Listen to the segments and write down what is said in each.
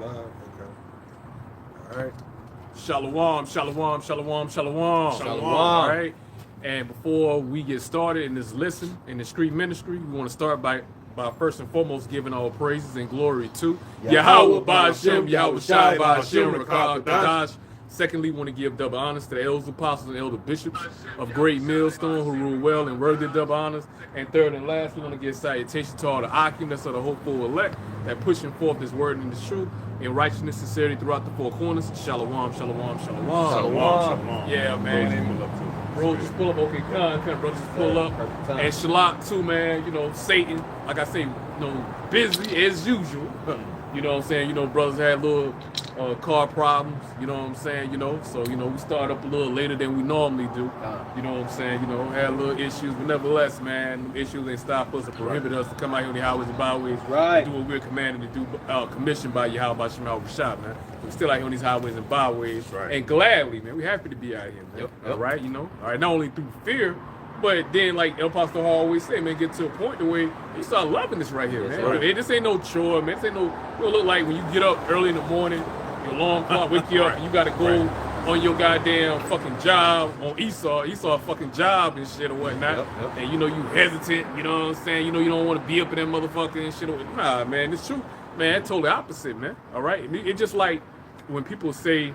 Live, okay. All right. Shalawam, shalawam, shalawam, shalawam. Shalawam. All right. And before we get started in this listen, in the street ministry, we want to start by first and foremost giving all praises and glory to Yahawah Bahasham Yahawashi, Qadash. Secondly, we want to give double honors to the elders, apostles, and elder bishops of Great Millstone who rule well and worthy of double honors. And third and last, we want to give salutation to all the occupants of the hopeful elect that pushing forth this word and this truth in righteousness and sincerity throughout the four corners. Shalawam, shalawam, shalawam. Shalawam. Yeah, man. Bro, just pull up. Okay, come, bro, just pull up. And Shalak too, man. You know, Satan, like I say, you know, busy as usual. You know what I'm saying? You know, brothers had little car problems. You know what I'm saying? You know, so, you know, we start up a little later than we normally do. You know what I'm saying? You know, had little issues, but nevertheless, man, issues ain't stop us or prohibit us to come out here on the highways and byways and do what we're commanded to do, commissioned by Yahawah Bahasham Yahawashi, man. We're still out here on these highways and byways, and gladly, man, we're happy to be out here, man. All right, you know, all right, not only through fear, but then, like El Pastor Hall always say, man, get to a point the way you start loving this right here, man. This ain't no chore, man. This ain't no, it don't look like when you get up early in the morning, your alarm clock wake you up, and you got to go on your goddamn fucking job on Esau a fucking job and shit or whatnot. And, you know, you hesitant, you know what I'm saying? You know, you don't want to be up in that motherfucker and shit. Nah, man, it's true. Man, it's totally opposite, man. All right? It's just like when people say,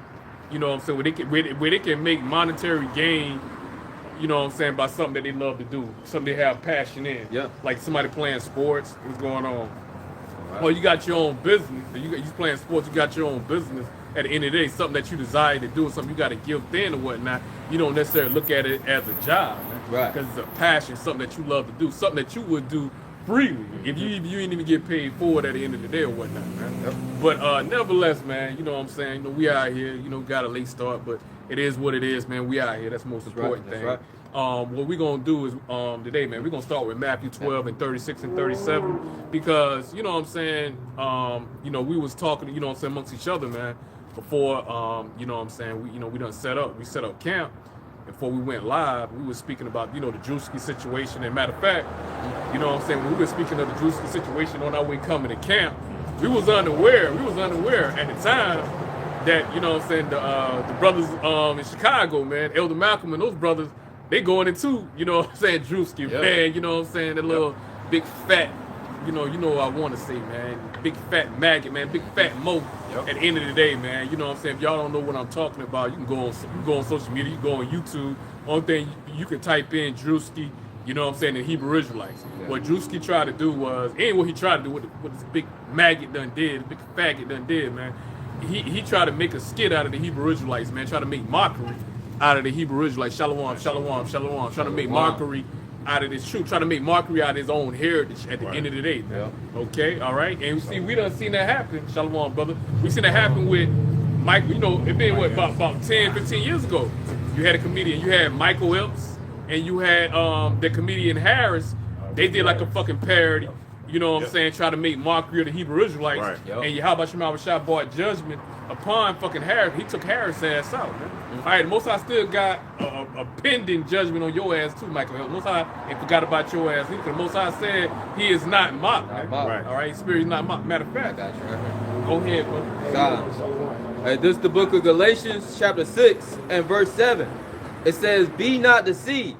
you know what I'm saying, where they can make monetary gain, you know what I'm saying, by something that they love to do, something they have passion in. Like somebody playing sports, what's going on? Well, you got your own business. You playing sports, you got your own business. At the end of the day, something that you desire to do, something you got to give in or whatnot. You don't necessarily look at it as a job, man. Because it's a passion, something that you love to do, something that you would do freely if you ain't even get paid for it at the end of the day or whatnot, man. But nevertheless, man, you know what I'm saying? You know, we out here, you know, got a late start, but it is what it is, man. We out here. That's the most important thing. What we're going to do is today, man, we're going to start with Matthew 12 and 36 and 37 because, you know what I'm saying, you know, we was talking, you know what I'm saying, amongst each other, man, before, you know what I'm saying, we set up camp. Before we went live, we were speaking about, you know, the Drewski situation. And matter of fact, you know what I'm saying, when we were speaking of the Drewski situation on our way coming to camp, we was unaware at the time that, you know what I'm saying, the brothers in Chicago, man, Elder Malcolm and those brothers, they going into, you know what I'm saying, Drewski, man, you know what I'm saying, that little big fat, you know what I want to say, man, big fat maggot, man, big fat mo. At the end of the day, man, you know what I'm saying, if y'all don't know what I'm talking about, you can go on social media, you can go on YouTube. Only thing, you can type in Drewski, you know what I'm saying, the Hebrew Israelites. What Drewski tried to do was, ain't what he tried to do, what this big maggot done did, big faggot done did, man. He tried to make a skit out of the Hebrew Israelites, man, try to make mockery out of the Hebrew Israelites. Shalawam, shalawam, shalawam, trying to make mockery out of this truth, trying to make mockery out of his own heritage at the end of the day. Okay, all right? And see, we done seen that happen, Shalawam, brother. We seen that happen with Mike, you know, it been what, about 10, 15 years ago. You had a comedian, you had Michael Epps, and you had the comedian Harris. They did like a fucking parody, you know what I'm saying, try to make mockery of the Hebrew Israelites. And Yahawah Bahasham Yahawashi brought judgment upon fucking Harris. He took Harris' ass out, man. All right, the Most High still got a pending judgment on your ass too, Michael. The Most High ain't forgot about your ass. The Most High said he is not mocked. All right, spirit is not mocked. Matter of fact, go ahead, bro. This is the book of Galatians, chapter 6 and verse 7. It says, "Be not deceived.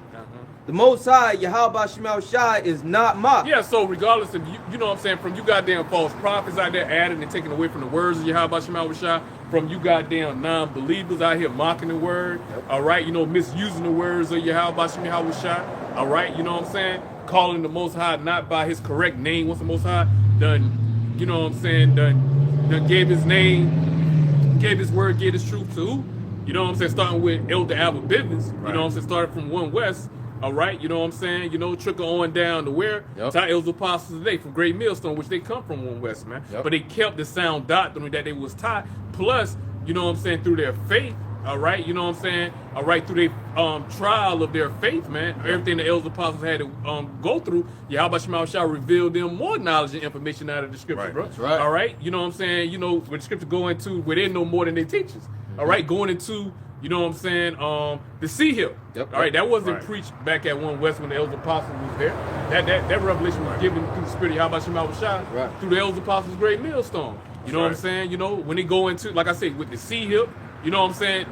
The Most High, Yahawah Bahasham Yahawashi, is not mocked." Yeah, so regardless of, you know what I'm saying, from you goddamn false prophets out there adding and taking away from the words of Yahawah Bahasham Yahawashi, from you goddamn non-believers out here mocking the word, all right, you know, misusing the words of Yahawah Bahasham Yahawashi, all right, you know what I'm saying, calling the Most High not by his correct name. Once the Most High done, you know what I'm saying, done gave his name, gave his word, gave his truth to who? You know what I'm saying, starting with Elder Albert Bivens, you know what I'm saying, started from One West. All right, you know what I'm saying? You know, trickle on down to where? To our elders apostles today from Great Millstone, which they come from One West, man. But they kept the sound doctrine that they was taught. Plus, you know what I'm saying, through their faith, all right, you know what I'm saying? All right, through their trial of their faith, man, everything the elders apostles had to go through, Yahawah Bahasham Yahawashi revealed them more knowledge and information out of the scripture, bro. That's right. All right, you know what I'm saying? You know, where the scripture go into, where they know more than they teachers. All right, going into, you know what I'm saying, the Sea Hill. All right, that wasn't preached back at One West when the elders apostles was there. That revelation was given through the spirit of Yahawah Bahasham Yahawashi through the elders apostles' Great Millstone. You know what I'm saying? You know, when they go into, like I say, with the sea hip, you know what I'm saying?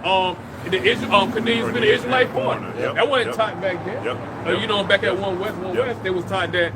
Canadians been the Israelite born. That wasn't taught back then. You know, back at One West, they was taught that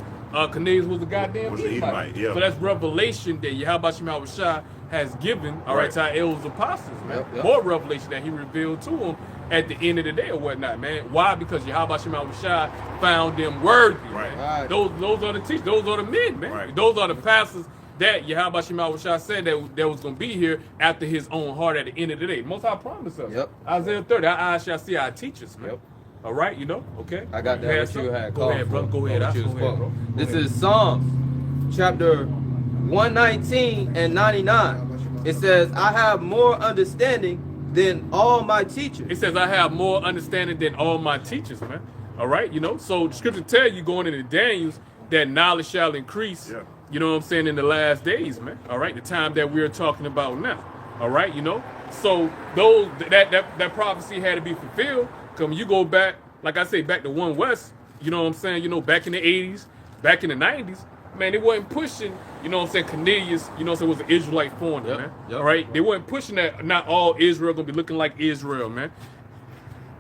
Canadians was the goddamn Edomite. So that's revelation that Yahawah Bahasham Yahawashi has given, all right, to our elders apostles, man. More revelation that he revealed to them at the end of the day or whatnot, man. Why? Because Yahawah Bahasham Yahawashi found them worthy, man. Those are the teachers, those are the men, man. Those are the pastors that Yahawah Bahasham Yahawashi said that was going to be here after his own heart at the end of the day. Most High promised us. Isaiah 30, our eyes shall see our teachers, man. All right, you know, okay. I got that. What you had. Go ahead, brother. Go ahead, bro. This is Psalms, chapter 119 and 99. It says, I have more understanding than all my teachers. It says, I have more understanding than all my teachers, man. All right, you know, so the scripture tell you going into Daniel's that knowledge shall increase, you know what I'm saying, in the last days, man. All right, the time that we're talking about now. All right, you know, so that prophecy had to be fulfilled. Come, you go back, like I say, back to One West, you know what I'm saying, you know, back in the 80s, back in the 90s, man, they wasn't pushing, you know what I'm saying, Cornelius, you know what I'm saying, was an Israelite foreigner, man. All right, they wasn't pushing that not all Israel gonna be looking like Israel, man.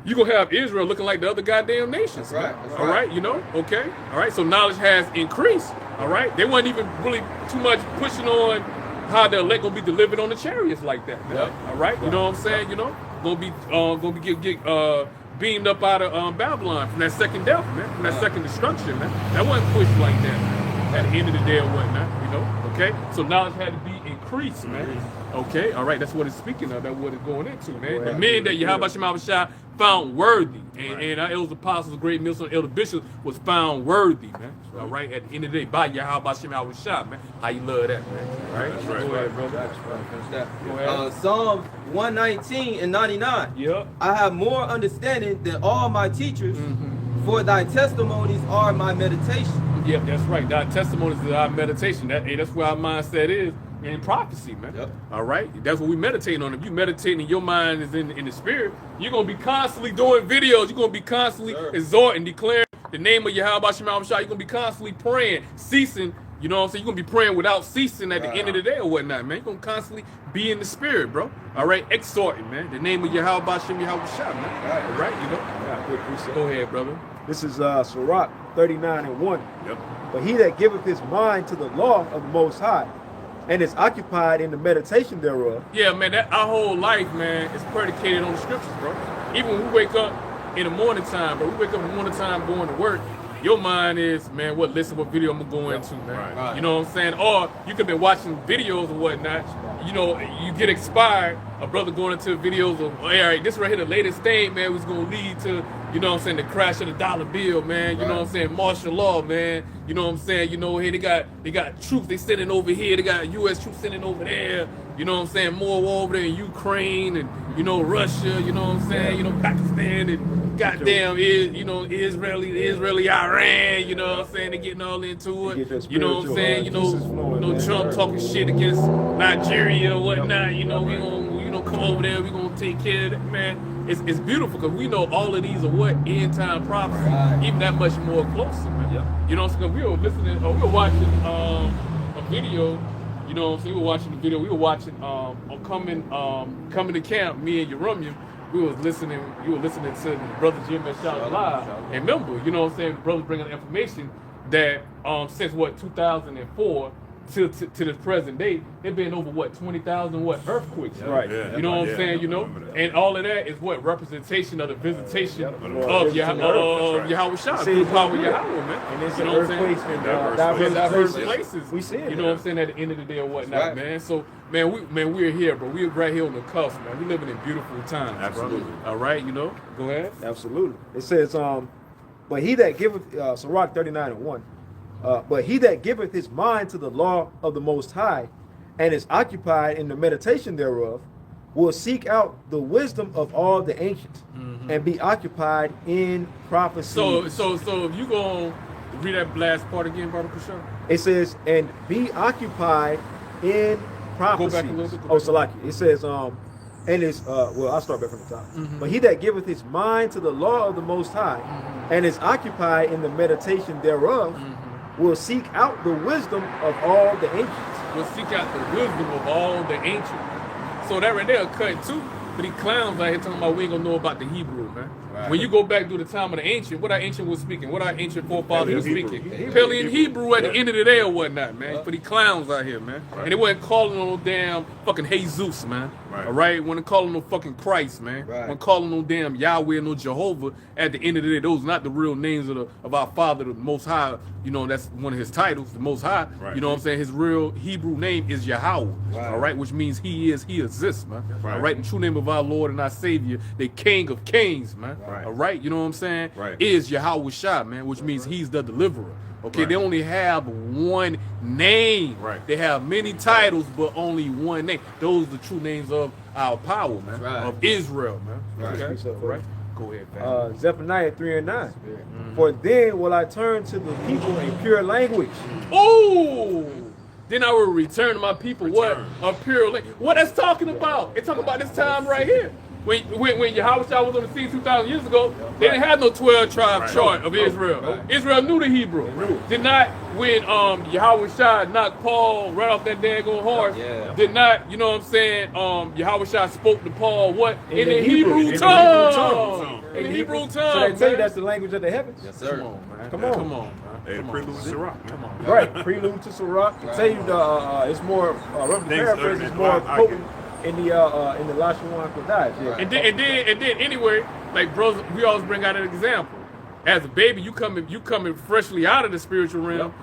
You gonna have Israel looking like the other goddamn nations, man. All right, you know, okay, all right, so knowledge has increased, all right. They wasn't even really too much pushing on how the elect gonna be delivered on the chariots like that, man. All right, you know what I'm saying, you know, gonna be get beamed up out of Babylon from that second death, man, from that second destruction, man. That wasn't pushed like that, man, at the end of the day or whatnot, you know, okay? So knowledge had to be increased, man. Okay, all right, that's what it's speaking of, that's what it's going into, man. The men that Yahawah Bahasham Yahawashi found worthy, and our elders apostles, great millstones, elder bishops was found worthy, man. All right, at the end of the day, by Yahawah Bahasham Yahawashi, man. How you love that, man? All right, go ahead, brother. Go ahead. Psalms 119 and 99. I have more understanding than all my teachers, for thy testimonies are my meditation. Yep, that's right. Thy testimonies is our meditation. That's where our mindset is in prophecy, man. All right, that's what we meditating on. If you meditating, your mind is in the spirit, you're gonna be constantly doing videos. You're gonna be constantly exhorting, declaring the name of Yahawah Bahasham Yahawashi. You're gonna be constantly praying, ceasing. You know what I'm saying? You're gonna be praying without ceasing at the end of the day or whatnot, man. You're gonna constantly be in the spirit, bro. All right, exhorting, man. The name of Yahawah Bahasham Yahawashi, man. All right, you know. Go ahead, brother. This is Sirach 39 and 1. But he that giveth his mind to the law of the Most High, and is occupied in the meditation thereof. Yeah, man, our whole life, man, is predicated on the scriptures, bro. Even when we wake up in the morning time, bro, we wake up in the morning time going to work, your mind is, man, what video I'm gonna go into, man. You know what I'm saying? Or you could be watching videos or whatnot, you know, you get inspired, a brother going into videos of, all right, this right here, the latest thing, man, was gonna lead to, you know what I'm saying, the crash of the dollar bill, man. You know what I'm saying, martial law, man. You know what I'm saying, you know, hey, they got troops they sending over here, they got US troops sending over there. You know what I'm saying, more war over there in Ukraine and, you know, Russia, you know what I'm saying, you know, Pakistan and goddamn, you know, Israeli Iran, you know what I'm saying, they're getting all into it. You know what I'm saying, you know, Trump talking shit against Nigeria and whatnot, you know, we gonna come over there, we gonna take care of that, man. It's beautiful because we know all of these are what end time prophecy, even that much more closer, man. You know, because we were listening, we were watching a video. You know what I'm saying? We were watching the video. We were watching coming to camp. Me and Yahawah, we was listening. You were listening to Brother Jim at Shalawam. And remember, you know what I'm saying? Brothers bringing the information that since 2004 to this present day, there been over 20,000 earthquakes. Right. You know what I'm saying? You know, and all of that is representation of the visitation of Yahawashi through the power of Yahawah, man. And it's you know earthquakes in diverse places. We see it. You know what I'm saying? At the end of the day or whatnot, man. So, man, we're here, bro. We're right here on the cusp, man. We're living in beautiful times. Absolutely. Bro. All right, you know. Go ahead. Absolutely. It says, but he that giveth, Sirach 39 and 1. But he that giveth his mind to the law of the Most High, and is occupied in the meditation thereof, will seek out the wisdom of all the ancients, and be occupied in prophecy. So if you gonna read that last part again, Brother Kushar? It says, and be occupied in prophecy. Go back a little bit. Salaki. It says, and is well, I'll start back from the top. But he that giveth his mind to the law of the Most High, and is occupied in the meditation thereof, will seek out the wisdom of all the ancients, will seek out the wisdom of all the ancients. So that right there cut too. But these clowns out here talking about we ain't gonna know about the Hebrew, man. Right. When you go back to the time of the ancient, what our ancient was speaking, what our ancient forefathers was speaking. Pelian Hebrew at the end of the day or whatnot, man. For these clowns out here, man. Right. And they wasn't calling no damn fucking Jesus, man. Right. All right? Wasn't calling no fucking Christ, man. Right. Wasn't calling no damn Yahweh, no Jehovah. At the end of the day, those are not the real names of our Father, the Most High. You know, that's one of his titles, the Most High. Right. You know what I'm saying? His real Hebrew name is Yahawah. Right. All right? Which means he exists, man. Right. All right? In true name of our Lord and our Savior, the King of Kings, man. Right. All right? You know what I'm saying? Right. Is Yahawah, man, which means he's the deliverer. Okay, right. They only have one name. Right. They have many titles, but only one name. Those are the true names of our power, man. Right. Of Israel, man. Right. Okay. Right. Go ahead, man. Zephaniah 3 and 9. For then will I turn to the people in pure language. Oh! Then I will return to my people what? A pure language. What that's talking about? It's talking about this time right here. When Yahawah was on the scene 2,000 years ago, they didn't have no 12-tribe chart of Israel. Right. Israel knew the Hebrew. Did not, when Yahawah knocked Paul right off that daggone horse, did not, you know what I'm saying, Yahawah spoke to Paul what? In the Hebrew tongue. In the Hebrew tongue. So they tell you that's the language of the heavens? Yes, sir. Come on, man. Come on. Come on, man. Hey, prelude to Sirach. Come on. Right, prelude to Sirach. Right. Tell you it's more, roughly paraphrase, it's more potent in the Shalawam Qadash. Yeah. And then anyway, like brothers, we always bring out an example. As a baby, you coming freshly out of the spiritual realm.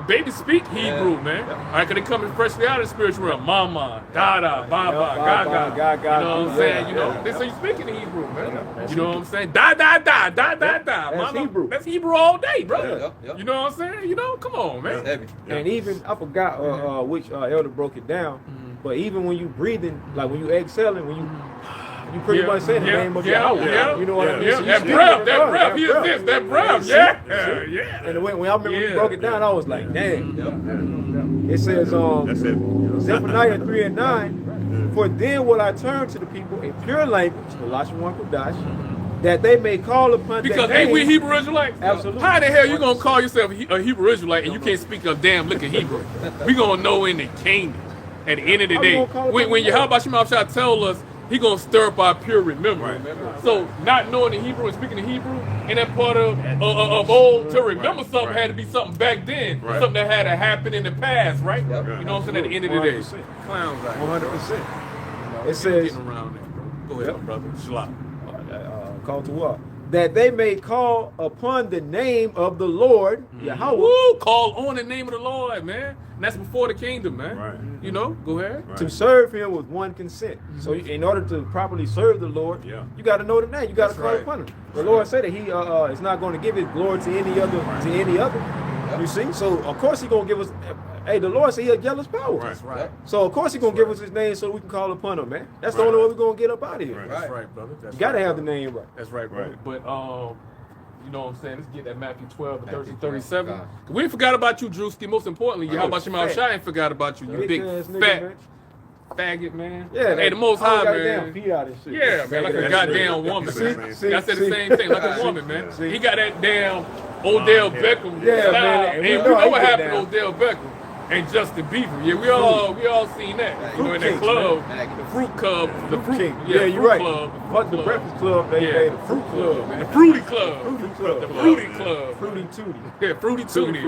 Babies speak Hebrew, man. All right, cause they coming freshly out of the spiritual realm. Mama, Dada, Baba, Gaga. You know what I'm saying? You know, they say you speaking Hebrew, man. You know what I'm saying? Da. That's Hebrew. That's Hebrew all day, brother. You know what I'm saying? You know, come on, man. And even I forgot which elder broke it down. But even when you breathing, like when you exhaling, when you pretty much say the name of Yahweh. You know what I mean? So that breath, he exists. That breath, yeah. And when I remember when you broke it down, I was like, damn. It says, Zephaniah 3 and 9, for then will I turn to the people in pure language, the Shalawam Qadash, that they may call upon because ain't we Hebrew Israelites? Absolutely. How the hell you gonna call yourself a Hebrew Israelite and you can't speak a damn lick of Hebrew? We gonna know in the kingdom. At the end of the day, when Yahawah Bahasham Yahawashi tell us he gonna stir up our pure remembrance. Right. So not knowing the Hebrew and speaking the Hebrew in that part of old to remember something had to be something back then, something that had to happen in the past, right? You know what I'm saying? At the end of the day, clowns out 100%. It says, getting around there, bro. Go ahead, brother. Shalom. Call to what? That they may call upon the name of the Lord, Yahawah. Woo, call on the name of the Lord, man. And that's before the kingdom, man. Right. You know, go ahead. To serve him with one consent. So in order to properly serve the Lord, you got to know the name. You got to call upon him. The Lord said that he is not going to give his glory to any other. You see? So of course he's going to give us, hey, the Lord said he'll give us power. Right. So of course he's going to give us his name so we can call upon him, man. That's the only way we're going to get up out of here. That's right, brother. You got to have the name right. That's right, brother. But you know what I'm saying? Let's get that Matthew 12 and 30, 37. We ain't forgot about you, Drewski. Most importantly, Yahawah Bahasham Yahawashi ain't forgot about you. You big fat faggot, man. Yeah, hey, the Most High, man. Shit. Yeah, man, like a goddamn woman. I said the same thing, like a woman, man. He got that damn Odell Beckham style. Man. And you know what happened to Odell Beckham? And Justin Bieber, we all seen that. You know, in that club, the Fruit Club, the Fruit King. Yeah, you're right. Club, but the Breakfast Club, the Fruit Club, the Fruity Club, the Fruity Club, Fruity Tootie. Yeah, Fruity Tootie.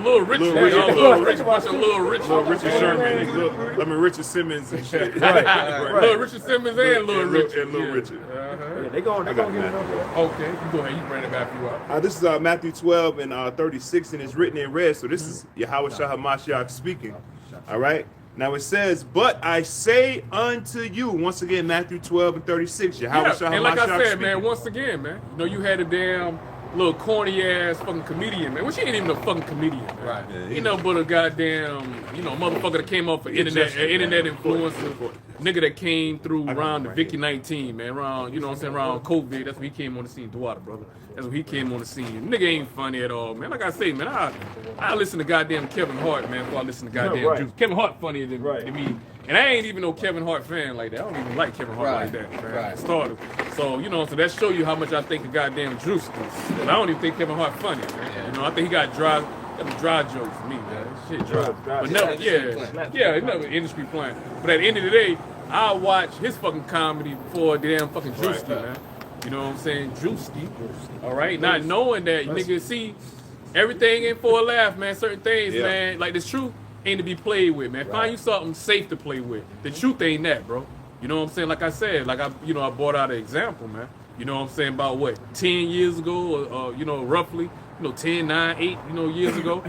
Little Richard, bunch of Little Richard Sherman, Richard Simmons and shit. Right. Little Richard Simmons and Little Richard. And Little Richard. Yeah, they gonna get it over there. Okay, you go ahead. You bring it back up. This is Matthew 12 and 36, and it's written in red. So this is Yahawah Bahasham speaking. All right. Now it says, "But I say unto you," once again, Matthew 12 and 36. Yahawah and like I said, speaking. man, once again, man, you know, you had a damn little corny ass fucking comedian, man. Well, she ain't even a fucking comedian, man. Right. Yeah, you know, but a goddamn, motherfucker that came off for internet influencer. Nigga that came through around the Vicky 19, man, around, you know what I'm saying, around COVID. That's when he came on the scene, Duada, brother. That's when he came on the scene. Nigga ain't funny at all, man. Like I say, man, I listen to goddamn Kevin Hart, man, before I listen to goddamn Juice. Kevin Hart funnier than me. And I ain't even no Kevin Hart fan like that. I don't even like Kevin Hart like that, man. Right. Started. So, so that show you how much I think of goddamn Juice. And I don't even think Kevin Hart funny, man. Yeah. You know, I think he got dry. That's dry jokes for me, man. Shit dry. Dry But jokes. never, it's never industry plan. But at the end of the day, I watch his fucking comedy before damn fucking Drewski, man. You know what I'm saying? Drewski. All right? Not knowing that niggas see everything ain't for a laugh, man. Certain things, man, like this truth ain't to be played with, man. Find you something safe to play with. The truth ain't that, bro. You know what I'm saying? Like I said, I brought out an example, man. You know what I'm saying? About what, 10 years ago, or roughly, 10, 9, 8, years ago.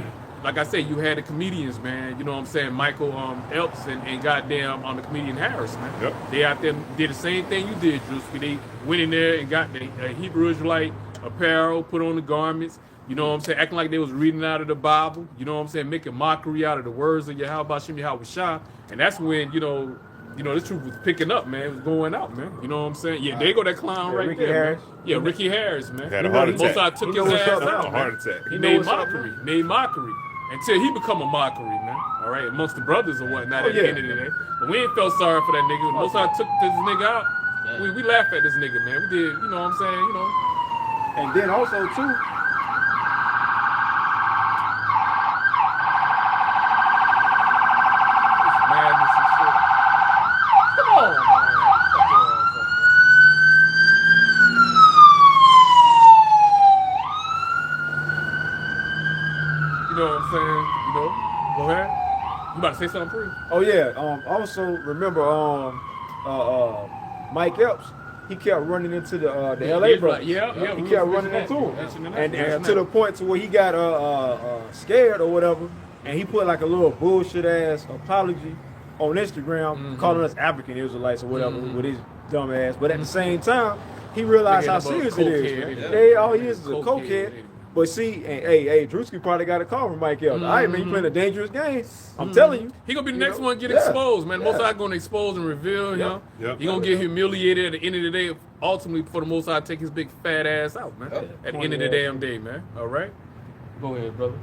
Like I said, you had the comedians, man. You know what I'm saying? Michael Epps and goddamn on the comedian Harris, man. Yep. They out there did the same thing you did, Drewski. They went in there and got the Hebrew Israelite apparel, put on the garments. You know what I'm saying? Acting like they was reading out of the Bible. You know what I'm saying? Making mockery out of the words of Yahawah Bahasham Yahawashi. And that's when, the truth was picking up, man. It was going out, man. You know what I'm saying? Yeah, there go that clown right Ricky there. Harris. Man. Yeah, Ricky Harris, man. Had a heart attack. Most took You his know what's ass up out. now, A heart attack. He You know made what's up, mockery. Until he become a mockery, man. All right, amongst the brothers or whatnot at the end of the day. But we ain't felt sorry for that nigga. Most I took this nigga out. We laugh at this nigga, man. We did, you know what I'm saying? And then also too, Madness and shit. Come on, man. Fuck your ass up, man. You know what I'm saying? Go ahead. You about to say something, Free? oh yeah, also remember Mike Epps, he kept running into the LA brothers. Yeah. He we kept was running into mentioning him, that. and to the point to where he got scared or whatever, and he put like a little bullshit ass apology on Instagram, calling us African Israelites or whatever with his dumb ass. But at the same time, he realized how serious it is. Cokehead. All he is a cokehead. But see, hey, Drewski probably got a call from Mike Epps. All right, man, you playing a dangerous game. I'm telling you. He gonna be the next one to get exposed, man. Most High gonna expose and reveal him. Yep. He gonna get humiliated at the end of the day. Ultimately, for the Most High, take his big fat ass out, man. At the end of the damn day, man. All right. Go ahead, brother.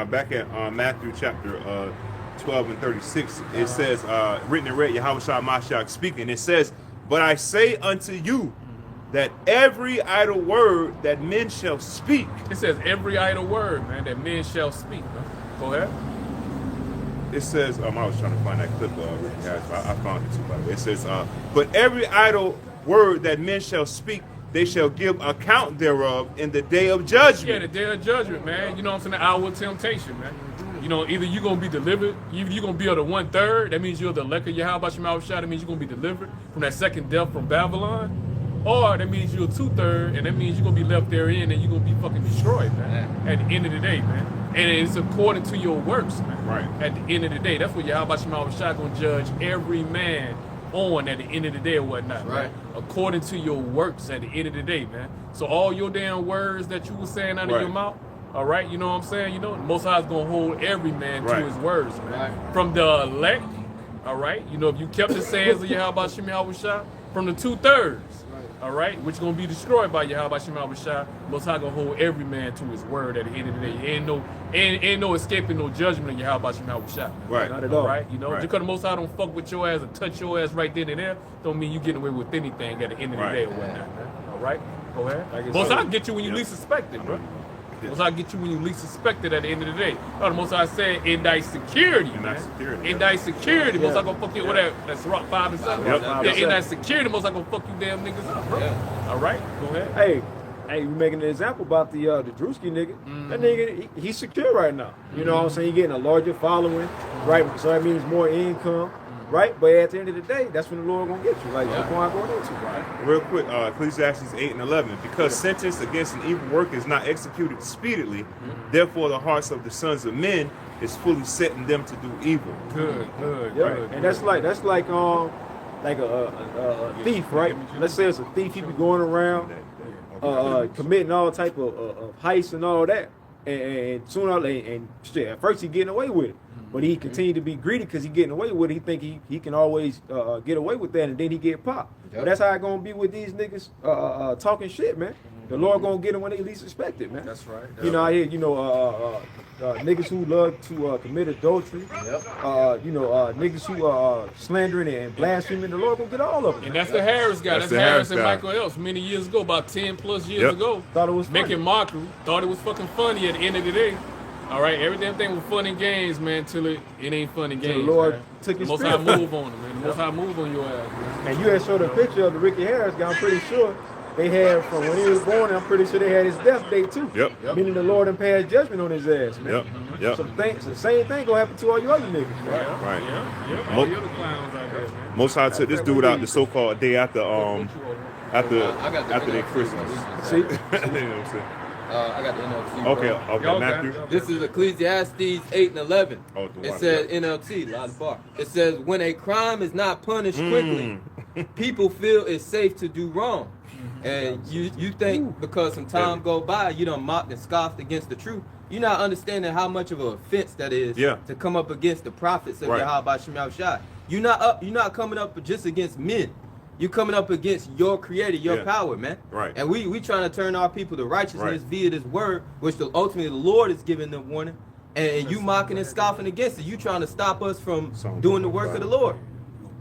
Back at Matthew chapter 12 and 36, it says, written in red, Yahawah Bahasham speaking. It says, "But I say unto you, that every idle word that men shall speak." It says every idle word, man, that men shall speak. Man. Go ahead. It says, I was trying to find that clip Ricky Harris, but I found it too, by the way. It says, "But every idle word that men shall speak, they shall give account thereof in the day of judgment." Yeah, the day of judgment, man. You know what I'm saying? The hour of temptation, man. Either you're going to be delivered, either you're going to be of the 1/3, that means you're the elect of Yahawah Bahasham Yahawashi, that means you're going to be delivered from that second death from Babylon. Or that means you're 2/3, and that means you're gonna be left therein, and you're gonna be fucking destroyed, man. At the end of the day, man. And it's according to your works, man. Right. At the end of the day, that's what Yahawah Bahasham Yahawashi gonna judge every man on at the end of the day or whatnot, Right. man. According to your works at the end of the day, man. So all your damn words that you were saying out of your mouth, all right, you know what I'm saying? The Most High is gonna hold every man to his words, man. Right. From the elect, all right, if you kept the sayings of Yahawah Bahasham Yahawashi, from the 2/3. All right, which gonna be destroyed by Yahawah Bahasham Yahawashi. Most High gonna hold every man to his word at the end of the day. Ain't no escaping no judgment of Yahawah Bahasham Yahawashi. Right. Not at all. Right, just Right. because the Most High don't fuck with your ass or touch your ass right then and there, don't mean you getting away with anything at the end of the day or whatnot, man. All right, go ahead. Most High get you when you least suspect it, bro. Most High get you when you least suspect it at the end of the day. The Most High said, in thy security, man. In thy security, Most High gonna fuck you with that. That's Rock 5 and 7. Yep. In thy security, Most High gonna fuck you damn niggas up, bro. All right, go ahead. Hey, we making an example about the Drewski nigga. That nigga, he's secure right now. You know what I'm saying? He getting a larger following, right? So that means more income, right? But at the end of the day, that's when the Lord gonna get you, like Jaquan going into, right? Real quick, Ecclesiastes 8 and 11. Because sentence against an evil work is not executed speedily, therefore the hearts of the sons of men is fully setting them to do evil. Good. And that's like a thief, right? Let's say it's a thief. He be going around committing all type of heists and all that, and sooner and shit. At first he getting away with it, but he continued to be greedy because he getting away with it. He think he can always get away with that, and then he get popped. But that's how it gonna be with these niggas talking shit, man. The Lord gonna get them when they least expect it, man. That's right. I hear niggas who love to commit adultery. Niggas who are slandering and blaspheming. The Lord gonna get all of them. And that's the Harris guy. That's the Harris Harris and guy. Michael Else many years ago, about 10 plus years ago. Thought it was funny. Making mockery. Thought it was fucking funny at the end of the day. All right, every damn thing was fun and games, man, until it ain't fun and The games. Lord man. took his The Most High spirit. move on them, man. The Most High move on your ass, man. And you had showed a picture of the Ricky Harris guy. I'm pretty sure they had from when he was born. I'm pretty sure they had his death date too. Yep. Meaning the Lord and passed judgment on his ass, man. Yep. Yep. So the same thing gonna happen to all you other niggas. Man. Right. Yeah. All the other clowns out there, man. Most High took this dude out the so-called day after I got the after their NLT. Christmas. See, You know what I'm saying? I got the NLT. Okay, bro. okay, Matthew. This is Ecclesiastes 8 and 11. Oh, the It one, says NLT, loud bar. It says when a crime is not punished quickly, people feel it's safe to do wrong. And you think because some time go by, you done mocked and scoffed against the truth. You're not understanding how much of an offense that is to come up against the prophets of Yahawah Bahasham Yahawashi. You're not coming up just against men. You're coming up against your creator, your power, man. Right. And we trying to turn our people to righteousness via this word, which ultimately the Lord is giving them warning. And you mocking and scoffing against it. You trying to stop us from doing the work of the Lord.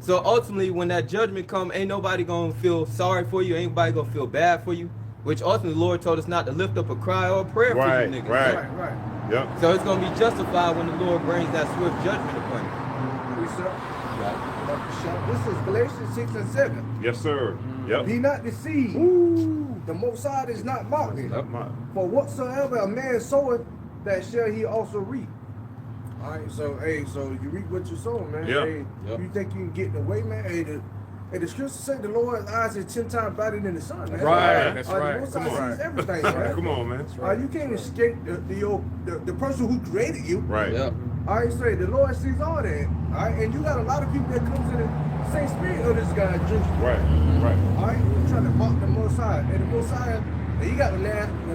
So ultimately, when that judgment come, ain't nobody gonna feel sorry for you. Ain't nobody gonna feel bad for you. Which ultimately the Lord told us not to lift up a cry or a prayer for you niggas. Right. Yep. So it's gonna be justified when the Lord brings that swift judgment upon you. This is Galatians 6 and 7. Yes, sir. Yep. Be not deceived. The Most High is not mocking. For whatsoever a man soweth, that shall he also reap. All right, so you reap what you sow, man. Yeah. Hey, you think you can get away, man? Hey, the scripture say the Lord's eyes is 10 times brighter than the sun, man. Right, that's right. The Most High sees everything, man. Come on, man. You can't escape the person who created you. Right. Yep. All right, say the Lord sees all that. All right, and you got a lot of people that comes in the same spirit of this guy, Jesus. Right. All right, you trying to mock the Most High, and the Most High, he got the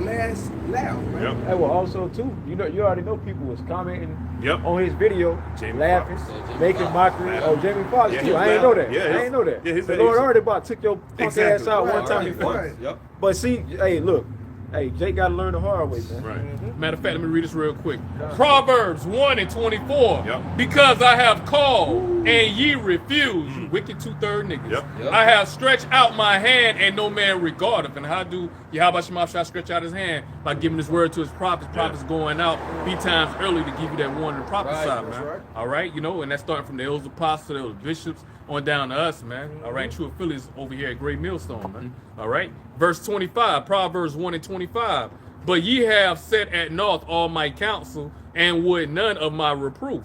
last laugh, man. Yep. Hey, well, also too, you already know people was commenting on his video, Jamie laughing, Foxx. making mockery. Oh, Jamie Foxx Yeah, too. he I ain't know that. yeah, I ain't know that. yeah, his- the Lord his- already took your punk ass out one time Right, before. right. Yep. But see, hey, look, hey, Jake got to learn the hard way, man. Right. Matter of fact, let me read this real quick. Proverbs 1 and 24. Yep. Because I have called and ye refuse, you wicked 2/3 niggas. Yep. I have stretched out my hand and no man regardeth. And how do Yahawah Bahasham Yahawashi stretch out his hand? By giving his word to his prophets. Prophets going out 3 times early to give you that warning and prophesy, Right, man. right. All right, and that's starting from the elders apostles, the elders bishops, on down to us, man. All right, true affiliates over here at Great Millstone, man. All right, verse 25, Proverbs 1 and 25. But ye have set at naught all my counsel, and would none of my reproof.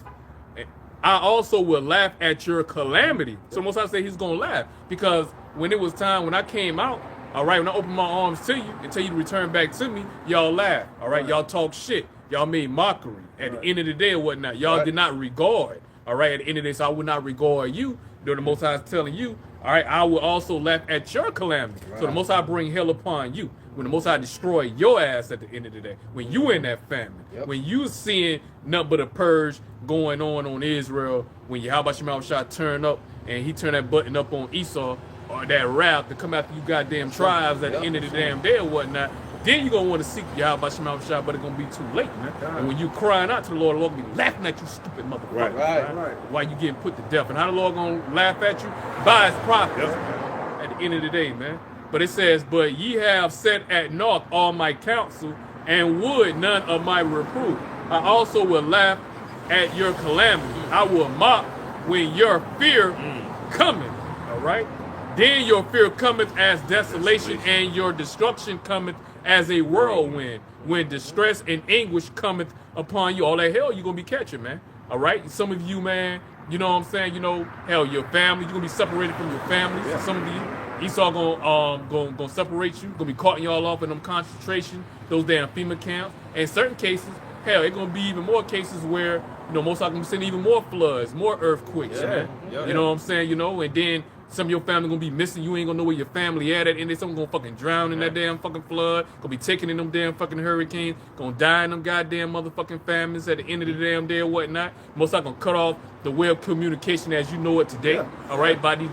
I also will laugh at your calamity. So most I say he's gonna laugh because when it was time when I came out, all right, when I opened my arms to you and tell you to return back to me, y'all laugh. All right, y'all talk shit. Y'all made mockery. At the end of the day or whatnot, y'all did not regard. All right, at the end of this, I would not regard you. The Most High is telling you, all right, I will also laugh at your calamity. So the Most High bring hell upon you. When the Most High destroy your ass at the end of the day, when you in that famine, when you seeing nothing but a purge going on Israel, when Yahawah Bahasham Yahawashi turn up and he turn that button up on Esau or that wrath to come after you goddamn tribes at the end of the damn day or whatnot, then you gonna want to seek Yahawah Bahasham Yahawashi, but it's gonna be too late, man. And when you crying out to the Lord will be laughing at you, stupid motherfucker. Right. Why you getting put to death? And how the Lord gonna laugh at you? By his prophets. At the end of the day, man. But it says, but ye have set at naught all my counsel, and would none of my reproof. I also will laugh at your calamity. I will mock when your fear cometh. All right? Then your fear cometh as desolation, and your destruction cometh as a whirlwind. When distress and anguish cometh upon you, all that hell you're going to be catching, man. All right? Some of you, man, you know what I'm saying? Hell, your family, you're going to be separated from your family. So some of you, Esau gonna separate you. Gonna be carting y'all off in them concentration, those damn FEMA camps. And in certain cases, hell, it's gonna be even more cases where most of them gonna send even more floods, more earthquakes, man. You know what I'm saying? And then some of your family gonna be missing. You ain't gonna know where your family at, and then someone gonna fucking drown in that damn fucking flood. Gonna be taken in them damn fucking hurricanes. Gonna die in them goddamn motherfucking famines at the end of the damn day or whatnot. Most likely gonna cut off the way of communication as you know it today. All right, by these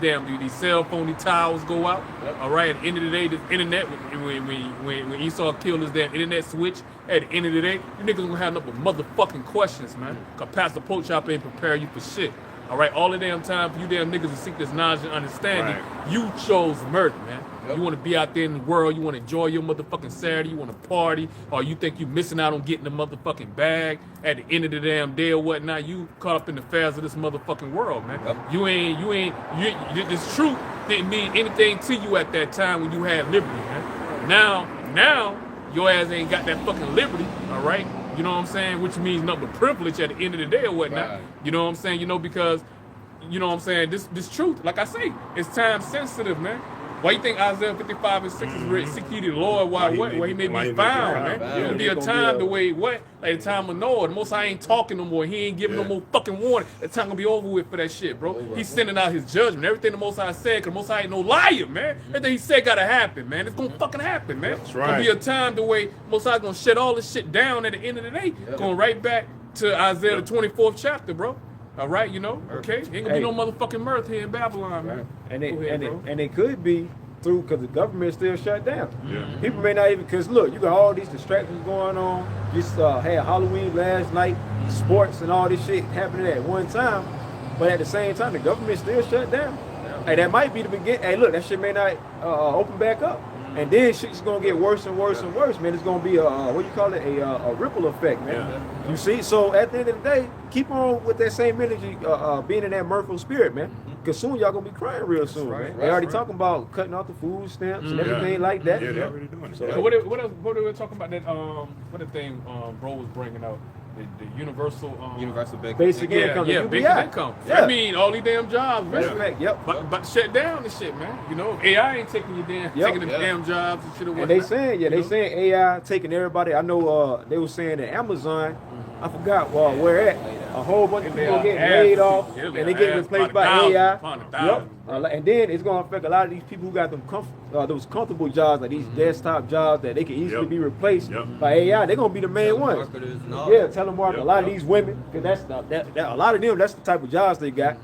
cell phone, these towers go out. All right, at the end of the day, the internet, when Esau killed his damn internet switch, at the end of the day, you niggas gonna have nothing but motherfucking questions, man. Cause Pastor Pochop ain't prepare you for shit. All right, all the damn time for you damn niggas to seek this knowledge and understanding, Right. you chose murder, man. Yep. You want to be out there in the world, you want to enjoy your motherfucking Saturday, you want to party, or you think you missing out on getting the motherfucking bag at the end of the damn day or whatnot. You caught up in the affairs of this motherfucking world, man. Yep. This truth didn't mean anything to you at that time when you had liberty, man. Now, your ass ain't got that fucking liberty, all right? You know what I'm saying? Which means nothing but privilege at the end of the day or whatnot. Right. You know what I'm saying? You know, because, you know what I'm saying, this truth, like I say, it's time sensitive, man. Why you think Isaiah 55 and 6 is written? Seek ye the Lord while he may be found, man. found. There's gonna be a time the way, what? Like the time of Noah. The Most High ain't talking no more. He ain't giving no more fucking warning. The time gonna be over with for that shit, bro. He's sending out his judgment. Everything the Most High said, because the Most High ain't no liar, man. Everything he said gotta happen, man. It's gonna fucking happen, man. That's Gonna right. be a time the way Most High gonna shut all this shit down at the end of the day. Going right back to Isaiah the 24th chapter, bro. All right, you know, okay? Ain't gonna be no motherfucking mirth here in Babylon, man. And Go ahead, bro. it could be through because the government is still shut down. Yeah. People may not even, because look, you got all these distractions going on. You just had Halloween last night, sports and all this shit happening at one time, but at the same time, the government still shut down. Hey, that might be the beginning. Hey, look, that shit may not open back up. And then shit's gonna get worse and worse and worse, man. It's gonna be a ripple effect, man. Yeah. You see, so at the end of the day, keep on with that same energy, being in that mirthful spirit, man. Because soon y'all gonna be crying real soon, right, man. right, They already right. talking about cutting off the food stamps and Yeah. everything like that. Yeah, they're already doing it. So, Yeah. So what are we talking about that what the thing bro was bringing out? The universal Universal basic. Basic Yeah, income, yeah, the basic UBI. income. Yeah. I mean, all these damn jobs, man. That's right, yep. But shut down the shit, man. You know, AI ain't taking your damn Yep. taking the damn jobs and shit or And whatnot. they saying, you they know? saying AI taking everybody. I know they were saying that Amazon, I forgot where at, a whole bunch of They people are getting ass laid to off, people. and Yeah, they getting ass replaced by by thousands AI. upon Yep. thousands. And then it's gonna affect a lot of these people who got them those comfortable jobs, like these desktop jobs that they can easily Yep. be replaced Yep. by AI. They're gonna be the main ones. Telemarketers and all Yeah, that. telemarketing. Yep. A lot of these women, because that a lot of them, that's the type of jobs they got.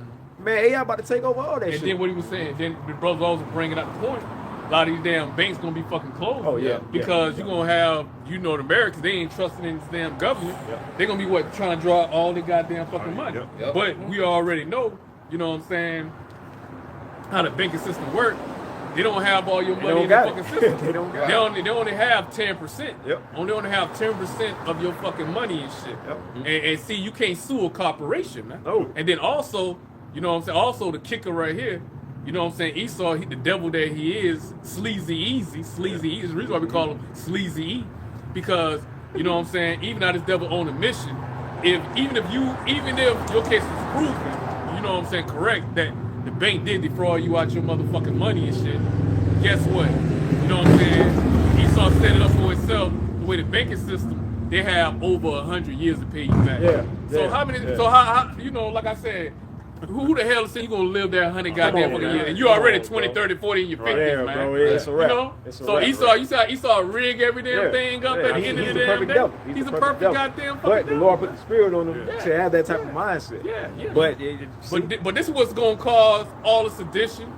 Man, AI about to take over all that And shit. then what he was saying, then the brothers also bringing up the point. A lot of these damn banks gonna be fucking closed. Oh, yeah, Because yeah. you're gonna have, you know, the Americans, they ain't trusting in this damn government. Yep. They're gonna be trying to draw all the goddamn fucking money. Yep. Yep. But we already know, you know what I'm saying, how the banking system work. They don't have all your They money don't in the got fucking it. system. They don't got it. They only have 10%. Yep. Only have 10% of your fucking money and shit. Yep. And see, you can't sue a corporation, man. No. And then also, you know what I'm saying, also the kicker right here, you know what I'm saying, Esau, the devil that he is, Sleazy Easy. Sleazy Easy. The reason why we call him Sleazy E, because, you know what I'm saying, even now this devil on a mission, even if your case is proven, you know what I'm saying, correct, that the bank did defraud you out your motherfucking money and shit, guess what? You know what I'm saying? Esau set it up for itself, the way the banking system, they have over 100 years to pay you back. Yeah, So yeah, how many, yeah. so how, you know, like I said, who the hell is saying you gonna live there 100 goddamn on, fucking man. years? And you Come already on, 20, bro. 30, 40 in your 50s, Yeah, man. bro, yeah, it's a wrap. You know? It's a So wrap, Esau rig every damn Yeah, thing up yeah. at the end of the He's a damn perfect day. devil. He's a perfect devil. goddamn fucking But the devil. Lord put the spirit on him Yeah. to have that type of mindset. Yeah, yeah. But But this is what's gonna cause all the sedition,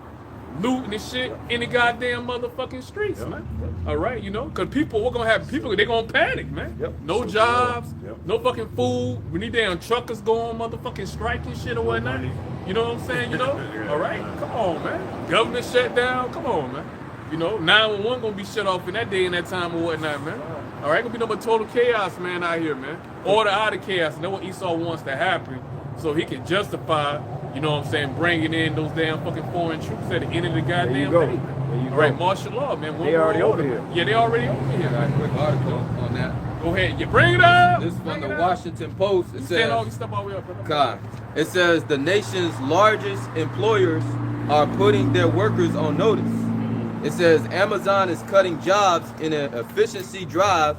looting and shit in the goddamn motherfucking streets, man. All right, you know, because people, we're gonna have people, they're gonna panic, man. Yep. No jobs, Yep. no fucking food. We need damn truckers going motherfucking striking shit or whatnot. You know what I'm saying? You know? All right, come on, man. Government shut down. Come on, man. You know, 911 gonna be shut off in that day and that time or whatnot, man. All right, gonna be no but total chaos, man, out here, man. Order out of chaos. And that's what Esau wants to happen, so he can justify, you know what I'm saying, bringing in those damn fucking foreign troops at the end of the goddamn go. day, man. There you All right, go. martial law, man. One They world already over order. here. Yeah, they already over here. Got a quick article on that. Go ahead, you bring it up. This is Bring from it the up. Washington Post. It You stand all says, this stuff all the way up, brother. God, it says the nation's largest employers are putting their workers on notice. It says Amazon is cutting jobs in an efficiency drive,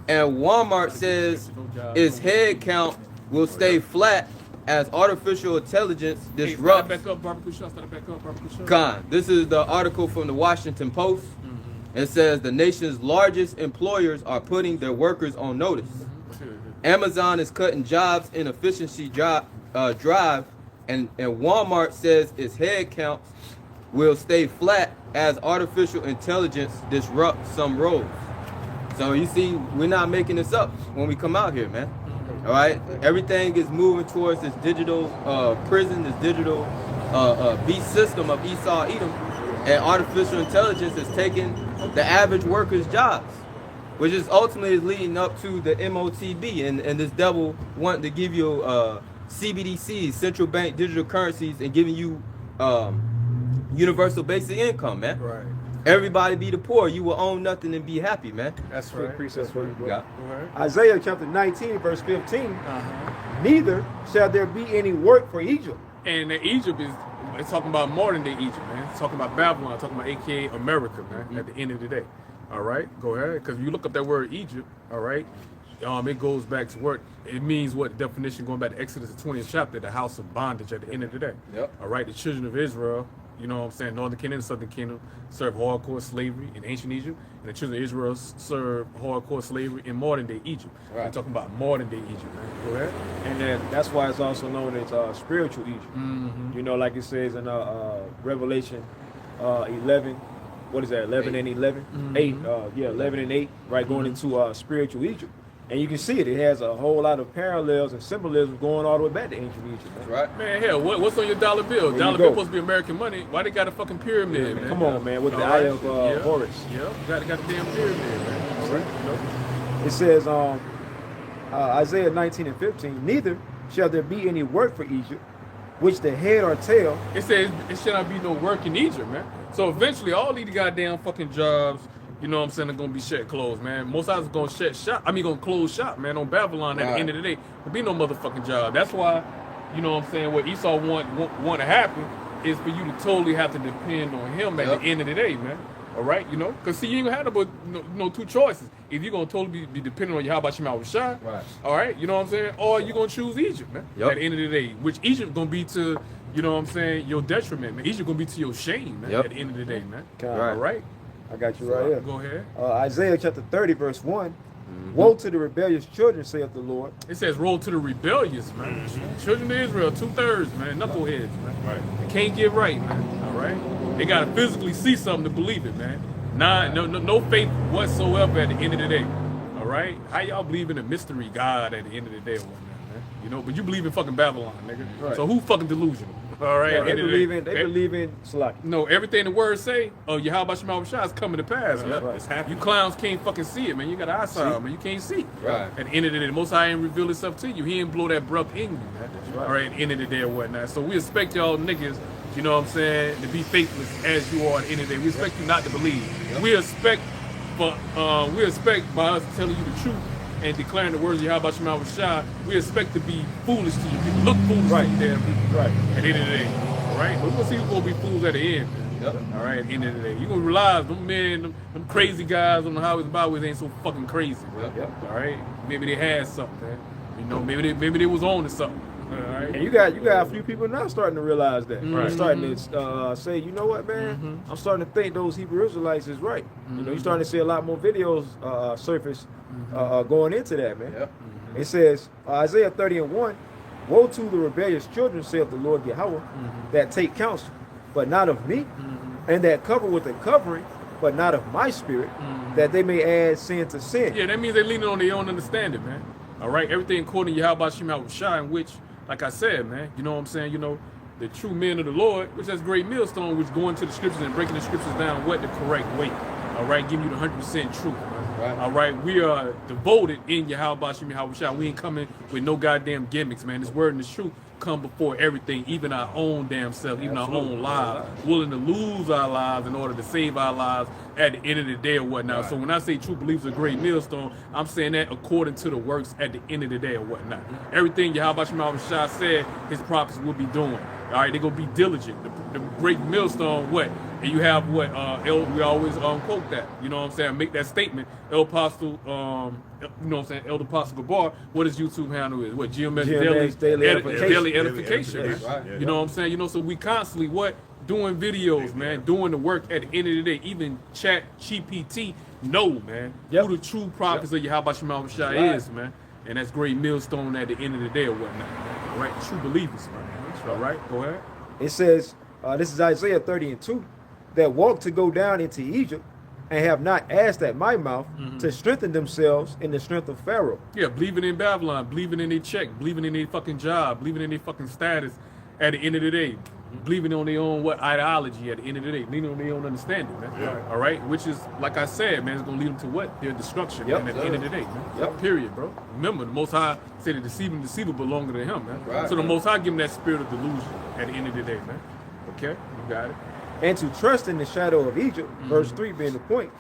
and Walmart says its head count will stay flat as artificial intelligence Hey, start disrupts. back up, barbecue shop. Start back up, barbecue shop. Khan, this is the article from the Washington Post. It says the nation's largest employers are putting their workers on notice. Amazon is cutting jobs in efficiency drive, and Walmart says its head counts will stay flat as artificial intelligence disrupts some roles. So you see, we're not making this up when we come out here, man. All right, everything is moving towards this digital prison, this digital beast system of Esau Edom, and artificial intelligence is taking the average worker's jobs, which is ultimately leading up to the MOTB and this devil wanting to give you CBDCs, central bank digital currencies, and giving you universal basic income, man. Right. Everybody be the poor. You will own nothing and be happy, man. That's right. Precepts for you, bro. Yeah. Isaiah chapter 19, verse 15. Neither shall there be any work for Egypt. And Egypt it's talking about modern day Egypt, man. It's talking about Babylon, talking about AKA America, man, at the end of the day. All right, go ahead. Because if you look up that word Egypt, all right, it goes back to what it means, what the definition going back to Exodus, the 20th chapter, the house of bondage at the end of the day. Yep. All right, the children of Israel, you know what I'm saying, northern kingdom and southern kingdom served hardcore slavery in ancient Egypt, and the children of Israel served hardcore slavery in modern day Egypt. Right. We're talking about modern day Egypt, man. Go ahead. And then that's why it's also known as spiritual Egypt. You know, like it says in Revelation 11, what is that, 11 and 11? 8, 11 and 8, right, going into spiritual Egypt. And you can see it. It has a whole lot of parallels and symbolism going all the way back to ancient Egypt. Man. Right. Man, hell, what's on your dollar bill? There Dollar you bill go. supposed to be American money. Why they got a fucking pyramid, man? Come on, man, with the All eye right. of Horus. Yeah, got the damn pyramid, man. All right. You know? It says, Isaiah 19 and 15, neither shall there be any work for Egypt, which the head or tail. It says it should not be no work in Egypt, man. So eventually, all these goddamn fucking jobs, you know what I'm saying, are gonna be shut closed, man. Most houses gonna shut shop. Gonna close shop, man, on Babylon at the end of the day. There'll be no motherfucking job. That's why, you know what I'm saying, what Esau want to happen is for you to totally have to depend on him at the end of the day, man. All right, you know, because see, you ain't gonna have no two choices. If you're gonna totally be dependent on Yahawah Bahasham Yahawashi, Right. all right, you know what I'm saying, or you're gonna choose Egypt, man. Yep. At the end of the day, which Egypt gonna be to, you know what I'm saying, your detriment, man. Egypt gonna be to your shame, man. Yep. At the end of the day, man. Right. All right. I got you right here. Go ahead. Isaiah chapter 30, verse 1. Woe to the rebellious children, saith the Lord. It says, roll to the rebellious, man. Children of Israel, 2/3, man. Knuckleheads, man. Right. They can't get right, man. All right. They gotta physically see something to believe it, man. No faith whatsoever at the end of the day. All right. How y'all believe in a mystery God at the end of the day or whatnot, man? You know, but you believe in fucking Babylon, nigga. Right. So who fucking delusional? All right. Yeah, At the they end of the believe day. in Salaki. No, everything the words say, Yahawah Bahasham Yahawashi is coming to pass, man. right. It's happening. You clowns can't fucking see it, man. You got an eyesight, man. You can't see. Right. At the end of the day, the Most High ain't reveal himself to you. He ain't blow that breath in you, man. right. All right, at the end of the day or whatnot. So we expect y'all niggas, you know what I'm saying, to be faithless as you are at the end of the day. We expect you not to believe. We expect by us telling you the truth and declaring the words of Yahawah Bahasham Yahawashi, we expect to be foolish to you. People look foolish to you, damn people. Right. At the end of the day. All right? But we're going to see who's going to be fools at the end. Yep. All right, at the end of the day. You're going to realize them men, them crazy guys on the highways and byways ain't so fucking crazy. Yep. All right? Maybe they had something, man. You know, maybe they was on to something. All right? And you got a few people now starting to realize that. Right. Starting to say, you know what, man? I'm starting to think those Hebrew Israelites is right. You know, you're starting to see a lot more videos surface going into that, man. Yep. It says, Isaiah 30 and 1, woe to the rebellious children, saith the Lord Yahawah, that take counsel, but not of me, and that cover with a covering, but not of my spirit, that they may add sin to sin. Yeah, that means they're leaning on their own understanding, man. All right? Everything according to Yahawah Bahasham Yahawashi, in which, like I said, man, you know what I'm saying? You know, the true men of the Lord, which has great millstone, which go into the scriptures and breaking the scriptures down what the correct way. All right? Giving you the 100% truth, man. Right. All right? We are devoted in Yahawah Bahasham Yahawashi. We ain't coming with no goddamn gimmicks, man. This word and this truth come before everything, even our own damn self, even our own lives, willing to lose our lives in order to save our lives at the end of the day or whatnot. So when I say true believers are great millstone, I'm saying that according to the works at the end of the day or whatnot. Everything Yahawah Bahasham Yahawashi said his prophets will be doing. All right, they're going to be diligent. The great millstone, what? And you have what? We always quote that. You know what I'm saying? Make that statement. El Apostle, you know what I'm saying? Elder Apostle Gabar, what his YouTube handle is? What? GMS Daily Edification. Daily Edification, man. Right. You know what I'm saying? You know, so we constantly what? Doing videos, man. Doing the work at the end of the day. Even Chat GPT know, man, who the true prophets of Yahawah Bahasham Yahawashi is, man. And that's great millstone at the end of the day or whatnot. All right? True believers, man. All right? Go ahead. It says, this is Isaiah 30 and 2, that walk to go down into Egypt, and have not asked at my mouth to strengthen themselves in the strength of Pharaoh. Yeah, believing in Babylon, believing in their check, believing in their fucking job, believing in their fucking status at the end of the day. Believing on their own ideology at the end of the day, leaning on their own understanding, man. Yeah. All right, which is like I said, man, it's gonna lead them to what? Their destruction. Yep. Man, at the end of the day, man. Yep. Period, bro. Remember, the Most High said the deceiver belong to him, man. Right. So the Most High give him that spirit of delusion at the end of the day, man. Okay, you got it. And to trust in the shadow of Egypt, verse 3 being the point.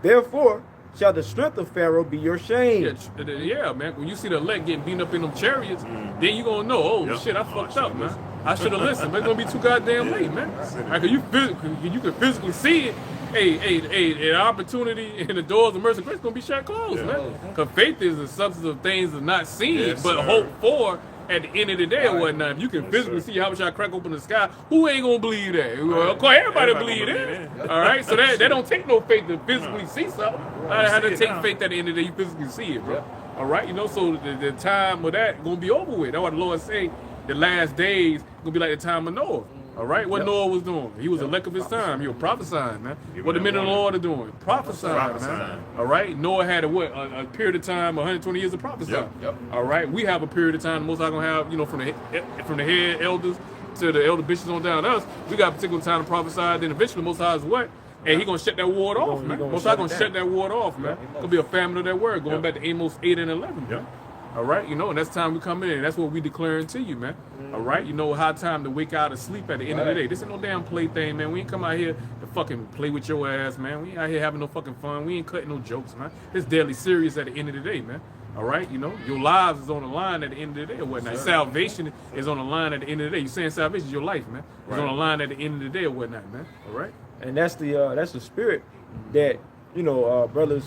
Therefore shall the strength of Pharaoh be your shame. Yeah, man. When you see the elect getting beaten up in them chariots, then you gonna know, oh shit, I fucked up, man. I should have listened, but it's gonna be too goddamn late, man. Like, you can physically see it. Hey, an opportunity and the doors of mercy and grace gonna be shut closed, man. Because faith is the substance of things of not seen, but hope for at the end of the day or whatnot. If you can physically see how much I crack open the sky, who ain't gonna believe that? Well, of course, everybody believe that. All right, so that don't take no faith to physically see something. I had to take faith at the end of the day, you physically see it, bro. All right, you know, so the time of that gonna be over with. That's what the Lord say. The last days gonna be like the time of Noah. All right, what Noah was doing, he was a elect of his time. He was prophesying, man. What the men of the Lord are doing, prophesying, man. All right, Noah had a period of time, 120 years of prophesying. All right, we have a period of time. The Most High gonna have, you know, from the head elders to the elder bishops on down us. We got a particular time to prophesy. Then eventually, the Most High is what? And he gonna shut that water off, man. Most High gonna shut that water off, man. Gonna be a famine of that word, going back to Amos 8 and 11, man. All right, you know, and that's time we come in, and that's what we declaring to you, man. All right, you know, high time to wake out of sleep at the end of the day. This ain't no damn play thing, man. We ain't come out here to fucking play with your ass, man. We ain't out here having no fucking fun. We ain't cutting no jokes, man. It's deadly serious at the end of the day, man. All right, you know, your lives is on the line at the end of the day or whatnot. Salvation is on the line at the end of the day. You saying salvation is your life, man. It's on the line at the end of the day or whatnot, man. All right, And that's the spirit that, you know, brothers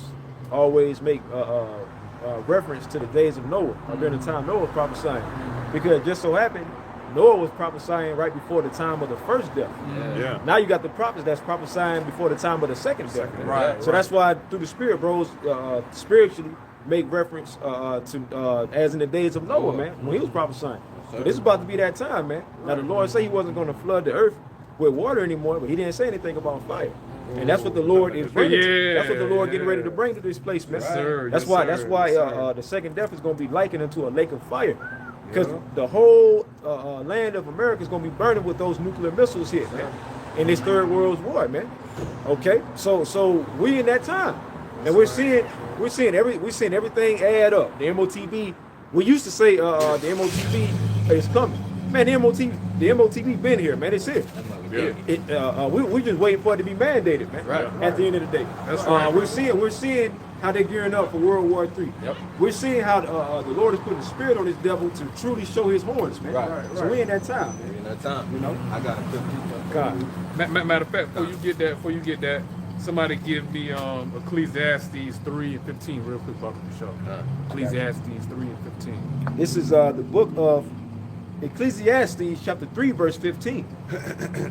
always make reference to the days of Noah, or during the time Noah was prophesying, because it just so happened Noah was prophesying right before the time of the first death. Now you got the prophets that's prophesying before the time of the second death. So that's why through the spirit, bros, spiritually make reference to as in the days of Noah, man, when he was prophesying. So this is about to be that time, man. Now the Lord said he wasn't going to flood the earth with water anymore, but he didn't say anything about fire. And that's what the Lord is bringing. That's what the Lord getting ready to bring to this place, man. That's why the second death is going to be likened into a lake of fire, because the whole land of America is going to be burning with those nuclear missiles here, man, in this third world war, man. Okay, so we in that time, and we're seeing everything add up. The MOTB, we used to say the MOTB is coming. Man, the MOTB been here, man. It's here. We're just waiting for it to be mandated, man. At the end of the day, we're seeing how they're gearing up for World War III. We're seeing how the Lord is putting the spirit on this devil to truly show his horns, man. So we in that time, man. In that time, you know. I got a God. Matter of fact, before you get that, somebody give me Ecclesiastes 3 and 15 real quick, about the show. Ecclesiastes 3 and 15. This is the book of Ecclesiastes chapter 3 verse 15.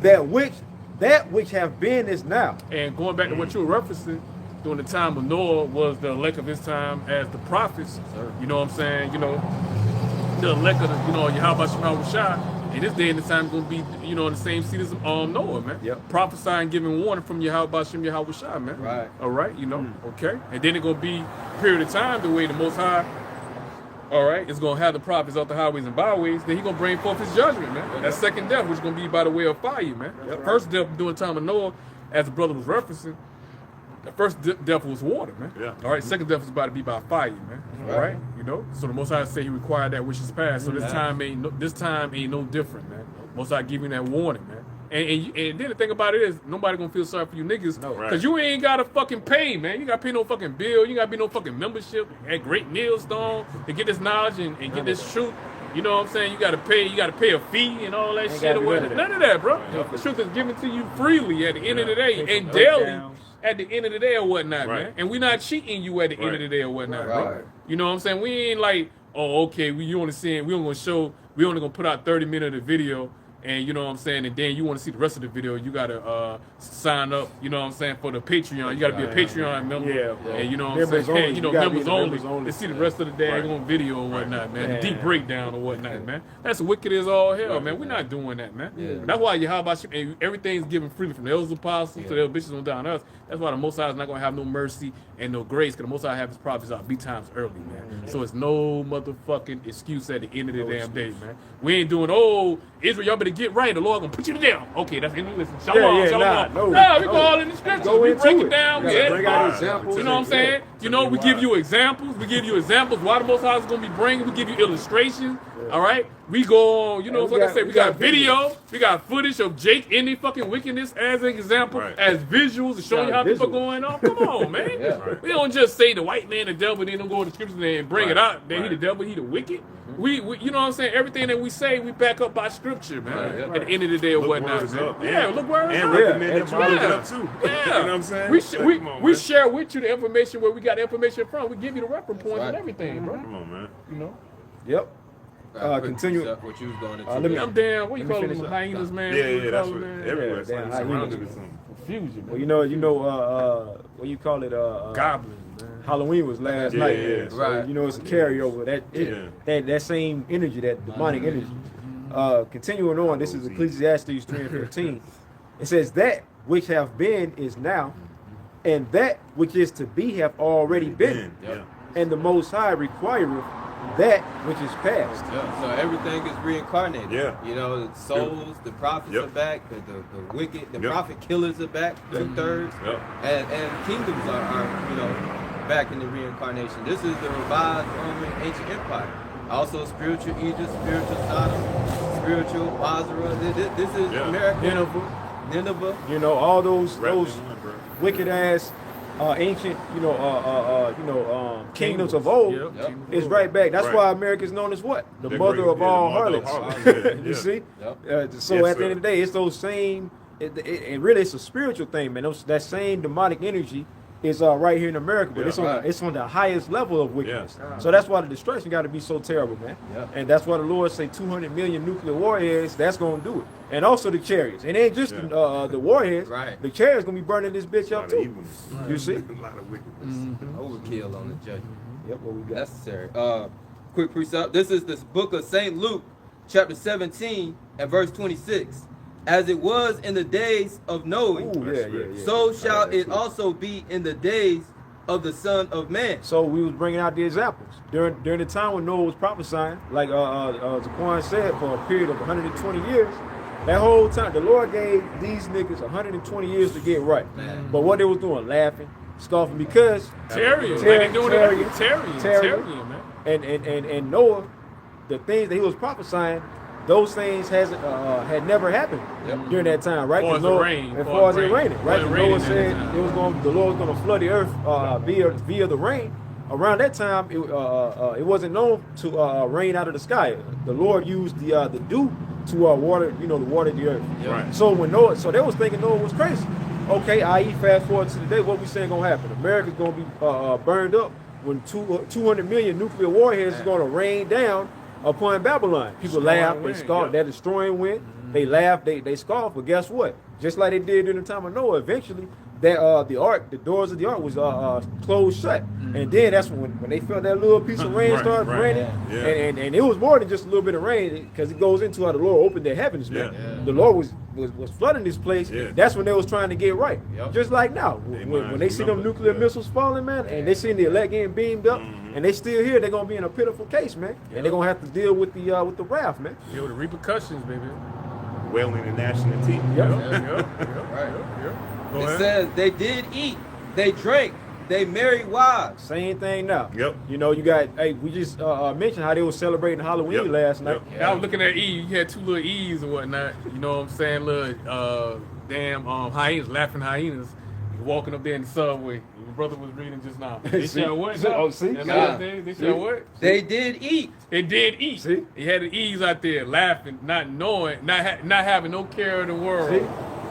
that which have been is now. And going back to what you were referencing, during the time of Noah was the elect of his time as the prophets. You know what I'm saying? You know, the elect of Yahawah Bahasham Yahawashi. And this day and this time is going to be, in the same seat as Noah, man. Prophesying, giving warning from Yahawah Bahasham Yahawashi, man. All right, okay. And then it's going to be a period of time the way the Most High, all right, is going to have the prophets off the highways and byways. Then he's going to bring forth his judgment, man. That second death, which is going to be by the way of fire, man. The first death during the time of Noah, as the brother was referencing, the first death was water, man. All right, second death is about to be by fire, man. All right, So the Most High say he required that which is past. So this time ain't no different, man. Most High giving that warning, man. And then the thing about it is, nobody gonna feel sorry for you niggas, cause you ain't gotta fucking pay, man. You gotta pay no fucking bill. You gotta be no fucking membership at Great Millstone to get this knowledge and get this truth. You know what I'm saying? You gotta pay a fee and all that shit or whatever. None of that, bro. The truth is given to you freely at the end of the day and daily at the end of the day or whatnot, man. And we not cheating you at the end of the day or whatnot, bro. You know what I'm saying? We ain't like, oh, okay, we only gonna put out 30 minutes of the video and you know what I'm saying, and then you want to see the rest of the video, you gotta sign up, you know what I'm saying, for the Patreon. You gotta be a Patreon member, and you know what I'm saying, you know, members only to see the rest of the daggone video or whatnot, man. The deep breakdown or whatnot, man. That's wicked as all hell, man. We're not doing that, man. That's why Yahawah Bahasham, and everything's given freely from the elders apostles to the bishops on down to us. That's why the Most High is not gonna have no mercy and no grace, because the Most High have his prophets out B times early, man. So it's no motherfucking excuse at the end of the damn day, man. We ain't doing, oh, Israel, y'all better get right. The Lord gonna put you down. Okay, that's in English. Shalom, shalom. Nah, we go all in the scriptures. We break it down. We bring out examples. You know what I'm saying? You know, we give you examples. We give you examples. Why the Most High is gonna be bringing. We give you illustrations. All right. We go on. You know, like I said, we got video. We got footage of Jake in the fucking wickedness as an example, as visuals to show you how people going on. Come on, man. We don't just say the white man the devil, then don't go to the scriptures and bring it out. Then he the devil, he the wicked. We, you know what I'm saying? Everything that we say, we back up by scripture, man. At the end of the day or whatnot, man. Yeah, look where and recommend them look it up too. Yeah. You know what I'm saying? We share with you the information where we got the information from. We give you the reference points and everything, bro. Come on, man. You know? Yep. Continue. What you was going into. I'm damn. What you call them? Hyenas, man. Yeah, that's what everywhere. It's like surrounded with something. Confusion. Well, you know, what you call it? Goblins, man. Halloween was last night. Yeah. So, you know, it's a carryover. That same energy, that demonic energy. Continuing on, this is Ecclesiastes 3:15. It says, that which have been is now, and that which is to be have already been. And the Most High requireth that which is past. So everything is reincarnated. You know, the souls, the prophets are back, the wicked, the prophet killers are back, 2/3. And kingdoms are, you know, back in the reincarnation. This is the revived Roman ancient empire. Also spiritual Egypt, spiritual Sodom, spiritual Basra. This is America. Nineveh. You know, all those wicked ass ancient, kingdoms of old is right back. That's why America is known as what? The mother of all harlots. You see? So at the end of the day, it's those same. It really it's a spiritual thing, man. That same demonic energy is right here in America, but it's on the highest level of wickedness. So that's why the destruction got to be so terrible, man. And that's why the Lord say 200 million nuclear warheads. That's gonna do it, and also the chariots. It ain't just the warheads. The chariots gonna be burning this bitch up too. You see? A lot of wickedness. Overkill on the judgment. Yep, what we got? Necessary. Quick precept. This is the book of St. Luke, chapter 17 and verse 26. As it was in the days of Noah, so shall it also be in the days of the Son of Man. So we was bringing out the examples during the time when Noah was prophesying, like Zaquan said, for a period of 120 years. That whole time, the Lord gave these niggas 120 years to get right. But what they was doing, laughing, scoffing, because Tyrion, man. And Noah, the things that he was prophesying, those things had never happened during that time, right? As far as it raining, right? Noah said the Lord was going to flood the earth via the rain. Around that time, it wasn't known to rain out of the sky. The Lord used the dew to water, water the earth. So so they was thinking Noah was crazy. Okay, i.e. fast forward to today, what we saying gonna happen? America's gonna be burned up when 200 million nuclear warheads is gonna rain down upon Babylon. People laugh, they scoff, that destroying wind. They laugh, they scoff, but guess what? Just like they did during the time of Noah, eventually that the doors of the ark was closed shut. And then that's when they felt that little piece of rain start raining. And it was more than just a little bit of rain, because it goes into how the Lord opened their heavens, man. The Lord was flooding this place. That's when they was trying to get right. Just like now, when they see them nuclear missiles falling, man, and they see the elect getting beamed up, and they still here, they're gonna be in a pitiful case, man. And they're gonna have to deal with the wrath, man. Deal with the repercussions, baby. Wailing the national team. It says they did eat, they drank, they married wives. Same thing now. You know, you got, we just mentioned how they were celebrating Halloween last night. I was looking at Eve. You had two little Eves and whatnot. You know what I'm saying? Little damn hyenas, laughing hyenas, walking up there in the subway. Your brother was reading just now. They said what? Oh, see? They said what? They did eat. It did eat. See? He had the Eves out there laughing, not knowing, not having no care in the world. See?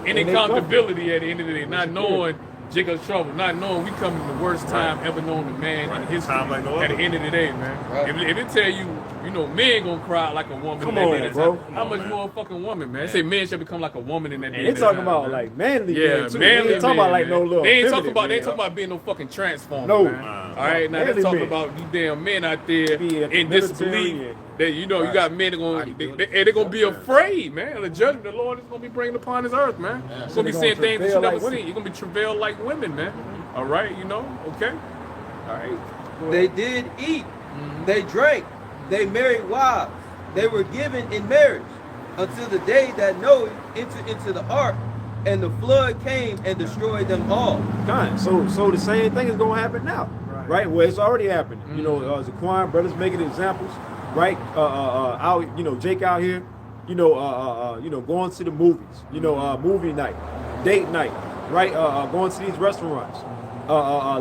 Any accountability at the end of the day, not knowing Jacob's trouble, not knowing we come in the worst time ever known to man in history. Time like no at the other. end of the day, man. Right. If it tell you, you know, men gonna cry like a woman. Come in that on, day of bro. time, how much man. more a fucking woman, man? They say men should become like a woman in that day. And they of talking time, about man. like manly Yeah, men too. manly They ain't talking about men, like no man. little. They ain't talking feminine about. They men. ain't talking about being no fucking transformer. No. Man. All right, now Manly they're talking men. about you damn men out there Be in the in disbelief. military That you know you got men that gonna they're gonna be afraid, man. The judgment the Lord is gonna be bringing upon this earth, man. It's gonna be They're saying gonna things that you travail never like women. seen. You're gonna be travailed like women, man. All right, you know, okay. All right. They did eat, they drank, they married wives, they were given in marriage until the day that Noah entered into the ark, and the flood came and destroyed them all. Done. So the same thing is gonna happen now, right? Well, it's already happening. You know, Zaquan brothers making examples, right? Out, you know, Jake out here, you know, going to the movies, you know, movie night, date night, right? Going to these restaurants,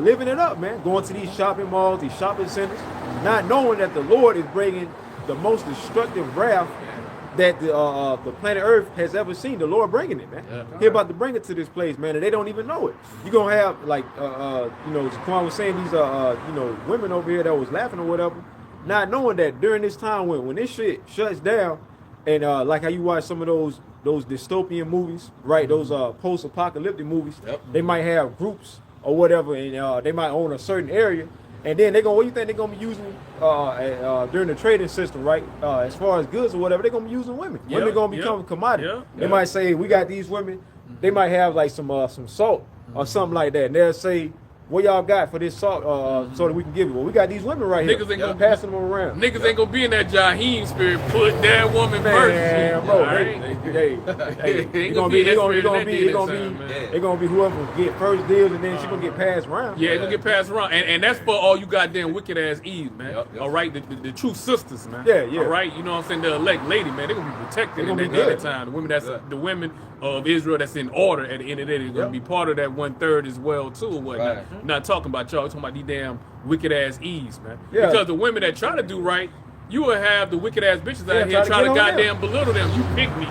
living it up, man. Going to these shopping malls, these shopping centers, not knowing that the Lord is bringing the most destructive wrath that the planet Earth has ever seen. The Lord bringing it, man. He about to bring it to this place, man, and they don't even know it. You're gonna have like you know, Zaquan was saying these you know, women over here that was laughing or whatever, not knowing that during this time when this shit shuts down, and like how you watch some of those dystopian movies, right? Those post-apocalyptic movies, they might have groups or whatever, and they might own a certain area. And then what do you think they're gonna be using during the trading system, right? As far as goods or whatever, they're gonna be using women. Women gonna become a commodity. They might say, we got these women. They might have like some salt or something like that. And they'll say, what y'all got for this salt so that we can give it? Well, we got these women right Niggas here. ain't gonna passing them around. Niggas ain't gonna be in that Jaheim spirit, put that woman first. Man, bro, All right? they Ain't gonna be that spirit in that day of time, man. they gonna be whoever get first deals, and then she gonna get passed around. Yeah, it's gonna get passed around, and that's for all you goddamn wicked ass Eve, man. All right, the true sisters, man. Yeah. All right, you know what I'm saying? The elect lady, man, they're gonna be protected They in gonna that be day good. of time. The women of Israel that's in order at the end of the day, they're gonna be part of that 1/3 as well too, and whatnot. Right. Not talking about y'all, talking about these damn wicked ass Eves, man. Yeah. Because the women that try to do right, you will have the wicked ass bitches out Yeah, here try trying to to get on goddamn belittle them. You pick me.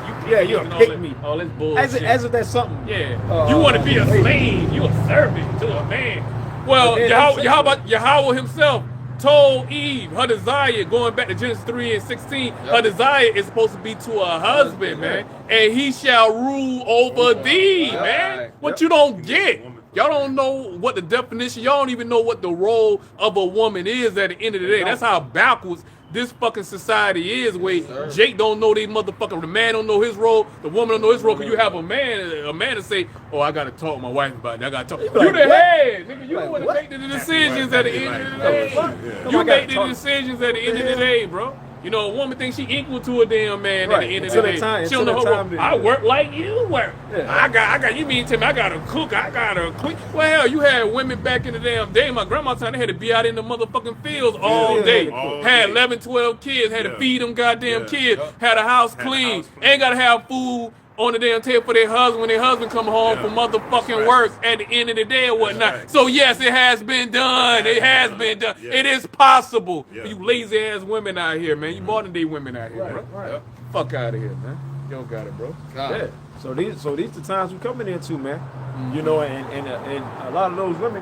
You and all pick that- me. All this bullshit. As if that's something. Yeah, you want to be a slave, you a servant to a man. Well, But then that's Yahawah himself told Eve her desire, going back to Genesis 3:16, her desire is supposed to be to a husband, man, and he shall rule over thee, man. What you don't get. Y'all don't know what the definition, y'all don't even know what the role of a woman is at the end of the day. That's how backwards this fucking society is, where Jake don't know they motherfucker, the man don't know his role, the woman don't know his role, because you have a man to say, oh, I gotta talk to my wife about it, I gotta talk. You like, the what? head, nigga, you Like, want to what? make the decisions at the end of the day. Yeah. You I make gotta the talk. decisions at the end of the day, bro. You know, a woman thinks she equal to a damn man at Right. the end of Until the the day. time- She don't know until her the role. time that- I work like you work. Yeah. I got, you mean to me, I gotta cook, I gotta clean. Well, hell, you had women back in the damn day. My grandma's time, they had to be out in the motherfucking fields all Yeah. day. All Had day. 11, 12 kids, had to Yeah. feed them goddamn Yeah. kids, had a house Had a clean. house clean. Ain't gotta have food on the damn table for their husband when their husband come home Yeah. from motherfucking That's right. work at the end of the day or whatnot. right. So yes, it has been done. It has been done. Yeah. It is possible. Yeah. You lazy ass women out here, man. You modern day women out here, bro. Right. Fuck out of here, man. You don't got it, bro. Yeah. So these the times we coming into, man. You know, and a lot of those women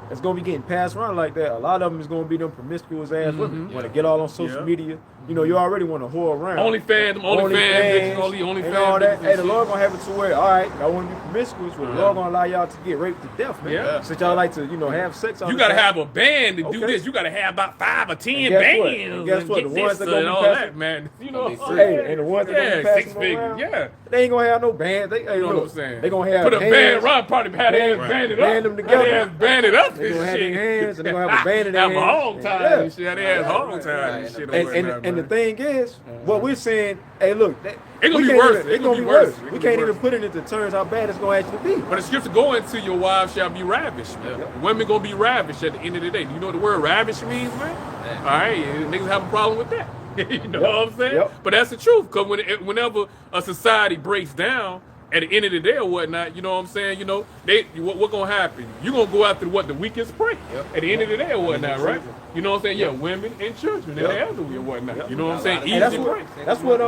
that's gonna be getting passed around like that. A lot of them is gonna be them promiscuous ass women. Want to get all on social Yeah. media. You know, you already want to whore around. OnlyFans, bitches, OnlyFans and all that. bitches Hey, and the shit. Lord gonna have it to where, all right, I want to be promiscuous, but the Lord gonna allow y'all to get raped to death, man. Yeah. Since y'all like to, have sex. all You the gotta time. have a band to do Okay. this. You gotta have about 5 or 10 guess what? bands. And guess what? get The ones this that gonna and be all passing- that, man. You know, Hey, and the ones that gonna be yeah, passing 6 them figures. around, Yeah. they ain't gonna have no band. They, hey, You know what look, I'm saying? They gonna have put a hands. band around, probably have their Band- hands banded band up. them together. Have their hands banded up. They and gonna have shit. their hands, and they gonna have a band in their Have a hands. hog time Yeah. and shit. They have hog time and shit. And the thing is, what we're saying, hey, look, It gonna we be can't worse. even- It It's gonna be worse. worse. It We gonna can't be even worse. put it into terms how bad it's gonna actually be. But the scripture go into your wives shall be ravished, man. Women gonna be ravished at the end of the day. Do you know what the word ravish means, man? All right, niggas have a problem with that. You know what I'm saying? Yep. But that's the truth, because whenever a society breaks down, at the end of the day or whatnot, you know what I'm saying? What gonna happen? You gonna go after what the weakest prey at the end of the day or whatnot, right? You know what I'm saying? Yeah, women and children and the elderly and whatnot. You know what I'm saying? And Easy that's break. what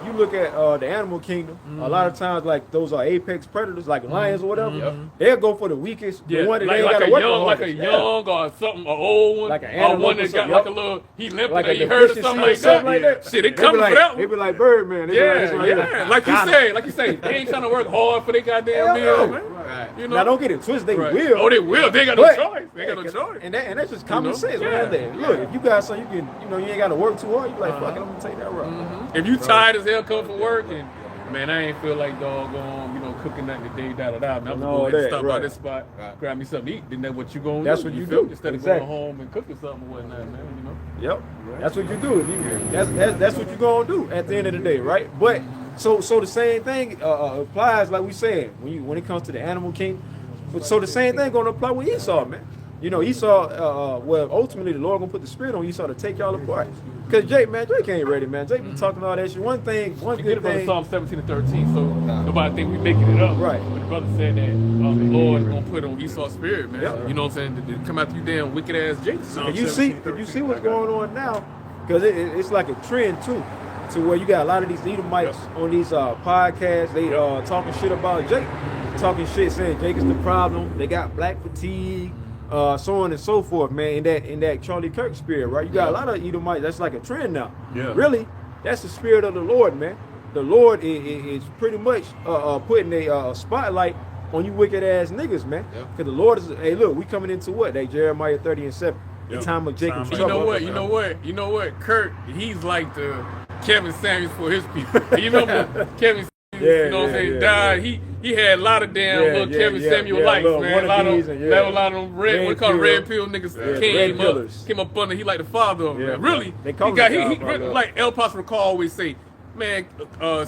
if you look at the animal kingdom, a lot of times like those are apex predators like lions or whatever. They'll go for the weakest, the one that they ain't got to work on. Like a young or something, an old one, like an or animal one that got like a little, he limping like or a he hurt or something like that. Shit, they coming for that They one. be like Birdman. Yeah. Like you say, they ain't trying to work hard for their goddamn meal, man. You know? Now don't get it twisted. They will. Oh, they will. They ain't got no choice. They ain't got no choice. And that's just common sense. Yeah. Look, if you got something you can, you ain't got to work too hard. You be like, fuck it, I'm gonna take that route. If you tired as hell coming from work and man, I ain't feel like doggone, cooking nothing today, I'm gonna go ahead and stop by this spot, grab me something to eat. Then that's what you gonna do. That's what you do. Instead of going home and cooking something or whatnot, man. Yep. That's what you do. That's what you gonna do at the end of the day, right? But so the same thing applies, like we said, when it comes to the animal kingdom. But so the same thing gonna apply with Esau, man. Esau, well, ultimately the Lord gonna put the spirit on Esau to take y'all apart. Cause Jake ain't ready, man. Jake be talking all that shit. One good thing. Psalm 17 and 13, so nobody think we making it up. Right. But the brother said that the Lord is gonna put on Esau's spirit, man. Yep. You know what I'm saying? To come after you damn wicked ass Jake. If you see what's going on now, because it's like a trend too, to where you got a lot of these Edomites on these podcasts. They talking shit about Jake, talking shit saying Jake is the problem. They got black fatigue, so on and so forth, man. In that Charlie Kirk spirit, right? You got a lot of Edomites. That's like a trend now. Yeah. Really, that's the spirit of the Lord, man. The Lord is pretty much putting a spotlight on you wicked ass niggas, man. Because the Lord is, hey, look, we coming into what? That Jeremiah 30:7. The time of Jacob's trouble. You know what? Kurt, he's like the Kevin Samuels for his people. You remember Kevin Samuels, you know what I'm saying, died. He had a lot of damn little Kevin Samuel likes, man. A lot of them red pill niggas came up under. He like the father of them, man. Really, like El Paso always say, man,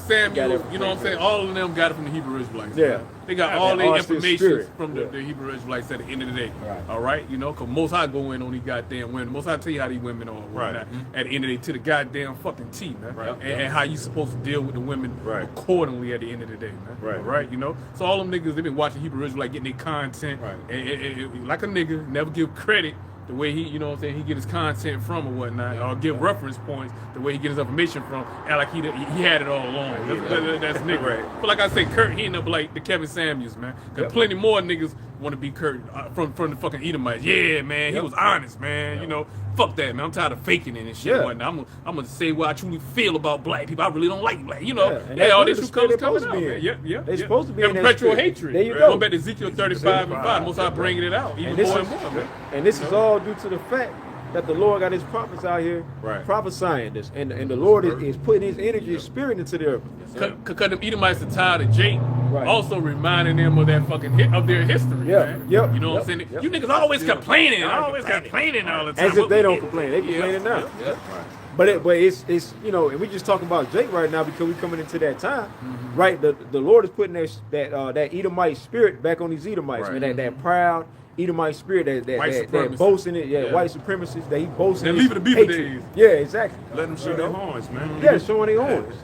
Samuel, you know what I'm saying? All of them got it from the Hebrew Israelites. Yeah. They got all their information from the Hebrew Israelites at the end of the day. Right. All right? Because Most High go in on these goddamn women. Most High tell you how these women are. Right. At the end of the day, to the goddamn fucking T, man. Right. And how you supposed to deal with the women accordingly at the end of the day, man. Right. All right? So all them niggas, they been watching Hebrew Israelites getting their content. Right. And like a nigga, never give credit the way he, you know what I'm saying, he get his content from or whatnot, or give reference points, the way he get his information from, act like he had it all along. That's nigga. Right. But like I say, Kurt, he end up like the Kevin Samuels, man. Because plenty more niggas want to be Kurt from the fucking Edomites. Yeah, man, he was honest, man. Fuck that, man. I'm tired of faking it and shit and whatnot. I'm gonna say what I truly feel about black people. I really don't like black. All this shit coming out, man. Yeah. They supposed to be in perpetual hatred. There you go. Going back to Ezekiel 35 and 5, Most High bringing it out even more and more, man. And this is all due to the fact that the Lord got his prophets out here prophesying this, and the Lord is putting his energy, his spirit into their. Because them Edomites are tired of Jake, also reminding them of that fucking of their history, man. Yep. You know what I'm saying? You niggas always complaining, all the time. As if they don't complain, they complaining now. But it's and we just talking about Jake right now because we coming into that time, right? The Lord is putting that Edomite spirit back on these Edomites, man. That proud Edomite spirit that boasts in it, white supremacists, that he boasts in. And leave it to be the days. Yeah, exactly. Let them show their horns, man. Yeah, showing their horns.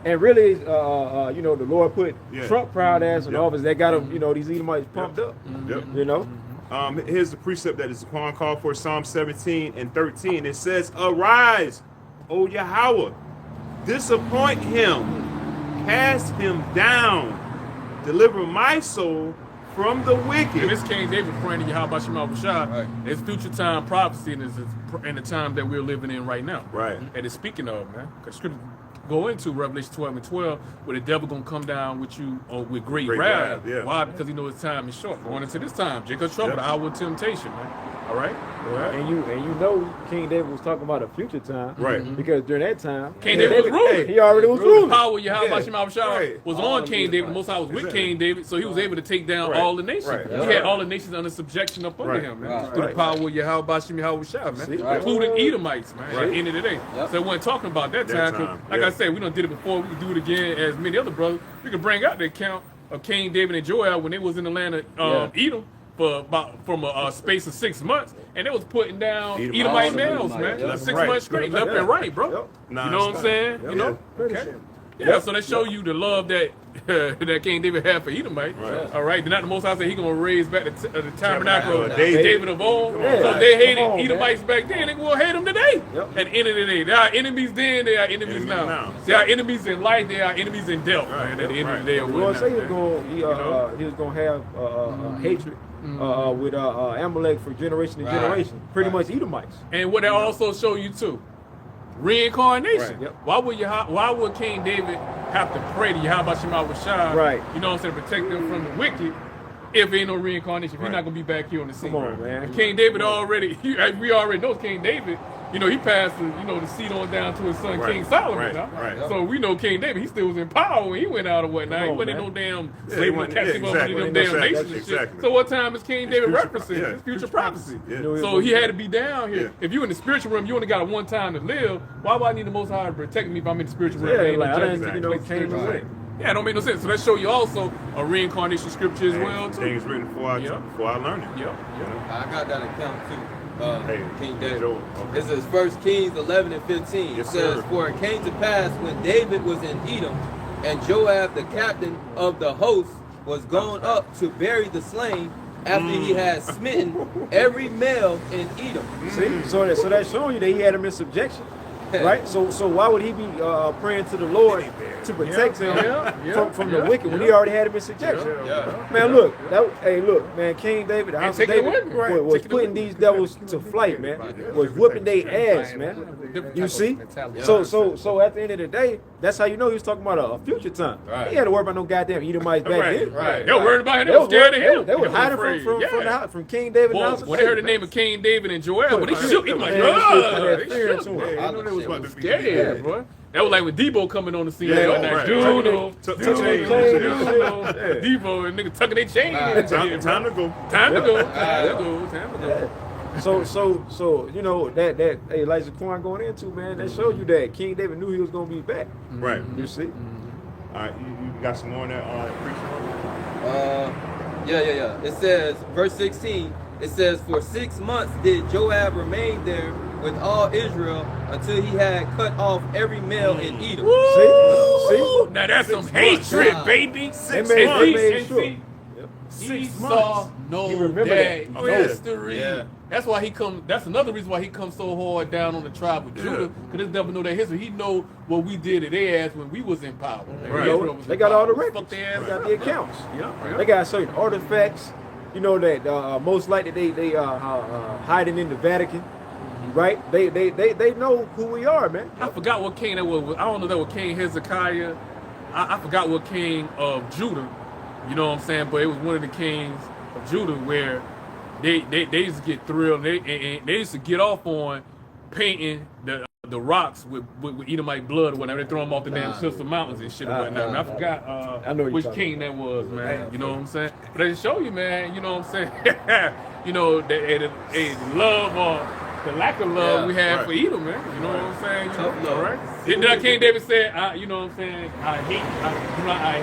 And really, the Lord put Trump proud ass in office. That got him, these Edomites pumped up. Here's the precept that is upon call for Psalm 17 and 13. It says, "Arise, O Yahawah, disappoint him, cast him down, deliver my soul from the wicked." And this King David praying to Yahawah Bahasham Yahawashi. It's future time prophecy, and it's in the time that we're living in right now. Right. And it's speaking of, man. Because Scripture go into Revelation 12 and 12, where the devil gonna come down with you with great wrath. Yeah. Why? Because he knows his time is short. Going into this time, Jacob's trouble, the hour of temptation, man. All right. And you know King David was talking about a future time, right? Because during that time, King David was ruling. He already was ruling. The power of Yahawah Bahasham Yahawashi was on King David. Most High was with King David, so he was able to take down all the nations. He had all the nations under subjection up under him, man. Through the power of Yahawah Bahasham Yahawashi, man, including Edomites, man. At the end of the day, so we weren't talking about that time. Like I said, we done did it before. We can do it again, as many other brothers. We can bring out the account of King David and Joel when they was in the land of Edom. From a space of 6 months, and they was putting down Edomite males, man. 6 months straight, left and right, bro. You know what I'm saying? Okay. Yeah, so that show you the love that that King David had for Edomite. Right. All right, then not the Most High said he gonna raise back the tabernacle of David. David of old. Yeah. So they hated Come on, Edomites back then. They will hate them today. Yep. At the end of the day, they are enemies then. They are enemies now. They are enemies in life. They are enemies in death. Right, Man, at the end of the day, or The Lord whatnot, said he was man. going he was going to have hatred with Amalek for generation to Right. generation. Pretty Right. much Edomites. And what they also show you too, reincarnation. Right. Yep. Why would King David have to pray to Yahawah Bahasham Yahawashi? Right. You know what I'm saying, protect them from the wicked. If ain't no reincarnation, if Right. he's not gonna be back here on the scene. Come on, man. And King David already, we already know King David. You know, he passed the seat on down to his son Right. King Solomon. Right. Now. Right. So we know King David, he still was in power when he went out or whatnot. He Come on, wasn't in no man. damn Yeah, slavery he captive wasn't- over yeah, them exactly. damn nations and shit. Exactly. So what time is King David future- referencing? yeah, His future future prophecy. prophecy, yeah. So he had to be down here. Yeah. If you in the spiritual realm, you only got one time to live. Why would I need the Most High to protect me if I'm in the spiritual realm? Yeah, Ain't no like, I judgment didn't think, taking place in the came spiritual and realm. went. Yeah, it don't make no sense. So that show you also a reincarnation scripture as well too. Things written for our learning. Yep. I got that account too. Hey, King David. Joe, okay. It says 1 Kings 11 and 15. Yes, It says, sir. for it came to pass when David was in Edom, and Joab, the captain of the host, was gone up to bury the slain after he had smitten every male in Edom. See, so that's showing you that he had him in subjection, right? So why would he be praying to the Lord to protect him from the wicked when he already had him in subjection? Yeah. Man, look, look, man, King David, the house of take it David, with me. was Take it putting with me. these devils to flight, man. Was whipping their ass, man. You see? So at the end of the day, that's how you know he was talking about a future time. Right. He had to worry about no goddamn Edomites back then. Right. They were worried about him. They were scared of him. They were hiding afraid. from King David. and the Well, house of when they heard the David, name of King David and Joel, but they shook him like, Man, "Ugh." they fear into him. Yeah, you know they was about to be Scared, boy. That was like when Debo coming on the scene. Yeah, like, right. Juno, Tuck Juno, the chain. Debo, and nigga tucking their chain. Time to go. Time to go. Time to go. So you know that hey, Elijah Quan going into, man, that showed you that King David knew he was gonna be back. Right. You see? All right, you got some more on that preaching? Yeah. It says, verse 16, it says, for 6 months did Joab remain there with all Israel until he had cut off every male in Edom. See? Now that's some months. hatred, Wow. baby. They made And sure. see, he months. saw He no remembered day, that. Oh, no yeah. history. Yeah. That's why he come. That's another reason why he comes so hard down on the tribe of Judah, because this devil know that history. He know what we did to their ass when we was in power. Right. Israel was They in got all the power. records. Fuck their They ass got up. the accounts. Yeah. They got certain artifacts. You know that most likely they hiding in the Vatican, right? They know who we are, man. I forgot what king that was. I don't know if that was King Hezekiah. I forgot what king of Judah. You know what I'm saying? But it was one of the kings of Judah where they used to get thrilled. And they used to get off on painting the rocks with Edomite blood or whatever. They throw them off the damn Sister Mountains and shit or whatnot. I forgot I know what which you're king talking that was, man. You know what I'm saying? But they show you, man. You know what I'm saying? You know the love or the lack of love we had for Edom, man. You know what I'm saying? You Tough know, love. right? Then King David said, you know what I'm saying? I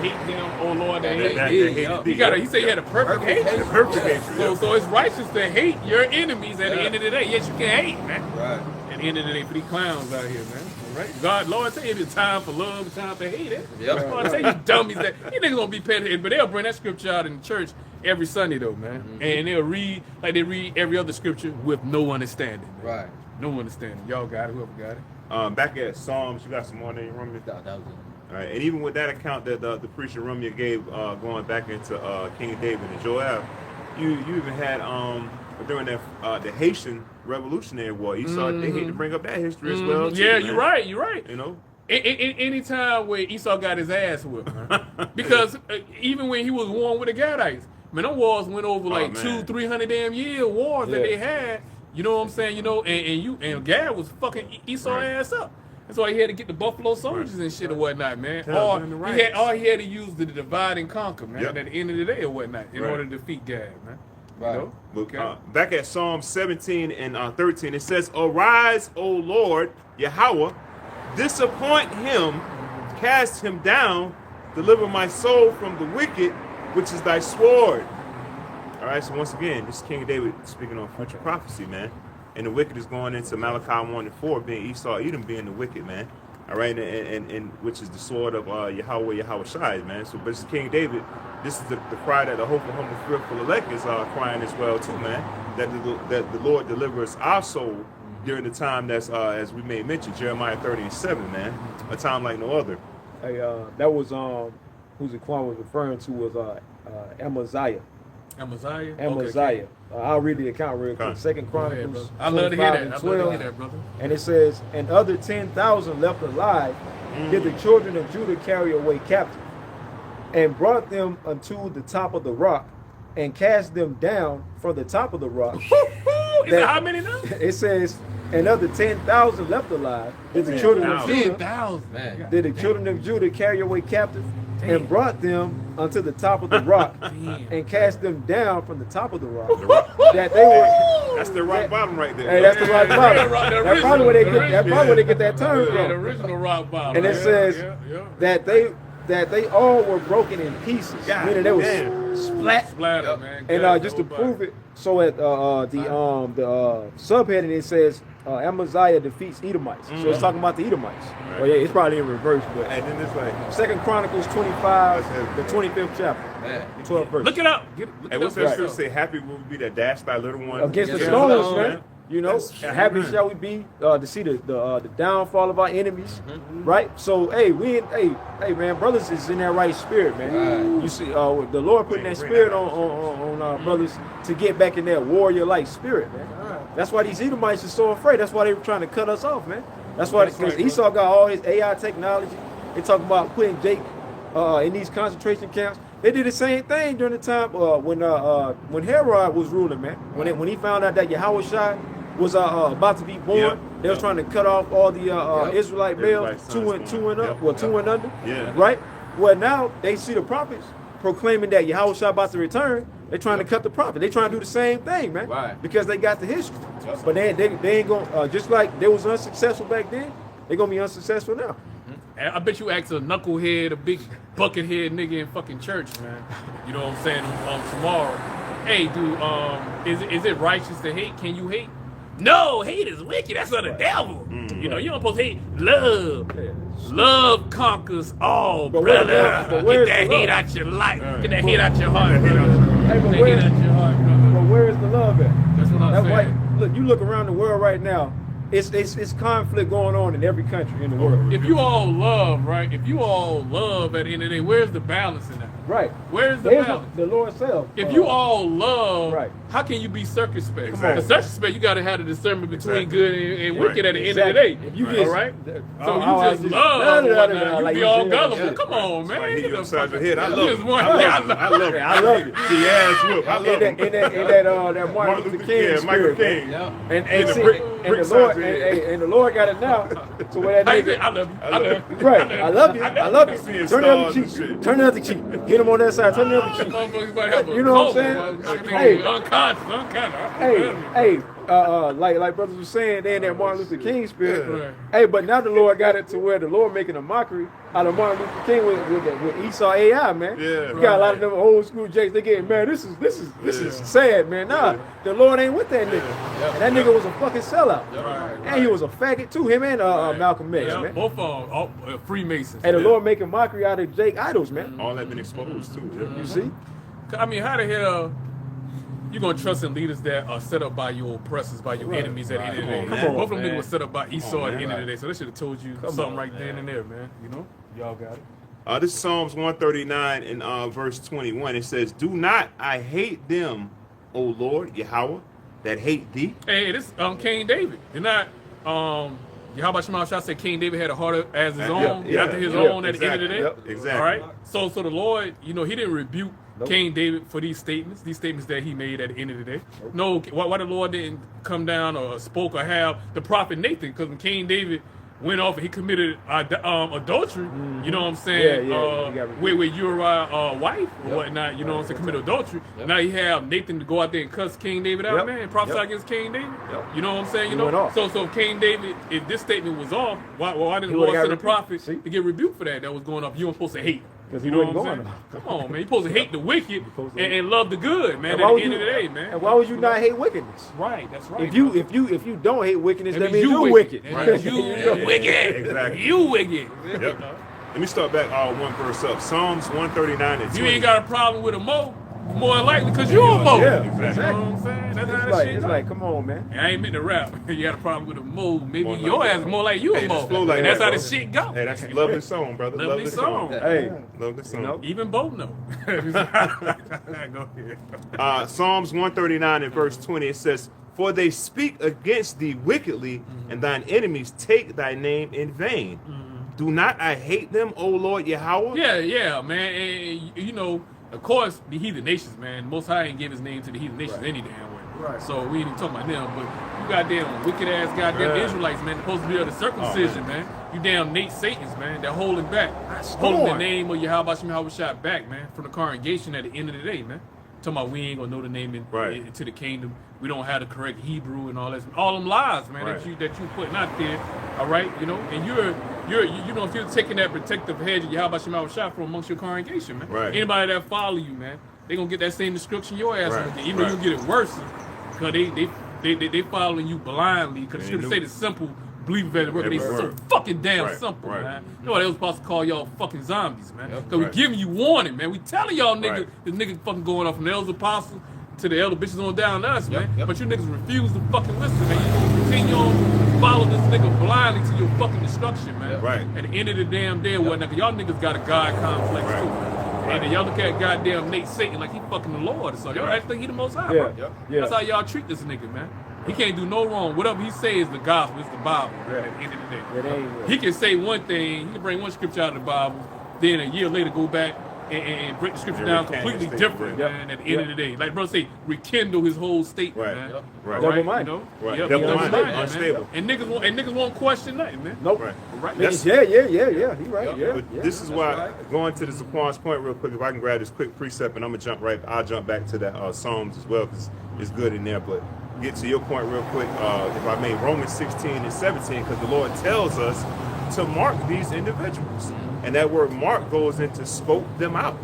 hate them, oh Lord, they hate. He said he had a perfect hatred. Perfect hatred. So it's righteous to hate your enemies at the end of the day. Yes, you can hate, man. Right. At the end of the day, for these clowns out here, man. All right? God, Lord, tell you it's time for love, it's time for hate. Yep. Lord, tell you dummies that you niggas gonna be petty, but they'll bring that scripture out in the church every Sunday though, man. And they'll read like they read every other scripture with no understanding. Man. Right. No understanding. Y'all got it, whoever got it. Back at Psalms, you got some more there, you remember? That was it. All right, and even with that account that the preacher Rumia gave, going back into King David and Joab, you even had during that the Haitian Revolutionary War. You saw they hate to bring up that history as well. Too, Yeah, man. you're right. You're right. You know, Any time where Esau got his ass whipped, man. Because even when he was warring with the Gadites, man, them wars went over like man. 200-300 damn year wars that they had. You know what I'm saying? You know, and Gad was fucking Esau ass up. That's why he had to get the Buffalo Soldiers and shit or whatnot, man. All he had to use the divide and conquer, man. Yep. At the end of the day or whatnot, in Right. order to defeat Gad, man. Right. You know? Look, back at Psalm 17 and 13, it says, "Arise, O Lord, Yahawah, disappoint him, cast him down, deliver my soul from the wicked, which is thy sword." All right, so once again, this is King David speaking on future prophecy, man. And the wicked is going into Malachi 1 and 4, being Esau, Edom being the wicked, man. All right, and which is the sword of Yahawah Yahawashi, man. So, but it's King David. This is the cry that the hopeful, humble, fearful elect is crying as well too, man. That the Lord delivers our soul during the time that's as we may mention, Jeremiah 30:7, man. A time like no other. Hey, that was who Zaquan was referring to was Amaziah. Amaziah? Amaziah. I'll read the account real quick. Okay. Second Chronicles. Ahead, I love to hear 25 that. and I 12. love to hear that, brother. And it says, and other 10,000 left alive did the children of Judah carry away captive, and brought them unto the top of the rock, and cast them down from the top of the rock. Is that how many now? It says, and other 10,000 left alive did the children of Judah 10,000. Man. did the children of Judah carry away captive, and brought them unto the top of the rock, and cast them down from the top of the rock. That they were. That's the rock bottom right there. Hey, that's the rock bottom. The That's probably where they get. original. That's probably where they get that term Yeah, the from. original rock bottom. And it Yeah, says yeah. that they all were broken in pieces. God Meaning they was damn. splat. Splatter, man. And just to prove it, so at the subheading it says Amaziah defeats Edomites. So it's talking about the Edomites. Right. Well, yeah, it's probably in reverse, but And then it's like, Second Chronicles 25, the 25th chapter, Man. 12th verse. Look it up. Look and it what's up that for scripture yourself. say? Happy will be that dash thy little one Against the Yeah. stones, Yeah. man. You know, That's true, happy man. shall we be to see the downfall of our enemies, right? So, hey, man, brothers is in that right spirit, man. Right. You see, the Lord putting that spirit on our brothers to get back in that warrior-like spirit, man. That's why these Edomites are so afraid. That's why they were trying to cut us off, man. That's why, because right, bro. Esau got all his AI technology. They talk about putting Jake in these concentration camps. They did the same thing during the time when Herod was ruling, man. When he found out that Yahawashi was about to be born, Yep. they were trying to cut off all the Israelite males, Israelite two and up, sons. well, Yep. 2 and under, Yeah. right? Well, now they see the prophets proclaiming that Yahawashi about to return. They're trying to cut the prophet. They trying to do the same thing, man, Right. because they got the history. But they ain't gonna just like they was unsuccessful back then. They're gonna be unsuccessful now. And I bet you ask a knucklehead, a big buckethead nigga in fucking church, man. You know what I'm saying? Tomorrow. Hey, dude, is it righteous to hate? Can you hate? No, hate is wicked. That's of the devil. You know, you don't supposed to hate. Love. Love conquers all, But brother. but Get where's that the hate love? out your life. Get that hate out your heart. Get Hey, but that where's- hate out your heart, brother. But where is the love at? That's what I'm That's saying. why. Look, you look around the world right now. It's conflict going on in every country in the world. If you all love, right? If you all love at the end of the day, where's the balance in that? Right. Where's the There's balance? the Lord self. If you all love, Right. how can you be circumspect? Exactly. The circumspect, you got to have the discernment between Exactly. good and wicked at the end of the day. If you all just, right? So oh, you just love one another. You like be you all said. gullible. Yeah. Come on, man. Like, hit Get you the upside fuck your head. I out. love Just it. one- I love yeah, it. I love it. I love it. The ass whoop. I love In it. that Martin Luther King Yeah, Michael spirit, King. Yep. and In the see, brick and the size Lord of it. and the Lord got it now. So where that How you nigga, say, I love you. I love you. right? I love you. I love you. Seeing Turn the other stars and cheek. shit. Turn the other cheek. Hit him on that side. Turn the other cheek. Motherfuckers might have a You know what I'm coma, saying? motherfucker. Hey. Unconscious. Hey, like brothers were saying, they in that Martin Luther King spirit. Yeah. Hey, but now the Lord got it to where the Lord making a mockery out of Martin Luther King with Esau AI, man. Yeah. You got a lot of them old school jakes. They getting man. This is sad, man. Nah, the Lord ain't with that nigga. And that nigga was a fucking sellout, and he was a faggot too. Him and Malcolm X, Yeah, man. both of them, all, Freemasons. And the Lord making mockery out of Jake idols, man. All that been exposed too. You see? I mean, how the hell you gonna trust in leaders that are set up by your oppressors, by your enemies at the end of the day? Come on, Both of them man. niggas were set up by Esau on, at the end man. of the day, so they should have told you something right then and there, man. You know? Y'all got it. This is Psalms 139 and verse 21. It says, "Do not I hate them, O Lord Yahweh, that hate thee." Hey, this King David. You're not Yahawah Bahasham Yahawashi said King David had a heart as his own, after his own at the end of the day. Yep, exactly. All right. So the Lord, you know, he didn't rebuke King David for these statements that he made at the end of the day. No, why the Lord didn't come down or spoke or have the prophet Nathan? Because when King David went off and he committed adultery, you know what I'm saying? Yeah, he got rebuked. With Uriah's wife or whatnot, you know what I'm saying? Committed adultery. Now you have Nathan to go out there and cuss King David out, Yep. man, and prophesy Yep. against King David. Yep. You know what I'm saying? You He went know, off. so King David, if this statement was off, why didn't He the would've Lord got send a rebuked. prophet See? to get rebuked for that was going off? You weren't supposed to hate. Because he You know wasn't what I'm going. saying? Come on, man. You're supposed to hate the wicked supposed to and love the good, man. And At why the would end of the you- day, man. And why would you not hate wickedness? Right, that's right. If you brother. if you don't hate wickedness, That that means means you you're wicked. That means you wicked. Exactly. You wicked. Yep. Let me start back one verse up. Psalms 139 and 20. You ain't got a problem with a mo, more than likely because you a mo. Yeah, You know exactly. what I'm saying? That's how It's that like, shit it's go. like, come on, man. And I ain't meant to rap. You got a problem with a mo. Maybe More like your that. ass is more like you Hey, a mo. just flow like And that's that, how bro. the shit go. Hey, that's a lovely song, brother. Lovely song. Hey, Lovely song. know? Even both know. Go ahead. Psalms 139 and verse 20, it says, "For they speak against thee wickedly, and thine enemies take thy name in vain. Do not I hate them, O Lord Yahawah?" Yeah, man. And, you know, of course, the heathen nations, man. Most High ain't give his name to the heathen nations any damn way. Right. So we ain't even talking about them. But you goddamn wicked ass goddamn Israelites, man. Supposed to be able to circumcision, man. You damn Nate Satans, man. They're holding back. Holding the name of Yahawah Bahasham Yahawashi back, man, from the congregation at the end of the day, man. Talking about we ain't gonna know the name into the kingdom. We don't have the correct Hebrew and all that. All them lies, man, that you putting out there. All right, you know, and you know, if you're taking that protective hedge of Yahawah Bahasham Yahawashi from amongst your congregation, man. Right. Anybody that follow you, man, they gonna get that same destruction your ass Right. gonna get. Even though you get it worse, because they following you blindly. Because the scripture say the simple believe every word. They so fucking damn simple, man. You know what they was supposed to call y'all fucking zombies, man. Because we giving you warning, man. We telling y'all niggas, this nigga fucking going off from the elder apostles to the elder bitches on down to us, man. But you niggas refuse to fucking listen, man. You gonna continue on follow this nigga blindly to your fucking destruction, man. Right. At the end of the damn day, whatnot, y'all niggas got a God complex too, man. And then y'all look at goddamn Nate Satan like he fucking the Lord or something. Y'all actually think he the most high, bro. That's how y'all treat this nigga, man. He can't do no wrong. Whatever he say is the gospel. It's the Bible. Right. At the end of the day, he can say one thing. He can bring one scripture out of the Bible. Then a year later, go back and break the scripture down completely different, man. At the end of the day, like bro say, rekindle his whole statement, man. Right. Double-minded. You know? Right. Yep, Double-minded, unstable. And niggas won't question nothing, man. Nope. Right. Yeah. He right. Yeah. But this is why, going to the Zaquan's point real quick, if I can grab this quick precept and I'm gonna I'll jump back to that Psalms as well because it's good in there. But get to your point real quick, if I may, Romans 16 and 17, because the Lord tells us to mark these individuals. And that word mark goes into scope them out.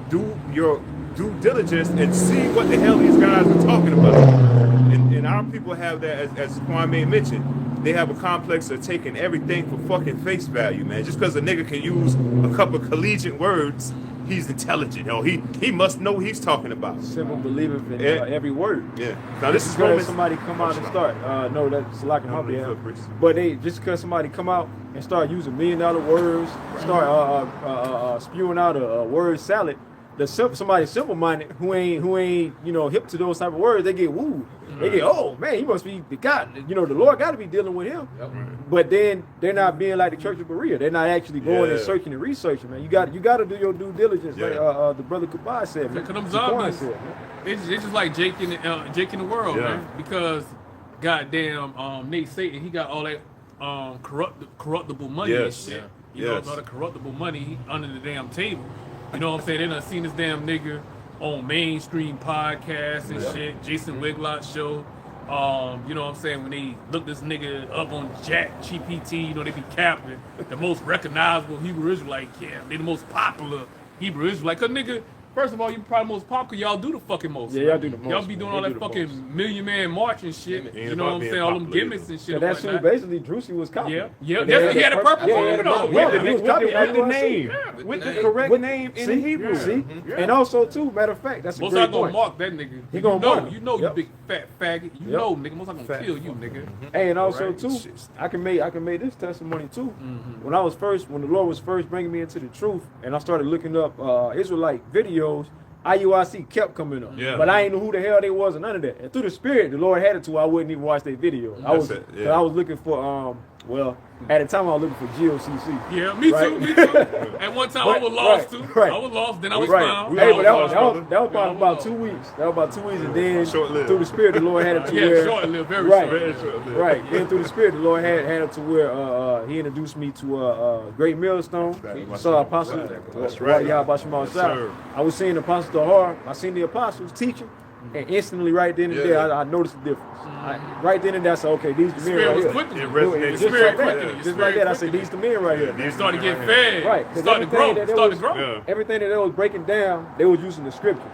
Do your due diligence and see what the hell these guys are talking about. And our people have that, as Kwame mentioned, they have a complex of taking everything for fucking face value, man. Just because a nigga can use a couple of collegiate words, he's intelligent. Yo, he must know what he's talking about. Simple believer in every word. Yeah. Now this is because Romans. somebody come out and start. No, that's like my bad. But they just because somebody come out and start using $1 million words, start spewing out a word salad. Somebody simple-minded who ain't hip to those type of words, they get wooed. They get, oh man, he must be the God. The Lord got to be dealing with him. But then they're not being like the Church of Berea. They're not actually going and searching and researching, man. You got to do your due diligence, like the brother Qadash said. Because them zombies, it's just like Jake in the world, man. Because goddamn Nate Satan, he got all that corruptible money and shit. You know, all the corruptible money under the damn table. You know what I'm saying? They done seen this damn nigga on mainstream podcasts and shit, Jason Wiglot show. You know what I'm saying? When they look this nigga up on Jack GPT, they be capping the most recognizable Hebrew Israelite. Yeah, they the most popular Hebrew Israelite. Cause nigga, first of all, you probably most popular. Y'all do the fucking most. Yeah, y'all do the most. Y'all be doing all that fucking million man march and shit. You know what I'm saying? All them gimmicks and shit. That's who basically Drusy was copying. Yeah. He had a purpose on it though. With the name. With the correct name in the Hebrew. See? And also too, matter of fact, that's a Most great I gonna point. mark that nigga. He gonna mark. You know, you big fat faggot. You know, nigga. Most I gonna kill you, nigga. Hey, and also too, I can make this testimony too. When the Lord was first bringing me into the truth, and I started looking up Israelite videos, IUIC kept coming up, but I ain't know who the hell they was and none of that. And through the Spirit, the Lord had it to. I wouldn't even watch their videos. I was looking for at the time I was looking for GOCC. Yeah, me too. At one time I was lost too. I was lost, then I was found. Hey, but that was probably about 2 weeks. That was about 2 weeks, and then through the Spirit, the Lord had it to where short-lived, very short. Right. Then through the Spirit, the Lord had it to where He introduced me to Great Millstone. I saw Apostle Yahawah Bahasham Yahawashi. I was seeing Apostle Dahar. I seen the apostles teaching. And instantly, right then and there, I noticed the difference. Right then and there, I said, okay, these the men Spirit right was here. quickening. It resonated. Just Spirit like that. quickening. Just Spirit like that, I said, quickening. these the men right here. They started getting fed. Right. 'Cause Started to grow. everything that they Started was- to grow. Yeah. Everything that they was breaking down, they was using the scriptures.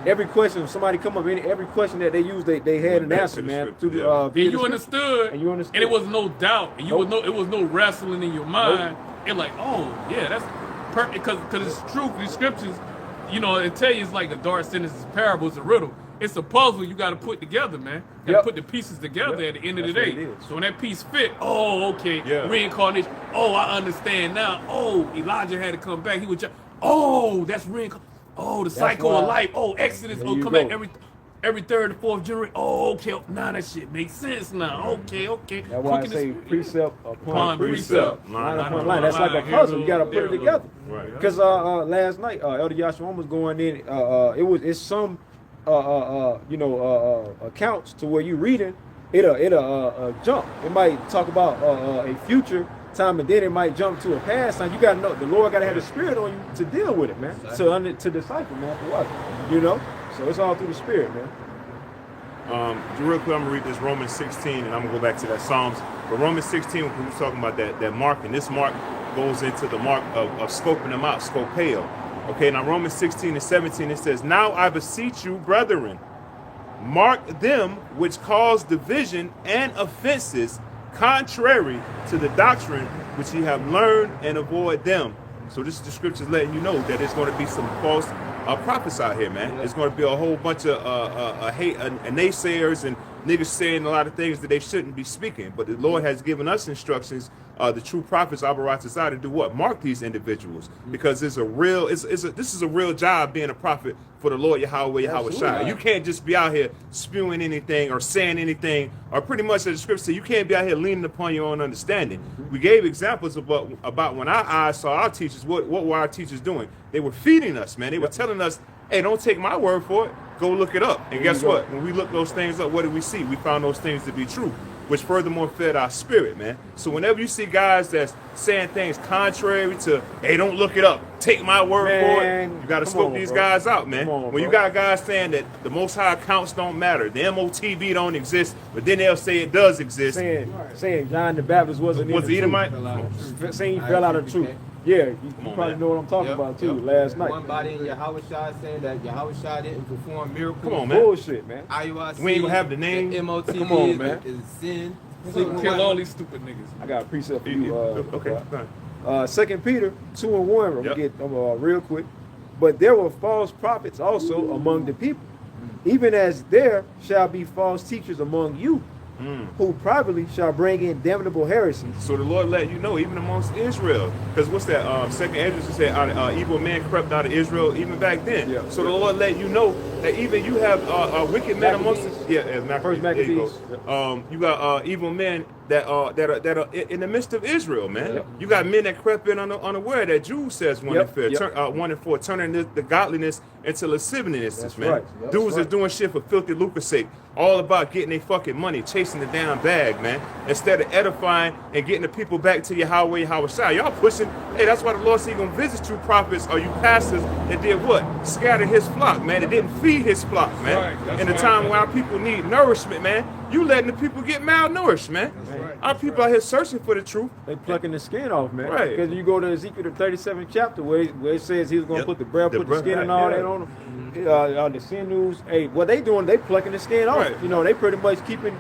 Every question, if somebody come up, every question that they used, they had an back answer, to the man. scripture, Through the, yeah. via And the you scripture. understood. And you understood. And it was no doubt. And you Nope. it was no wrestling in your mind. And like, oh yeah, that's perfect. Because it's true. These scriptures, you know, it tell you it's like a dark sentence, it's a parable, it's a riddle. It's a puzzle you got to put together, man. You got to put the pieces together at the end of the That's day. what it is. So when that piece fit, oh, okay, Yeah. reincarnation. Oh, I understand now. Oh, Elijah had to come back. He was just, oh, that's reincarnation. Oh, the cycle of why- life. Oh, Exodus. There Oh, you come go. back every third or fourth generation. Oh, okay. Now that shit makes sense now. Okay. That's why I Quicken say the- precept upon Upon precept. precept. Line Line upon upon line. That's like a line. puzzle. You got to Here put it we go. together. Right. Because last night, Elder Yahawah was going in. It's some accounts to where you reading. It'll jump. It might talk about a future time, and then it might jump to a past time. You got to know the Lord got to have the Spirit on you to deal with it, man. To decipher, man, for what, So it's all through the Spirit, man. Real quick, I'm gonna read this Romans 16, and I'm gonna go back to that Psalms. But Romans 16, when we're talking about that mark, and this mark goes into the mark of scoping them out, scopeo. Okay, now Romans 16 and 17, it says, "Now I beseech you, brethren, mark them which cause division and offenses, contrary to the doctrine which ye have learned, and avoid them." So this is the scriptures letting you know that there's going to be some false prophets out here, man. There's going to be a whole bunch of hate naysayers and niggas saying a lot of things that they shouldn't be speaking. But the Lord has given us instructions, the true prophets, Rawchaa, to do what? Mark these individuals, because this is a real job being a prophet for the Lord Yahawah Yahawashi. You can't just be out here spewing anything or saying anything, or pretty much as the scripture says, you can't be out here leaning upon your own understanding. We gave examples about when our eyes saw our teachers. What were our teachers doing? They were feeding us, man. They were telling us, hey, don't take my word for it. Go look it up. And guess what? When we look those things up, what did we see? We found those things to be true, which furthermore fed our spirit, man. So whenever you see guys that's saying things contrary to, hey, don't look it up, take my word for it, you got to scope these guys out, man. When you got guys saying that the Most High accounts don't matter, the MOTB don't exist, but then they'll say it does exist. Saying John the Baptist wasn't in the Edomite? saying he fell out of the truth. Yeah, you probably know what I'm talking about too. Last night. One body in Yahawashi saying that Yahawashi didn't perform miracles. Come on, man. Bullshit, man. IUIC, We ain't gonna have the name. MOTB Come on, man. is sin. Kill all these stupid niggas. I got a precept for you. Okay, fine. 2 Peter 2 and 1. I'm Yep. gonna get real quick. But there were false prophets also among the people, even as there shall be false teachers among you, who privately shall bring in damnable heresies. So the Lord let you know, even amongst Israel, because what's that? Second Ezra said, evil men crept out of Israel even back then. Yeah. So the Lord let you know that even you have wicked men amongst us. First There you Maccabees. go. You got evil men that are in the midst of Israel, man. Yep. You got men that crept in unaware. That Jude says 1 and 4, turning the godliness into lasciviousness, That's man. right. That's Dudes right. is doing shit for filthy lucre's sake, all about getting their fucking money, chasing the damn bag, man, instead of edifying and getting the people back to Yahawah Yahawashi. Y'all pushing, hey, that's why the Lord said He gonna visit you prophets or you pastors that did what? Scatter His flock, man. That didn't feed His flock, man. Right, that's In the right. time when our people need nourishment, man, you letting the people get malnourished, man. Our people out here searching for the truth. They plucking the skin off, man. Right. Because you go to Ezekiel the 37th chapter where it says He's going to put the bread, put the skin and all that on them. The sinews. Hey, what they doing? They plucking the skin off. Right. You know, they pretty much keeping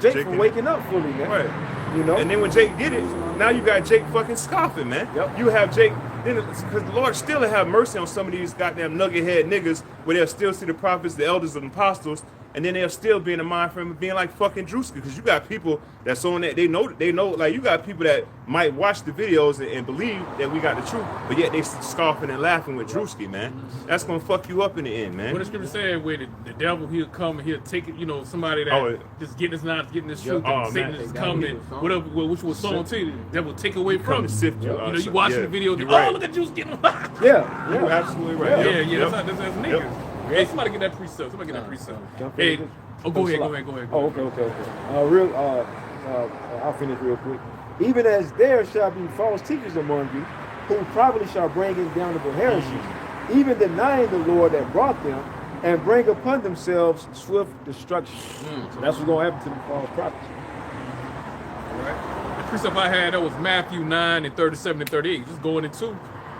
Jake from waking up fully, man. Right. You know. And then when Jake did it, now you got Jake fucking scoffing, man. Yep. You have Jake, because the Lord still have mercy on some of these goddamn nugget head niggas where they'll still see the prophets, the elders, and apostles, and then they'll still be in the mind frame of being like fucking Drewski, because you got people that's on that, they know, like you got people that might watch the videos and believe that we got the truth, but yet they scoffing and laughing with Drewski, man. That's gonna fuck you up in the end, man. What the scripture said, where the devil, he'll come and he'll take it, somebody that just getting this truth, and Satan is coming, whatever, which was sown to you, the devil take away from to you. sift you. You watching the video, you're oh, right. look at you getting Yeah. You're absolutely right. Yeah, that's niggas. Hey, somebody get that precept. Somebody get that precept. Hey, go ahead. Oh, okay. I'll finish real quick. Even as there shall be false teachers among you, who privately shall bring in damnable heresies, even denying the Lord that brought them, and bring upon themselves swift destruction. So that's what's gonna happen to the false prophets. Right. The precept I had, that was Matthew 9 and 37 and 38. Just going into,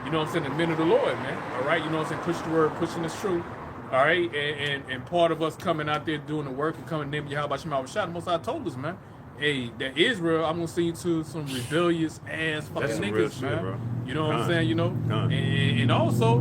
you know what I'm saying, the men of the Lord, man. All right, you know what I'm saying, push the word, pushing the truth. All right, and part of us coming out there doing the work and coming in Yahawah Bahasham Yahawashi, the Most High told us, man, hey, that Israel, I'm gonna send you to some rebellious ass fucking That's some niggas, real shit, man. bro. You know what I'm saying, you know? Done. And also,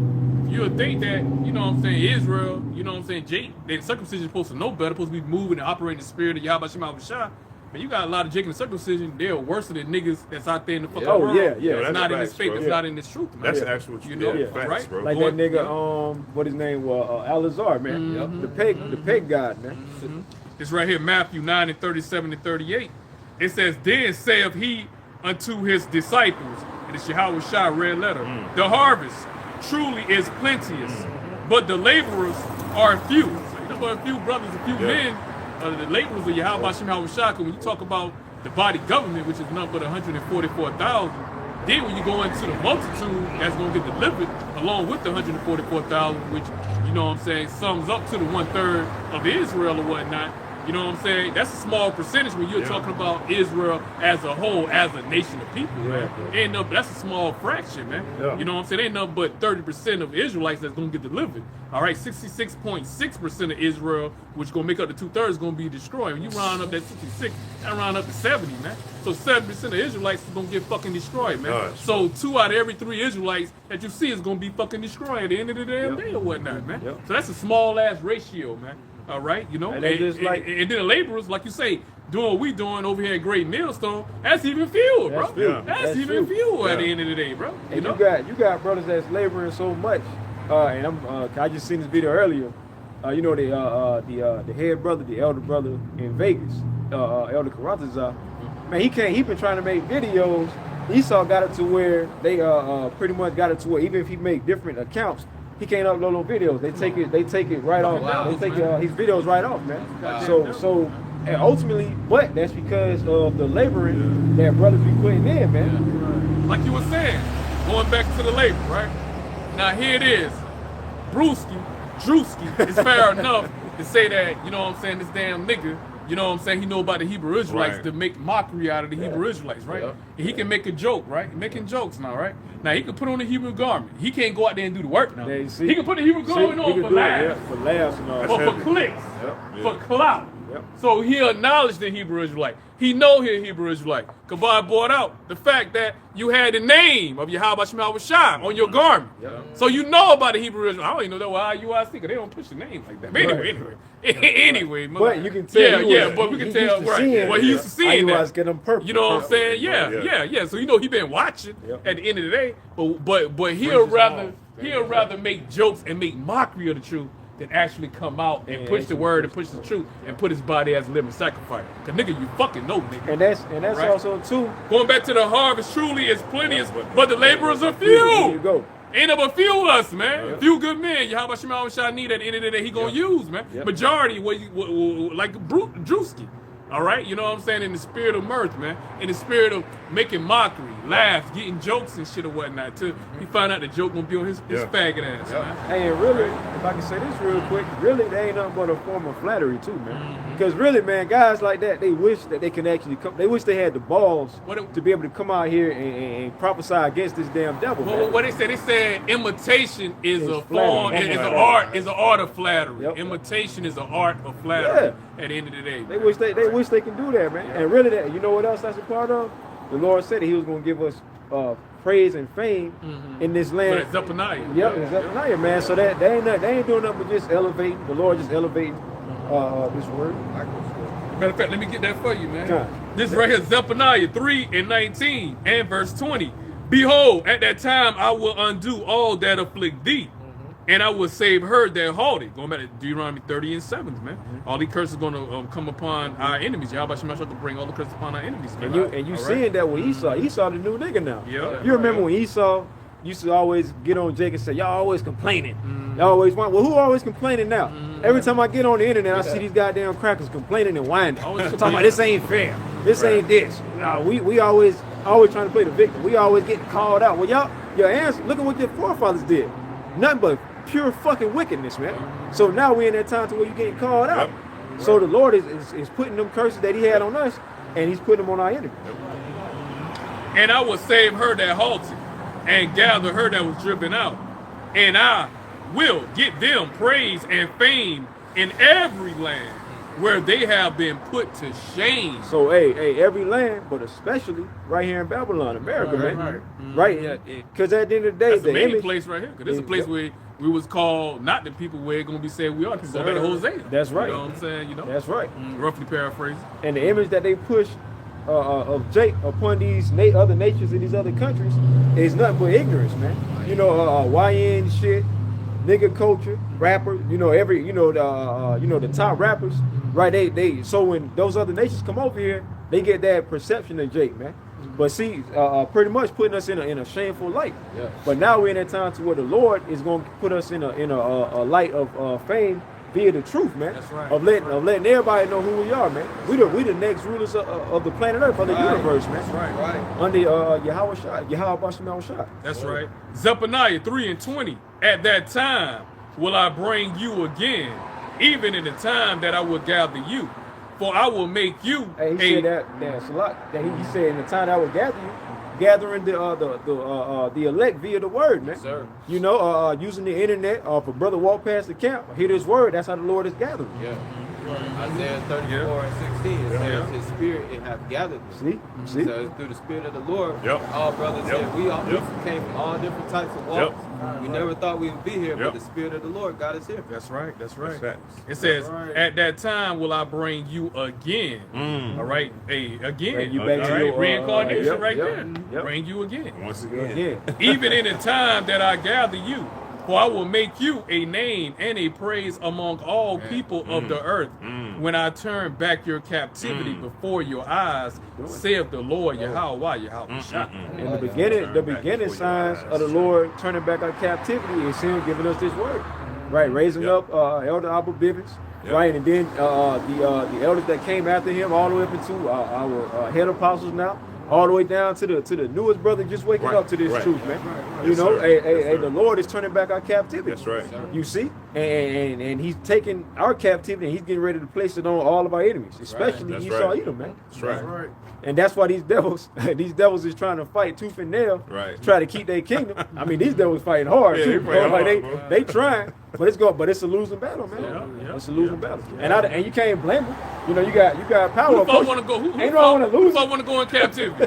you would think that, you know what I'm saying, Israel, you know what I'm saying, Jake, that circumcision is supposed to know better, supposed to be moving and operating the spirit of Yahawah Bahasham Yahawashi. But you got a lot of Jake and the circumcision, they're worse than niggas that's out there in the fucking world. yeah. It's That's not in facts, this faith, bro. it's not in this truth, man. That's actual You know, facts, right? bro. Like Going- that nigga, what his name was, Al-Azhar, man. The peg god, man. This right here, Matthew 9 and 37 and 38. It says, then saith he unto his disciples, and it's Yahweh Shai, red letter, the harvest truly is plenteous, but the laborers are few. So you know what, a few brothers, a few men, the laborers of Yahweh Bahasham Yahawashi. When you talk about the body government, which is nothing but 144,000, then when you go into the multitude that's going to get delivered along with the 144,000, which, you know what I'm saying, sums up to the 1/3 of Israel or whatnot, you know what I'm saying? That's a small percentage when you're talking about Israel as a whole, as a nation of people, man. Ain't no, that's a small fraction, man. You know what I'm saying? Ain't nothing but 30% of Israelites that's going to get delivered. All right, 66.6% of Israel, which is going to make up the 2/3, is going to be destroyed. When you round up that 66, that round up to 70, man. So 70% of Israelites is going to get fucking destroyed, man. Gosh. So 2 out of every 3 Israelites that you see is going to be fucking destroyed at the end of the damn day or whatnot, man. So that's a small ass ratio, man. All right, you know, And they just like- and then the laborers, like you say, doing what we doing over here at Great Millstone, that's even fuel, bro. That's fuel. That's That's even fuel. fuel at the end of the day, bro. And know? you got brothers that's laboring so much. And I just seen this video earlier. You know the head brother, the elder brother in Vegas, Elder Karatazar. Man, he been trying to make videos. Esau got it to where they pretty much got it to where even if he make different accounts, he can't upload no videos. They take it right off. Wow, they take man. his videos right off, man. Goddamn. So and ultimately, but that's because of the laboring that brothers be putting in, man. Like you were saying, going back to the labor, right? Now here it is. Drewski is fair enough to say that, you know what I'm saying, this damn nigga, you know what I'm saying, he know about the Hebrew Israelites Right. to make mockery out of the Hebrew Israelites, right? And he can make a joke, right? Making jokes now, right? Now he can put on the Hebrew garment. He can't go out there and do the work now. Yeah, you see? He can put the Hebrew garment on for laughs. For laughs and all. Or That's for heavy. clicks, Yeah. for clout. Yep. So he acknowledged the Hebrew Israelite. He know he a Hebrew Israelite. Kabad brought out the fact that you had the name of Yahawah Bahasham Yahawashi on your garment. So you know about the Hebrew Israelite. I don't even know that why IUIC, because they don't push the name like that. But anyway. But you can tell. But we can tell, used to right. seeing Well, he used to seeing IUIs that. get them purple. You know what I'm saying? Yeah. Yeah. So you know he been watching Yep. at the end of the day. But he'll rather make jokes and make mockery of the truth than actually come out and push the word and push the truth and put his body as a living sacrifice. Cause nigga, you fucking know, nigga. And that's Right. also too. Going back to the harvest, truly is plenteous, but the laborers are few. There you go. Ain't but few of us, man. Few good men. Yahawah Bahasham Yahawashi need at the end of the day, he gonna use, man. Yep. Majority, like Drewski. All right, you know what I'm saying? In the spirit of mirth, man. In the spirit of making mockery, laughs, getting jokes and shit or whatnot. Till he find out the joke gonna be on his faggot ass, man. Hey, and really, if I can say this real quick, really, they ain't nothing but a form of flattery too, man. Because really, man, guys like that, they wish that they can actually come. They wish they had the balls to be able to come out here and prophesy against this damn devil, Well, man. what they said imitation is It's a form, flattery. is an art of flattery. Yep. Imitation is an art of flattery. At the end of the day, They wish they can do that, man. And really, that you know what else that's a part of? The Lord said that He was going to give us praise and fame in this land. But it's Zephaniah. Yep, it's Zephaniah, man. So that they ain't doing nothing but just elevating the Lord, just elevating this word. Matter of fact, let me get that for you, man. God. This right here, Zephaniah 3:19 and verse 20. Behold, at that time I will undo all that afflict thee, and I will save her that haughty. Going back to Deuteronomy 30:7, man. All these curses going to come upon our enemies. Yahawah Bahasham Yahawashi to bring all the curses upon our enemies, man. And you All seeing right? that with Esau. Esau the new nigga now. Yeah. You remember when Esau used to always get on Jake and say, y'all always complaining. Y'all always whine. Well, who always complaining now? Every time I get on the internet, I see these goddamn crackers complaining and whining. Always Talking about this ain't fair. This ain't this. No, we always trying to play the victim. We always getting called out. Well, your answer, look at what your forefathers did. Nothing but pure fucking wickedness, man. So now we're in that time to where you're getting called out. So the Lord is putting them curses that he had on us, and he's putting them on our enemy. And I will save her that halted, and gather her that was driven out. And I will get them praise and fame in every land where they have been put to shame. So, hey, every land, but especially right here in Babylon, America, man. Right? Because at the end of the day, That's the main image, place right here. Because this is a place where we was called not the people where it's going to be said we are. Go back to Hosea. That's right. You know what I'm saying? You know? That's right. Roughly paraphrasing. And the image that they push of Jake upon these other nations in these other countries is nothing but ignorance, man. You know, YN shit, nigga culture, rapper. You know, the top rappers, right? They so when those other nations come over here, they get that perception of Jake, man. But see, pretty much putting us in a shameful light. Yeah. But now we're in that time to where the Lord is going to put us in a light of fame via the truth, man. That's right. Of letting everybody know who we are, man. We the next rulers of the planet Earth, of the universe, man. That's right. Right. Under Yahawah Bahasham Yahawashi. That's right. Zephaniah 3:20. At that time will I bring you again, even in the time that I will gather you. For I will make you. Hey, he said that Shalawam, that he said in the time that I will gather you, gathering the elect via the word, man. Yes, sir. You know, using the internet, for brother walk past the camp, hear this word. That's how the Lord is gathering. Yeah. Isaiah 34 and 16 it says his spirit it hath gathered me. See? So through the spirit of the Lord, all brothers here, we all came from all different types of walks. We never thought we would be here, but the spirit of the Lord got us here. That's right. That's right. It says, at that time will I bring you again. All right. Hey, again. Bring you back to your, reincarnation right there. Bring you again. Once again. Even in the time that I gather you. For I will make you a name and a praise among all people of the earth when I turn back your captivity before your eyes, saith the Lord Yahawah Bahasham. And the beginning signs of the Lord turning back our captivity is him giving us this word. Right, raising up Elder Abba Bivens, right, and then the elders that came after him all the way up into our head apostles now. All the way down to the newest brother just waking up to this truth, man. You know, the Lord is turning back our captivity. That's right. You see, and He's taking our captivity and He's getting ready to place it on all of our enemies, especially Esau Edom, man. That's right. And that's why these devils is trying to fight tooth and nail, to try to keep their kingdom. I mean, these devils fighting hard too. They trying, but it's a losing battle, man. It's a losing battle, and you can't blame them. You know, you got power. Who want to go? Who want to go in captivity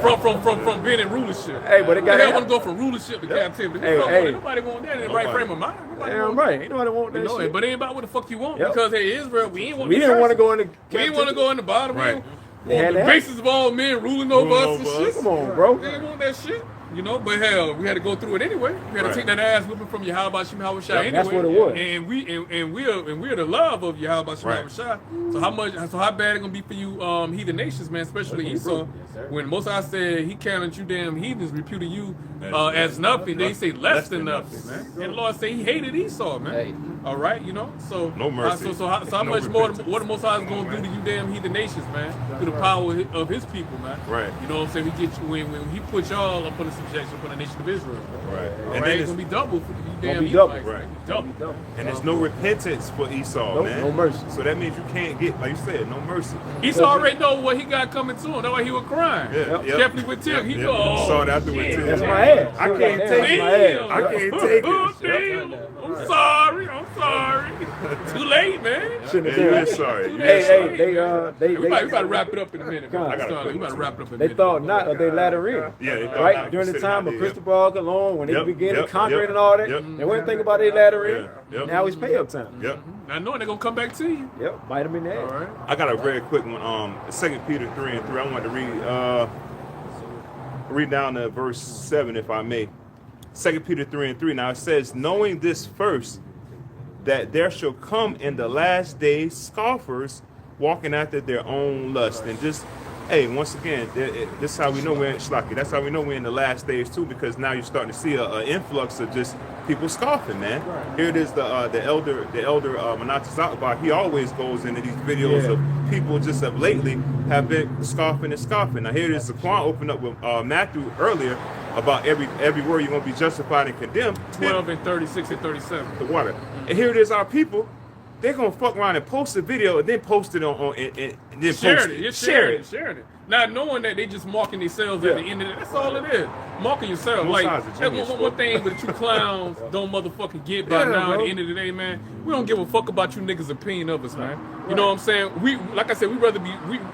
from being in rulership? Hey, but it got. They want to go from rulership to captivity. Nobody want that in the right frame of mind. Damn right. Ain't nobody want that shit. But it ain't about what the fuck you want because hey, Israel, we didn't want to go in the. We didn't want to go in the bottom. Right. On the basis of all men ruling over us and shit. Come on, bro. They didn't want that shit. You know, but hell, we had to go through it anyway. We had to take that ass whipping from Yahawah Bahasham Yahawashi anyway. That's what it was. And we're the love of Yahawah Bahasham Yahawashi. So how bad it gonna be for you heathen nations, man, especially Esau? When Moses said he counted you damn heathens, reputed you as nothing, they say less than nothing, man. And the Lord said he hated Esau, man. All right, you know? So no mercy. So how much more what the Most High is gonna do to you damn heathen nations, man? Through the power of his people, man. Right. You know what I'm saying? We get you when he put y'all up on the subjection for the nation of Israel. Right. And then it's gonna be double for you damn double. Right. Double. And there's no repentance for Esau, man. No mercy. So that means you can't get, like you said, no mercy. Esau already know what he got coming to him. That's why he was crying. Definitely with Tim. He go, saw it after with Tim. That's my ass. I can't take it. I can't take it. I'm sorry. Too late, man. You're sorry. We about to wrap it up in a minute. We about to wrap it up in a minute. They thought not of they latter in. Right? During the time of Christopher Colon, when they began to conquer and all that, they wouldn't think about their latter in. Now it's pay up time. I know they're gonna come back to you. Bite them in the ass. All right. I got a very quick one. 2 Peter 3:3. I wanted to read down to verse 7, if I may. 2 Peter 3:3. Now it says, knowing this first, that there shall come in the last days scoffers walking after their own lust. And just, hey, once again, this is how we know we're in Shlaki. That's how we know we're in the last days too, because now you're starting to see an influx of just people scoffing, man. Right. Here it is, the elder Manasseh Zakbar. He always goes into these videos of people just lately have been scoffing and scoffing. Now here it is, the Quran opened up with Matthew earlier. about every word you're gonna be justified and condemned. 12 and 36 and 37. The water. And here it is, our people, they're gonna fuck around and post a video and then post it on and then Sharing it. You're sharing it. Not knowing that they just marking themselves at the end of it. That's all it is. Marking yourself. Both Like, sides are that's genius, one thing that you clowns don't motherfucking get by now at the end of the day, man. We don't give a fuck about you niggas' opinion of us, man. You know what I'm saying? We, like I said, we rather be,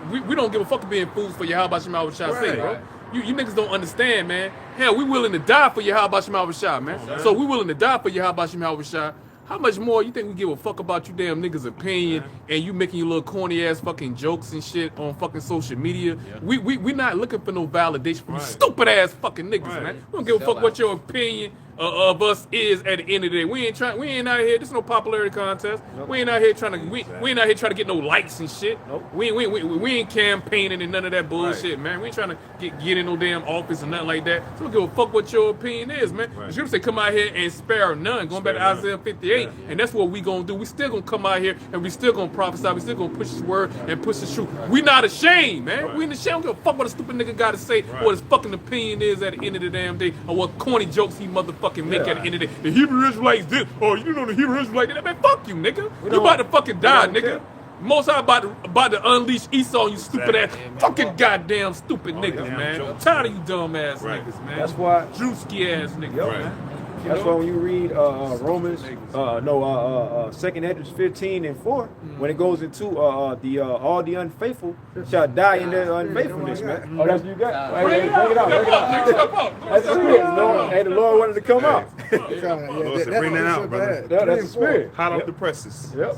we don't give a fuck being fools for Yahawah Bahasham Yahawashi, bro. You niggas don't understand, man. Hell, we willing to die for Yahawah Bahasham Yahawashi, man. So we willing to die for Yahawah Bahasham Yahawashi. How much more you think we give a fuck about you damn niggas' opinion and you making your little corny ass fucking jokes and shit on fucking social media? We not looking for no validation from you stupid ass fucking niggas, man. We don't give a fuck what your opinion of us is at the end of the day. We ain't out here. This is no popularity contest. We ain't out here trying to. We ain't out here trying to get no likes and shit. We ain't campaigning and none of that bullshit, man. We ain't trying to get in no damn office or nothing like that. So we don't give a fuck what your opinion is, man. The scripture say come out here and spare none. Going back to Isaiah 58, and that's what we gonna do. We still gonna come out here and we still gonna prophesy. We still gonna push His word and push His truth. We not ashamed, man. We ain't ashamed. We don't give a fuck what a stupid nigga got to say. What his fucking opinion is at the end of the damn day, or what corny jokes he motherfucking make at the end of the day. The Hebrew Israelites this, or you know the Hebrew Israelites that. Man, fuck you, nigga. You about to fucking die, nigga. Most High about to unleash Esau, you stupid ass, fucking goddamn stupid niggas, man. I'm tired of you dumb ass niggas, man. That's why. Drewski ass niggas, man. That's why when you read Romans, 2nd Ezra 15 and 4, when it goes into all the unfaithful shall die in their unfaithfulness, man. Oh, that's what you got? Hey, bring it out. That's the spirit. Hey, the Lord wanted to come out. Lord said, bring that out, brother. That's the spirit. Hot off the presses. Yep.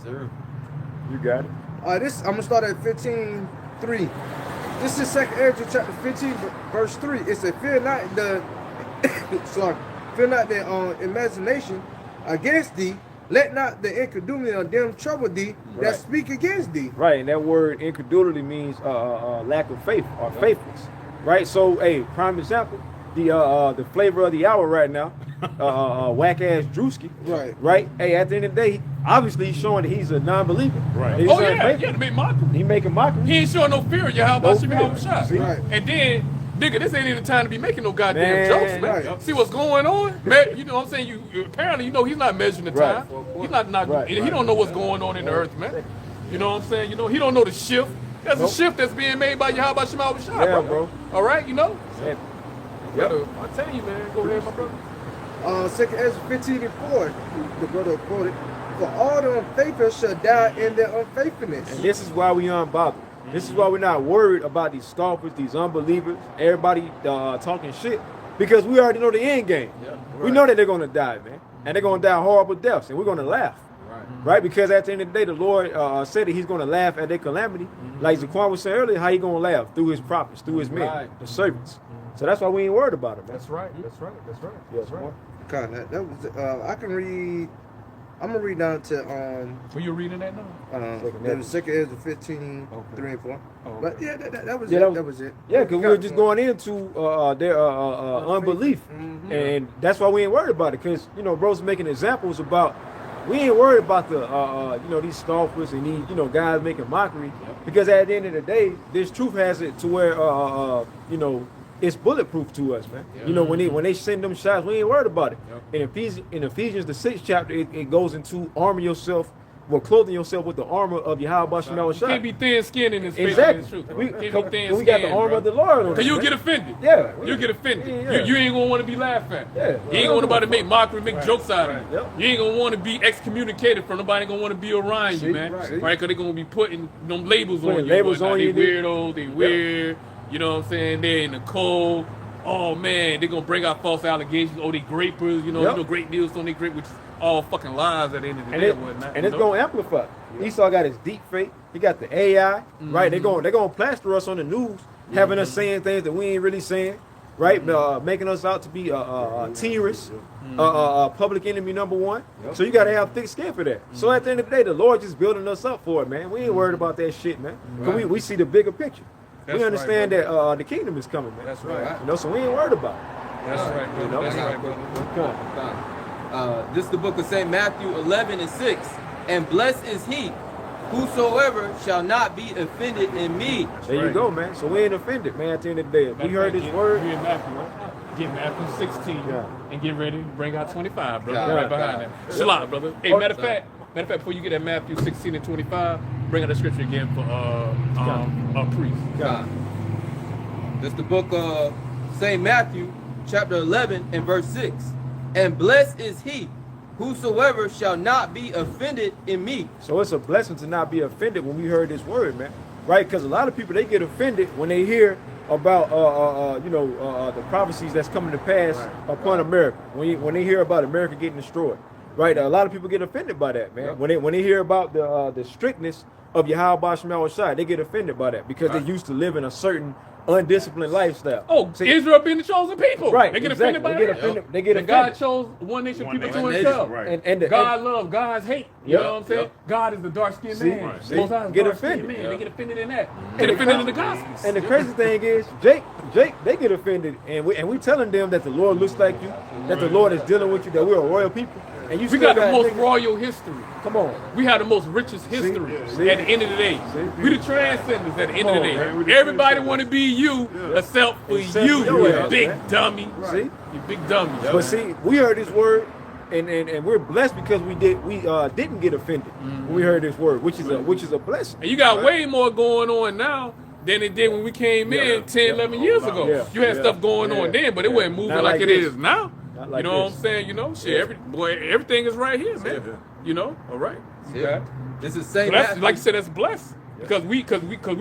You got it. I'm gonna start at 15:3. This is 2nd Ezra chapter 15, verse 3. It said, "Fear not the fear not the imagination against thee. Let not the incredulity of them trouble thee that speak against thee." Right, and that word incredulity means lack of faith or faithless. Right. So, prime example. The flavor of the hour right now, whack ass Drewski. Right. Hey, at the end of the day, obviously he's showing that he's a non-believer. Right. He's to make mockery. He making mockery. He ain't showing no fear of Yahawah Bahasham Yahawashi. Right. And then, nigga, this ain't even the time to be making no goddamn jokes, man. Right. See what's going on, man? You know what I'm saying? You apparently, he's not measuring the time. He's not. He don't know what's going on in the earth, man. You know what I'm saying? He don't know the shift. There's a shift that's being made by Yahawah Bahasham Yahawashi, bro. All right, Yep. I tell you, man. Go ahead, my brother. 2nd Ezra 15 and 4, the brother quoted, "For all the unfaithful shall die in their unfaithfulness." And this is why we unbothered. This is why we're not worried about these scoffers, these unbelievers, everybody talking shit, because we already know the end game. We know that they're gonna die, man, and they're gonna die horrible deaths, and we're gonna laugh. Right, because at the end of the day, the Lord said that He's going to laugh at their calamity. Like Zaquan was saying earlier, how He going to laugh? Through His prophets, through His men, the servants. So that's why we ain't worried about it, man. That's right. Yes, right. God, that was. I can read. I'm gonna read down to Were you reading that now? That was 2nd Ezra 15, 3 and 4. But yeah, that was Yeah, it. That was it. Yeah, because we were just going into their unbelief, and that's why we ain't worried about it. Because bro's making examples about. We ain't worried about the these scoffers and these guys making mockery, because at the end of the day, this truth has it to where it's bulletproof to us, man. When they send them shots, we ain't worried about it. In Ephesians the 6th chapter, it goes into armor yourself. Well, clothing yourself with the armor of Yahawah Bahasham Yahawashi. You can't be thin-skinned in this Exactly. We got the armor of the Lord on. Because you'll get offended. Yeah. You'll get offended. Yeah. You ain't going to want to be laughed at. Yeah. You ain't going to want to make mockery, make jokes out of you. Yep. You ain't going to want to be excommunicated from nobody going to want to be around you, man. Right? Because they're going to be putting them labels on you. Labels on you. They weirdo, they weird. You know what I'm saying? They're in the cold. Oh, man, they're going to bring out false allegations. Oh, they grapers. Great deals on they grape, which is all fucking lies at the end of the day and whatnot. And it's going to amplify. Esau got his deep fake. He got the AI, right? They're going to plaster us on the news, having us saying things that we ain't really saying, right? Making us out to be terrorists, public enemy number one. So you got to have thick skin for that. So at the end of the day, the Lord just building us up for it, man. We ain't worried about that shit, man. Because we see the bigger picture. We understand that the kingdom is coming, man. That's right. So we ain't worried about it. That's right, brother. That's right, brother. This is the book of St. Matthew 11 and 6. "And blessed is he whosoever shall not be offended in me." There you go, man. So we ain't offended, man, at the end of the day. If we heard this word. We in Matthew, right? get Matthew 16, and get ready to bring out 25, brother. Yeah. Right behind that. Shalom, brother. Hey, matter of fact, before you get at Matthew 16 and 25, bring out the scripture again for a priest. God. This is the book of St. Matthew, chapter 11 and verse 6. And blessed is he whosoever shall not be offended in me. So it's a blessing to not be offended when we heard this word, man. Right? Because a lot of people, they get offended when they hear about the prophecies that's coming to pass upon America. When they hear about America getting destroyed, right? A lot of people get offended by that, man. When they hear about the strictness of Yahawah Bahasham Yahawashi, they get offended by that because they used to live in a certain undisciplined lifestyle. Oh, see, Israel being the chosen people. Right? They get exactly. offended by They get that. offended. They get And offended. God chose one nation people to nation, himself. right. And God love, God's hate. You know what I'm saying? Yep. God is the dark-skinned See? man. Right. See? Most High is Get dark-skinned offended. man. They get offended in that. And Get the offended in crazy- the Gospels. And the crazy thing is, Jake, they get offended, and we telling them that the Lord looks like you, that the Lord is dealing with you, that we're a royal people, and you We still got the most niggas- royal history. Come on. We have the most richest history See? at the end of the day. See? We the transcenders at the end of the day. man. We the Everybody transcenders. want to be you except for Except you, for your you ass, big man. dummy. See? You big dummy. But see, we heard this word, and we're blessed because we didn't get offended when we heard this word, which is a blessing. And you got way more going on now than it did when we came in 10, 11 years ago. Yeah. You had Yeah. stuff going on Yeah. then, but it Yeah. wasn't moving Not like like it this. is now. Not like you know this. what I'm saying? You know, shit, everything is right here, man. Yeah. You know, all right. Yeah. This is So St. that's, Matthew. like you said, that's blessed because we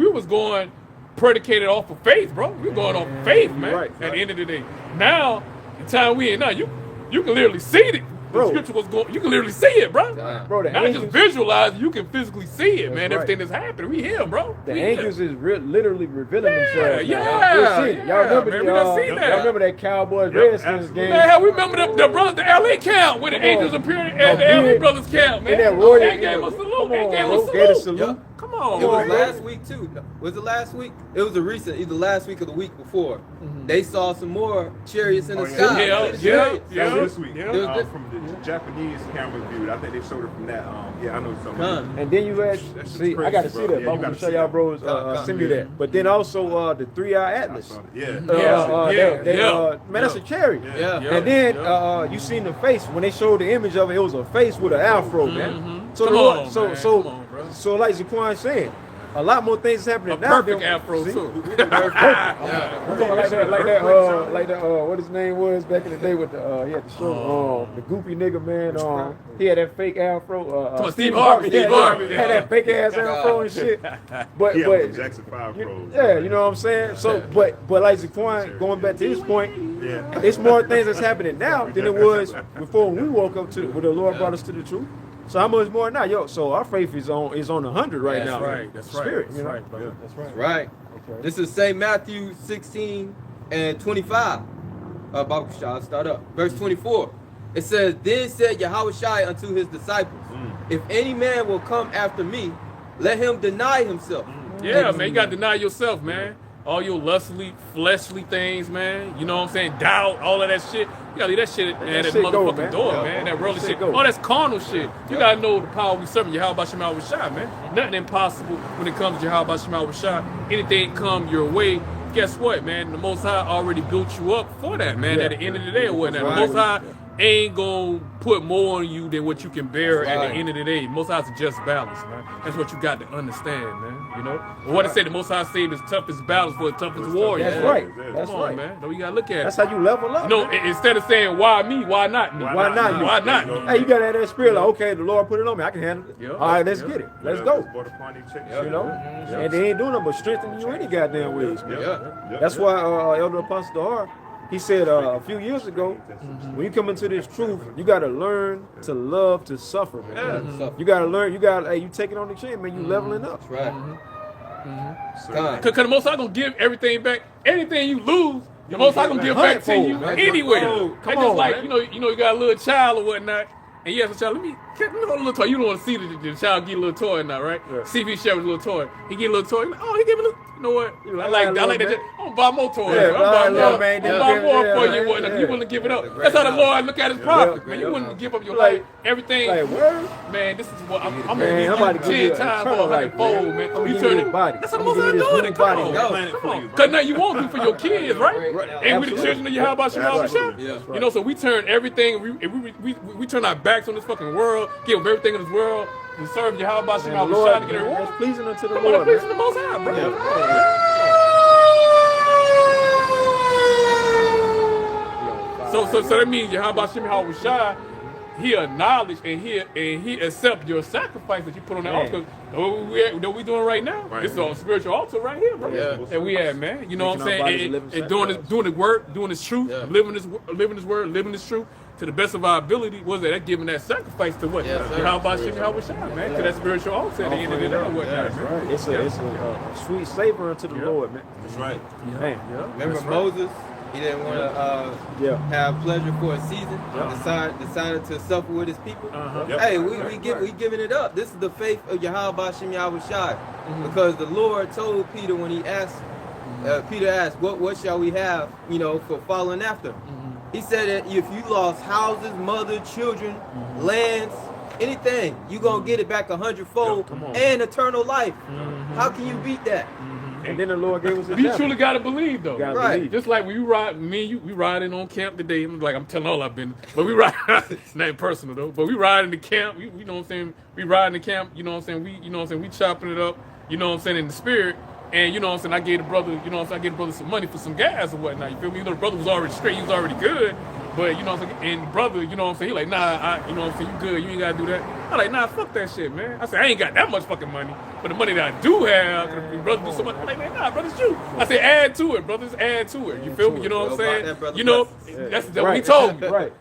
was going predicated off of faith, bro. We were going off of faith, man. Right. At the end of the day, now the time we in now, you can literally see it. The Bro. scripture was going. You can literally see it, bro. Bro, the Not just angels, visualize. You can physically see it, man. right. Everything that's happening, we here, bro. the We angels here. is literally revealing themselves. Yeah, now. We'll see it. yeah, Y'all remember man, we done seen that. y'all remember that Cowboys Yep, Redskins absolutely. game? Man, hell, we remember the LA camp when the Come on. angels appeared at the Again. LA Brothers camp, man. In that royal- They gave us a salute. Come They on, gave bro. us Gave a us salute. salute. Come on, It was bro. last week too. Was it last week? It was either last week or the week before. They saw some more chariots in the Oh, yeah. sky. Yeah, The yeah, chariots. yeah. That was this week. Yeah. It was this- From the Japanese camera view. I think they showed it from that. Yeah, I know something. Done. And then you had That shit's see, I crazy, gotta see bro. that. Yeah, I'm you gonna gotta show see y'all that. bros send me that. But then also the 3-eye I atlas. saw it. Yeah. Man, that's a chariot. Yeah. Yeah. And then you seen the face when they showed the image of it. It was a face with an afro, man. So Come the on, Lord, so man. so Come on, bro. so like Zaquan saying, a lot more things is happening A now. perfect than- afro see? too. Like that, what his name was back in the day with the he had the show, the goopy nigga man. He had that fake afro. Steve Harvey. Yeah, Steve Harvey. had that fake ass afro and shit. But Yeah, but Jackson 5 Pros. yeah, you know what I'm saying. So but like Zaquan, going back to his point, Yeah. it's more things that's happening now than it was before we woke up to when the Lord brought us to the truth. So how much more now, yo? So our faith is on 100 right That's now. right. That's right. Spirit, That's you know? right, brother. That's right. Right. Okay. This is St. Matthew 16 and 25. Bible shall start up. Verse 24. It says, Then said Yahawashi unto his disciples, If any man will come after me, let him deny himself. Yeah, man, you gotta deny yourself, man. All your lustly, fleshly things, man. You know what I'm saying? Doubt, all of that shit. You gotta leave that shit at that shit go, motherfucking man. door, Yeah. man. That worldly That shit. shit go. Oh, that's carnal shit. You gotta know the power we serving. Yahawah Bahasham Yahawashi, man. Nothing impossible when it comes to Yahawah Bahasham Yahawashi. Anything come your way, guess what, man? The Most High already built you up for that, man. Yeah. At the end of the day, or whatnot. Right. The Most High ain't gonna put more on you than what you can bear That's at right. the end of the day. Most High's a just balance, man. That's what you got to understand, man. You know? What I say, the Most High saved his toughest battles for the toughest warriors. That's man. right. That's Come on, right. man. No, you gotta look at That's it. how you level up. No, instead of saying why me, why not me? Why not you? Why not me? Hey, you gotta have that spirit like, okay, the Lord put it on me, I can handle it. Yeah. All right, let's Yeah. get it. Let's Yeah, go. bought upon each check. You know? And they ain't doing nothing but strengthening you any goddamn ways. man. Yeah. That's why Elder Apostle Dahar, he said a few years ago, when you come into this truth, you gotta learn to love to suffer, man. Yeah. You gotta learn, you take it on the chin, man, you leveling up. That's right. So, Cause the Most High gonna give everything back. Anything you lose, the Most High gonna give back to you Hundredfold, man. anyway. Oh, That's come just on, like man. you got a little child or whatnot, and you ask the child, let me hold a little toy. You don't want to see the child get a little toy now, right? Yeah. See if he share with a little toy. He get a little toy. Like, oh, he gave me a little. You know what? You I like little that. man. I'm gonna buy more toys. Yeah, I'm gonna buy little more. man, I'm gonna buy more yeah, for you. yeah, What? yeah. You wouldn't give it up. Great That's how the job. Lord look at His prophets, Yeah, man. You yeah. wouldn't give up your Like- life, everything. Like, word? Man, this is what I'm Man, gonna I'm give about you to give you 10 times eternal more life, fold, man. man. I'm You gonna give turn you it. this body. That's what I'm the Most gonna High give you this doing. new Come body. on, Yo. come on. Right. Cause now you want to for your kids, right? Right. And we the Absolutely. children of Yahawah Bahasham Yeah. Yahawashi. You know, so we turn everything. We turn our backs on this fucking world. Give up everything in this world. We serve Yahawah Bahasham Man, the Lord, Yahawashi to get a reward. that's pleasing unto the Come on, Lord, please to man. the Most High, bro. So that means Yahawah Bahasham Yahawashi, He acknowledge and he accept your sacrifice that you put on that Man. altar. What we doing right now? Right. This is on spiritual altar right here, bro. Yeah. That we have, man. You know what I'm Making our bodies a saying? living And doing sacrifice. his work, doing his truth, Yeah. living his word, living his truth to the best of our ability. Was that giving that sacrifice to what? Yes, sir. Yahawah Bahasham Yahawashi, man. To that spiritual altar at the end of the day, and whatnot, That's man. right. It's a sweet savor unto the Yeah. Lord, man. That's right. Man. Remember That's right. Moses? He didn't want to Yeah. have pleasure for a season. Yeah. Decided to suffer with his people. Uh-huh. Yep. Hey, we giving it up. This is the faith of Yahawah Bahasham Yahawashi. Because the Lord told Peter when he asked, Peter asked, what shall we have, for following after? He said that if you lost houses, mother, children, lands, anything, you gonna get it back 100-fold Come on. and eternal life. How can you beat that? And then the Lord gave us a You chapter. truly gotta believe though. Gotta Right. believe. Just like when you ride, me and you, we riding on camp today. I'm telling all I've been, but we ride. It's not personal though, but we ride in the camp. You know what I'm saying? We ride in the camp. You know what I'm saying? We chopping it up. You know what I'm saying, in the spirit. And you know what I'm saying? I gave the brother, I gave the brother some money for some gas or whatnot. You feel me? The brother was already straight. He was already good. But you know what I'm saying? And the brother, you know what I'm saying? He like, nah, you know what I'm saying? You good? You ain't gotta do that. I like, nah, fuck that shit, man. I said, I ain't got that much fucking money, but the money that I do have, the brother do so much. I'm like, man, nah, brother, it's you. I said, add to it, brothers, add to it. You feel me? You know what I'm Go block that saying? brother You know, blessings. that's what he Right. told me. Right.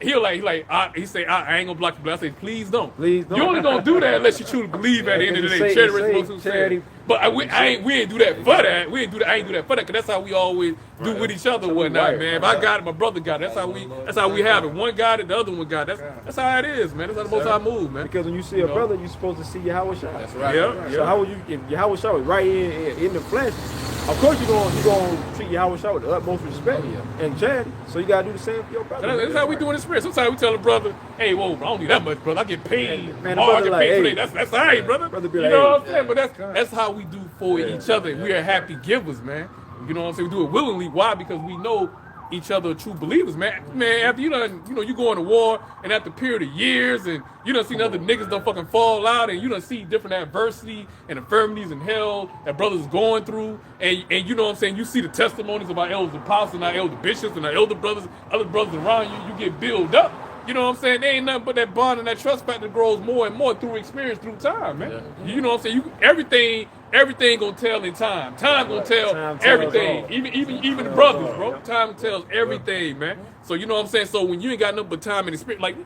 He say, I ain't gonna block you, but I say, please don't. Please don't. You only gonna do that unless you truly believe at the end of the day. Say- Charity say is supposed to charity. say. But we ain't do that for that. I ain't do that for that, cause that's how we always do with each other and whatnot, Right. man. If I got it, my brother got it. That's how we have it. One got it, the other one got it. That's how it is, man. That's how the Most High move, man. Because when you see a brother, you're supposed to see Yahawah Shai. That's right. Yeah, So how would you, if Yahawah Shai was right in the flesh, of course you're gonna treat Yahawah Shai with the utmost respect and charity. So you gotta do the same for your brother. That's how we do in the spirit. Sometimes we tell a brother, "Hey, whoa, bro, I don't need that much, brother. I get paid. Man, the I brother get like, paid hey, today. That's all right, brother. brother be You like, know hey. what I'm saying? But that's how we do for each other. We are happy givers, man. You know what I'm saying? We do it willingly. Why? Because we know each other are true believers, man. Man, after you go to war, and after a period of years, and you done seen other niggas done fucking fall out, and you done see different adversity and infirmities and hell that brothers going through, and you know what I'm saying? You see the testimonies of our elders apostles and our elder bishops and our elder brothers, other brothers around you. You get built up. You know what I'm saying? There ain't nothing but that bond and that trust factor grows more and more through experience, through time, man. You know what I'm saying? Everything gonna tell in time. Time gonna tell Time tells everything. all. Even the brothers, bro. Time tells everything, man. So you know what I'm saying? So when you ain't got nothing but time and experience, like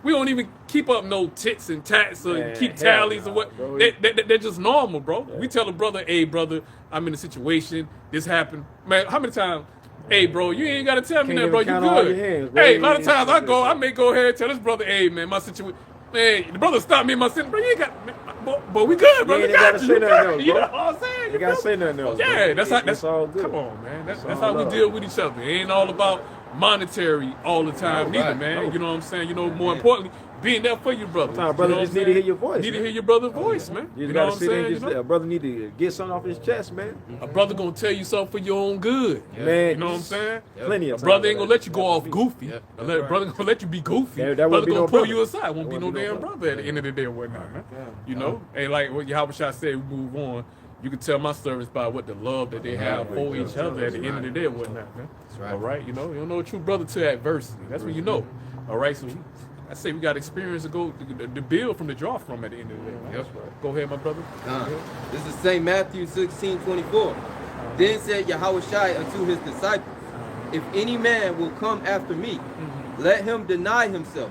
we don't even keep up no tits and tats or Man, keep hell tallies no, or what. bro. They're just normal, bro. We tell a brother, hey brother, I'm in a situation, this happened. Man, how many times? Hey, bro, you ain't gotta tell me Can't that, bro. even You count all good. your hands, bro. Hey, a lot of times I may go ahead and tell this brother, hey, man, my situation. Man, the brother stopped me in my sentence, bro. You ain't got, but we good, bro. You We ain't got gotta you. say You nothing good. else, You bro. know what I'm saying? You gotta say nothing else. Yeah, bro. that's It's all good. Come on, man. That's all how we love. deal with each other. It ain't all about monetary all the time, neither, right. man. No. You know what I'm saying? You know, more importantly, being there for your brother. Sometimes brother you know just what I'm need to saying? hear your voice, Need to man. hear your brother's voice, man. You You just know gotta what I'm sit there saying? and You just, know? a brother need to get something off his chest, man. A brother gonna tell you something for your own good. Man, You know what I'm saying? Plenty A of brother times ain't gonna like let you go off goofy. A brother gonna let you be goofy. That Brother wouldn't be gonna no pull brother. you aside. Won't be That no wouldn't be no damn brother. brother at the end of the day or whatnot, man. You know? And like what Yahawah said, we move on. You can tell my service by what the love that they have for each other at the end of the day or whatnot, man. That's right. All right? You know a true brother to adversity. That's when you know. All right? So I say we got experience to go to build from, to draw from at the end of the day, man. Yep. Go ahead, my brother. This is St. Matthew 16:24. Then said Yahawashi unto his disciples, if any man will come after me, let him deny himself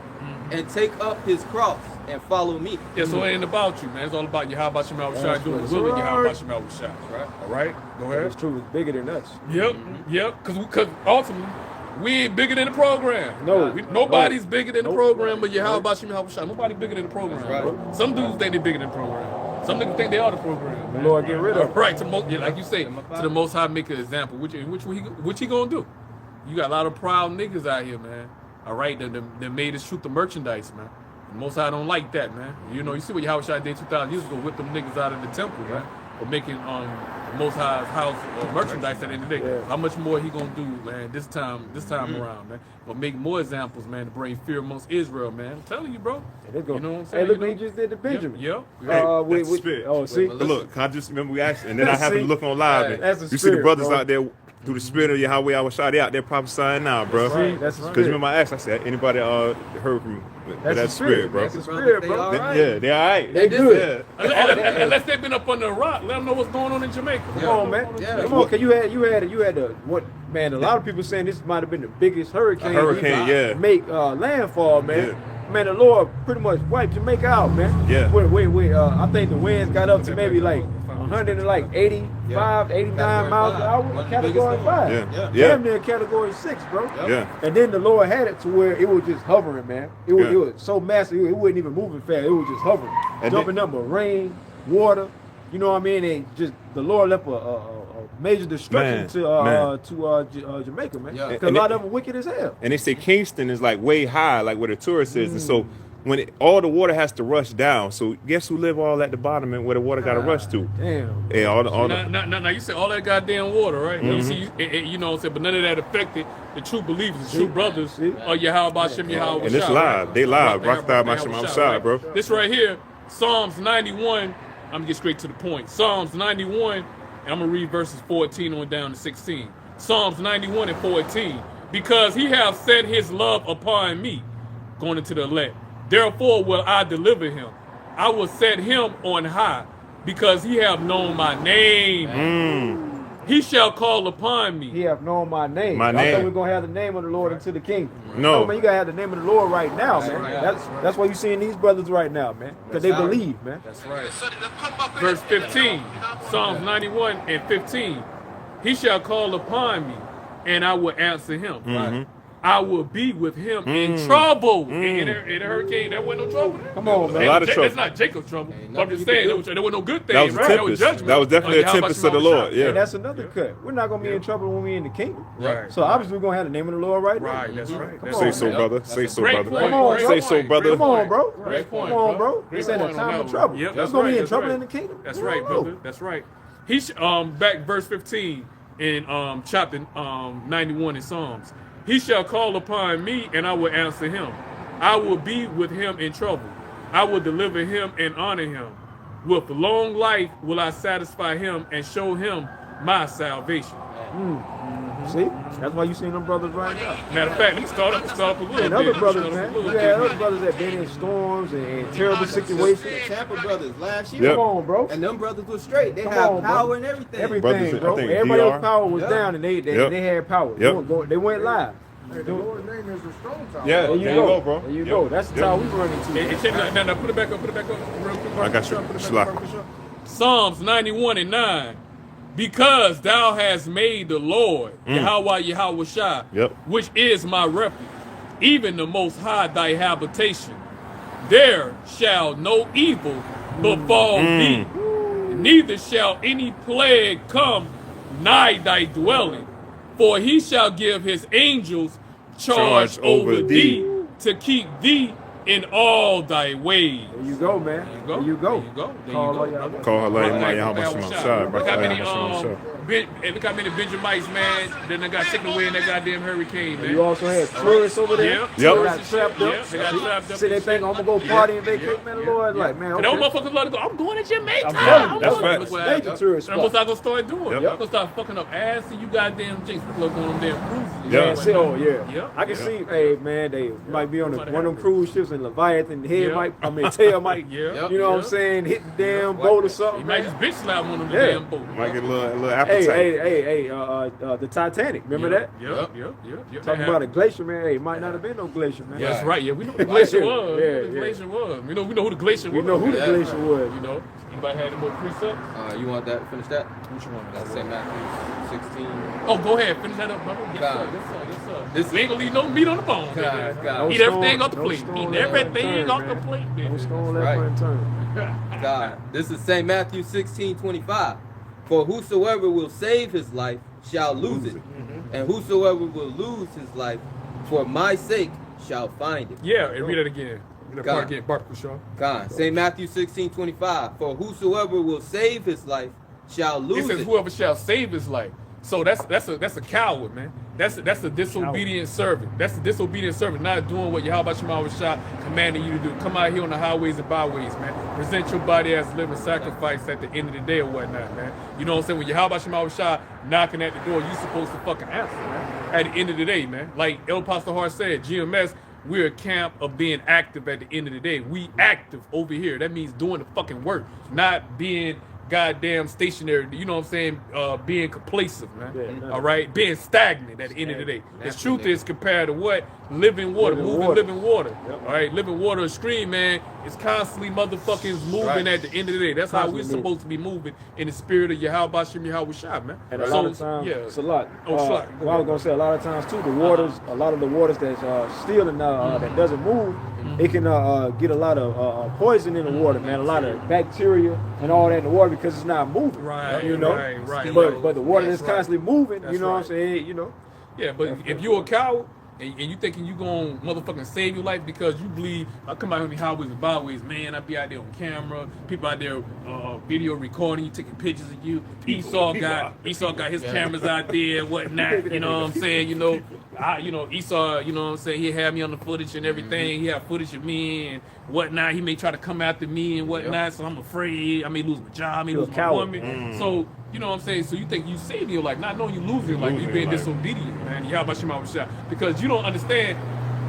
and take up his cross and follow me. Yeah, so it ain't about you, man. It's all about Yahawah Bahasham Yahawashi That's doing the right. will of Yahawah Right. Bahasham Yahawashi. Right? All right? Go It's ahead. true. It's bigger than us. Yep, yep. Because ultimately, we ain't bigger than the program. No. Nobody's No. bigger than the Nope. program, but Yahawah Bahasham Yahawashi. Nobody bigger than the program, That's right. bro. Some dudes think they bigger than the program. Some niggas think they are the program. The Lord get rid of them. Right, like you say, to the Most High make an example. Which he gonna do? You got a lot of proud niggas out here, man. All right, that made us shoot the merchandise, man. The Most High don't like that, man. You know, you see what Yahawah did 2,000 years ago, whip them niggas out of the temple, man, for making the Most High's house merchandise at the end of the day. Yeah. How much more he gonna do, man? This time around, man. Gonna make more examples, man, to bring fear amongst Israel, man. I'm telling you, bro. You know what I'm saying? Hey, look what he just did to Benjamin. Yep. Hey, that's the spirit. Oh, see? But look, I just remember we asked, and then I happened to See? look on live, Right. and That's the you see the spirit, brothers bro. out there through the spirit of Yahawah Bahasham, they out there prophesying now, bro. That's right. That's the Because spirit. remember I asked, I said, anybody heard from That's that the spirit, bro? That's the spirit, bro. Yeah, they all right. They good. Yeah. Unless they've been up under a rock, let them know what's going on in Jamaica. Come on, man. Yeah. Come on, cause you had the what, man? A lot of people saying this might have been the biggest hurricane. Hurricane, yeah. Make landfall, man. Yeah. Man, the Lord pretty much wiped Jamaica out, man. Yeah. I think the winds got up to maybe like 185, 89 miles per hour. Category 5. Yeah. Damn near category 6, bro. Yeah. And then the Lord had it to where it was just hovering, man. It was, Yeah. it was so massive, it wasn't even moving fast. It was just hovering, And jumping up with rain, water. You know what I mean? And just the Lord left a major destruction to Jamaica, man. Yeah. Because a lot of them wicked as hell. And they say Kingston is like way high, like where the tourist is, and so when all the water has to rush down, so guess who live all at the bottom and where the water got to rush to? Damn. And all the Now, you said all that goddamn water, right? You see, you know what I'm saying? But none of that affected the true believers, the true brothers See? of Yahawah Bahasham Yahawashi. And it's live. They live. Rockstar Bahasham outside, bro. This right here, Psalms 91. I'm gonna get straight to the point. Psalms 91, and I'm gonna read verses 14 on down to 16. Psalms 91 and 14. Because he hath set his love upon me, going into the elect. Therefore will I deliver him. I will set him on high, because he have known my name. He shall call upon me. He have known my name. My I name. thought we are gonna have the name of the Lord into the kingdom. No. Man, you gotta have the name of the Lord right now, man. right. That's why you seeing these brothers right now, man. Because they That's right. believe, man. That's right. Verse 15, Psalms 91 and 15. He shall call upon me, and I will answer him. I will be with him in trouble. In a hurricane, there wasn't no trouble. Come on, man. A lot of trouble. That's not Jacob's trouble. But I'm just saying, there was no good thing. That was a right? That was tempest. judgment. That was definitely a Yahawah tempest of the Bahasham Lord. Yahawashi. Yeah. And that's another cut. We're not gonna be in trouble when we in the kingdom. Right. So obviously we're gonna have the name of the Lord right now. Right, that's right. Come That's on, Say so, man. brother. Say so, Great brother. point. Come on, Great Say so, point. brother. Great Come on, point. bro. Great point, Come on, bro. Great This ain't a point time on of that trouble. one. Yep, We're that's gonna right, be in that's trouble right. in the kingdom. That's We right, don't know. brother. That's right. He's back verse 15 in chapter 91 in Psalms. He shall call upon me, and I will answer him. I will be with him in trouble. I will deliver him and honor him. With long life will I satisfy him and show him my salvation. See? That's why you seeing them brothers right now. Matter of fact, let me start up a little And bit. other Let me brothers, start up man. a You little got bit. other brothers that been in storms and terrible situations. The Tampa brothers last year. Yep. Come on, bro. And them brothers were straight. They Come have on, bro. power and everything. Everything, Brothers, I bro. think Everybody DR. else's power was Yeah. down, and they Yep. had power. Yep. They went live. Hey, the Lord's name is a strong tower. Yeah, There you there go, you go, bro. There you Yep. go. That's the Yep. tower we run into. And check now, put it back up, real quick. I got you. Put it back Shalak. up, put it back up. Psalms 91 and 9. Because thou hast made the Lord, Yahawah Yahawashi, Yep. which is my refuge, even the Most High thy habitation. There shall no evil befall thee, neither shall any plague come nigh thy dwelling. For he shall give his angels charge over thee to keep thee in all thy ways. There you go, man. There There you go. There you go. There Call you all go, y'all. brother. Call Halalyam Right, Yahawah right, Bahasham right. outside, bro. Look how many Bahasham look how many Benjamites, man, then they got taken away in that goddamn hurricane, man. You also had tourists over there. Yep. Yep. They got trapped up. Yep, they got trapped up. See, they think I'm gonna go party and vacate, man. The Lord, like, man, And those okay. motherfuckers love to go, I'm going to Jamaica. I'm telling you, that's going facts. look what Major happened. tourist And I'm spot. gonna start doing. Yep. I'm gonna start fucking up ass and you goddamn jinx people up on them damn cruises. Yeah. Man, see, oh yeah. Yep. I can see, hey man, they might be on one of them cruise ships and Leviathan head Yeah. might, tail might, Yeah. you know what I'm Yeah. saying, hit the damn boat or You something. might Man. just bitch slap one of them Yeah. damn boats. Might get a little Hey, appetite. hey, the Titanic, remember that? Yep. Talking about a glacier, man. Hey, it might not have been no glacier, man. Yeah, that's right. Yeah, we know who the glacier was. Yeah, We know who the yeah. glacier was. We know who the glacier was. We know who the Yeah. glacier was. You know, anybody had any more precepts? You want that? Finish that? Which one? That's St. Matthew 16. Oh, go ahead. Finish that up, brother. Yes, God. sir. Yes, sir. Yes, sir. This- We ain't gonna leave no meat on the bone. God, baby. God. Eat No everything stone- off the no plate. stone Eat left everything unturned, off the man. plate, No baby. stone Right. left unturned. God. This is St. Matthew 16:25. For whosoever will save his life shall lose it, and whosoever will lose his life for my sake shall find it. Yeah, and read that again. Read that God. part again, Bart Shaw. God. St. Matthew 16:25. For whosoever will save his life shall It lose says it. whoever shall save his life. So that's a coward, man. That's a disobedient servant. That's a disobedient servant, not doing what Yahawah Bahasham Yahawashi commanded you to do. Come out here on the highways and byways, man. Present your body as a living sacrifice at the end of the day or whatnot, man. You know what I'm saying? When Yahawah Bahasham Yahawashi knocking at the door, you supposed to fucking answer, man. At the end of the day, man. Like El Pastor Hart said, GMS, we're a camp of being active at the end of the day. We active over here. That means doing the fucking work, not being goddamn stationary, you know what I'm saying, being complacent, man. All right, being stagnant at the end of the day. The truth is, compared to what? Living water, living water. All right, living water, a stream, man, is constantly motherfucking moving at the end of the day. That's how we're supposed to be moving in the spirit of Yahawah Bahasham Yahawashi, man. And a lot of times, it's a lot. Oh, well, I was gonna say a lot of times too. The waters, a lot of the waters that's still and that doesn't move, it can get a lot of poison in the water, man. A lot of bacteria and all that in the water because it's not moving. Right, you know. right. But the water that's constantly moving, That's you know what I'm right. saying? You know. Yeah, but if you're a coward and you thinking you gonna motherfucking save your life because you believe I come out on the highways and byways, man, I be out there on camera, people out there video recording you, taking pictures of you. Esau got his cameras out there, whatnot. You know what I'm saying? Esau, you know what I'm saying? He had me on the footage and everything. He had footage of me and whatnot. He may try to come after me and whatnot. So I'm afraid I may lose my job, I may lose my woman. So you know what I'm saying? So you think you saving your life, not knowing you losing your life, you being disobedient, man. Yahawah Bahasham Yahawashi. Because you don't understand,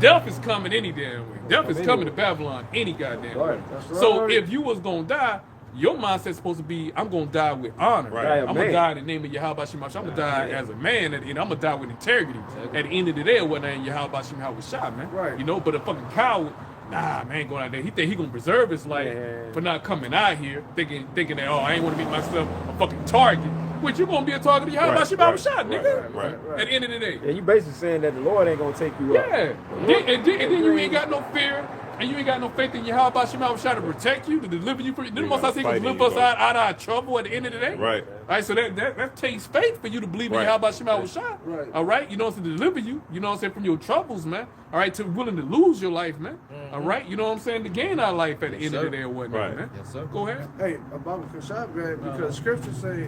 death is coming any damn way. Death is coming to Babylon any goddamn way. So if you was gonna die, your mindset's supposed to be, I'm gonna die with honor. Right. I'm gonna die in the name of Yahawah Bahasham Yahawashi. I'm gonna die as a man, and I'm gonna die with integrity. At the end of the day, or whatnot, in Yahawah Bahasham Yahawashi, man. Right. You know, but a fucking coward, nah, man, going out there. He think he gonna preserve his life for not coming out here, thinking that, oh, I ain't wanna make myself a fucking target. Which you gonna be a target of Yahawah Bahasham Yahawashi, nigga. Right. At the end of the day. Yeah, you basically saying that the Lord ain't gonna take you out. Yeah. And then you ain't got no fear. And you ain't got no faith in Yahawah Bahasham Yahawashi to protect you, to deliver you from. Then the Most High say to deliver us out of our trouble at the end of the day. Right. All right. So that takes faith for you to believe in Yahawah Bahasham Yahawashi. Right. All right. You know what I'm saying? To deliver you. You know what I'm saying? From your troubles, man. All right. To willing to lose your life, man. All right. You know what I'm saying? To gain our life at the end of the day or whatnot, man. Yes, sir. Go ahead. Hey, about Kashab, because Scripture say,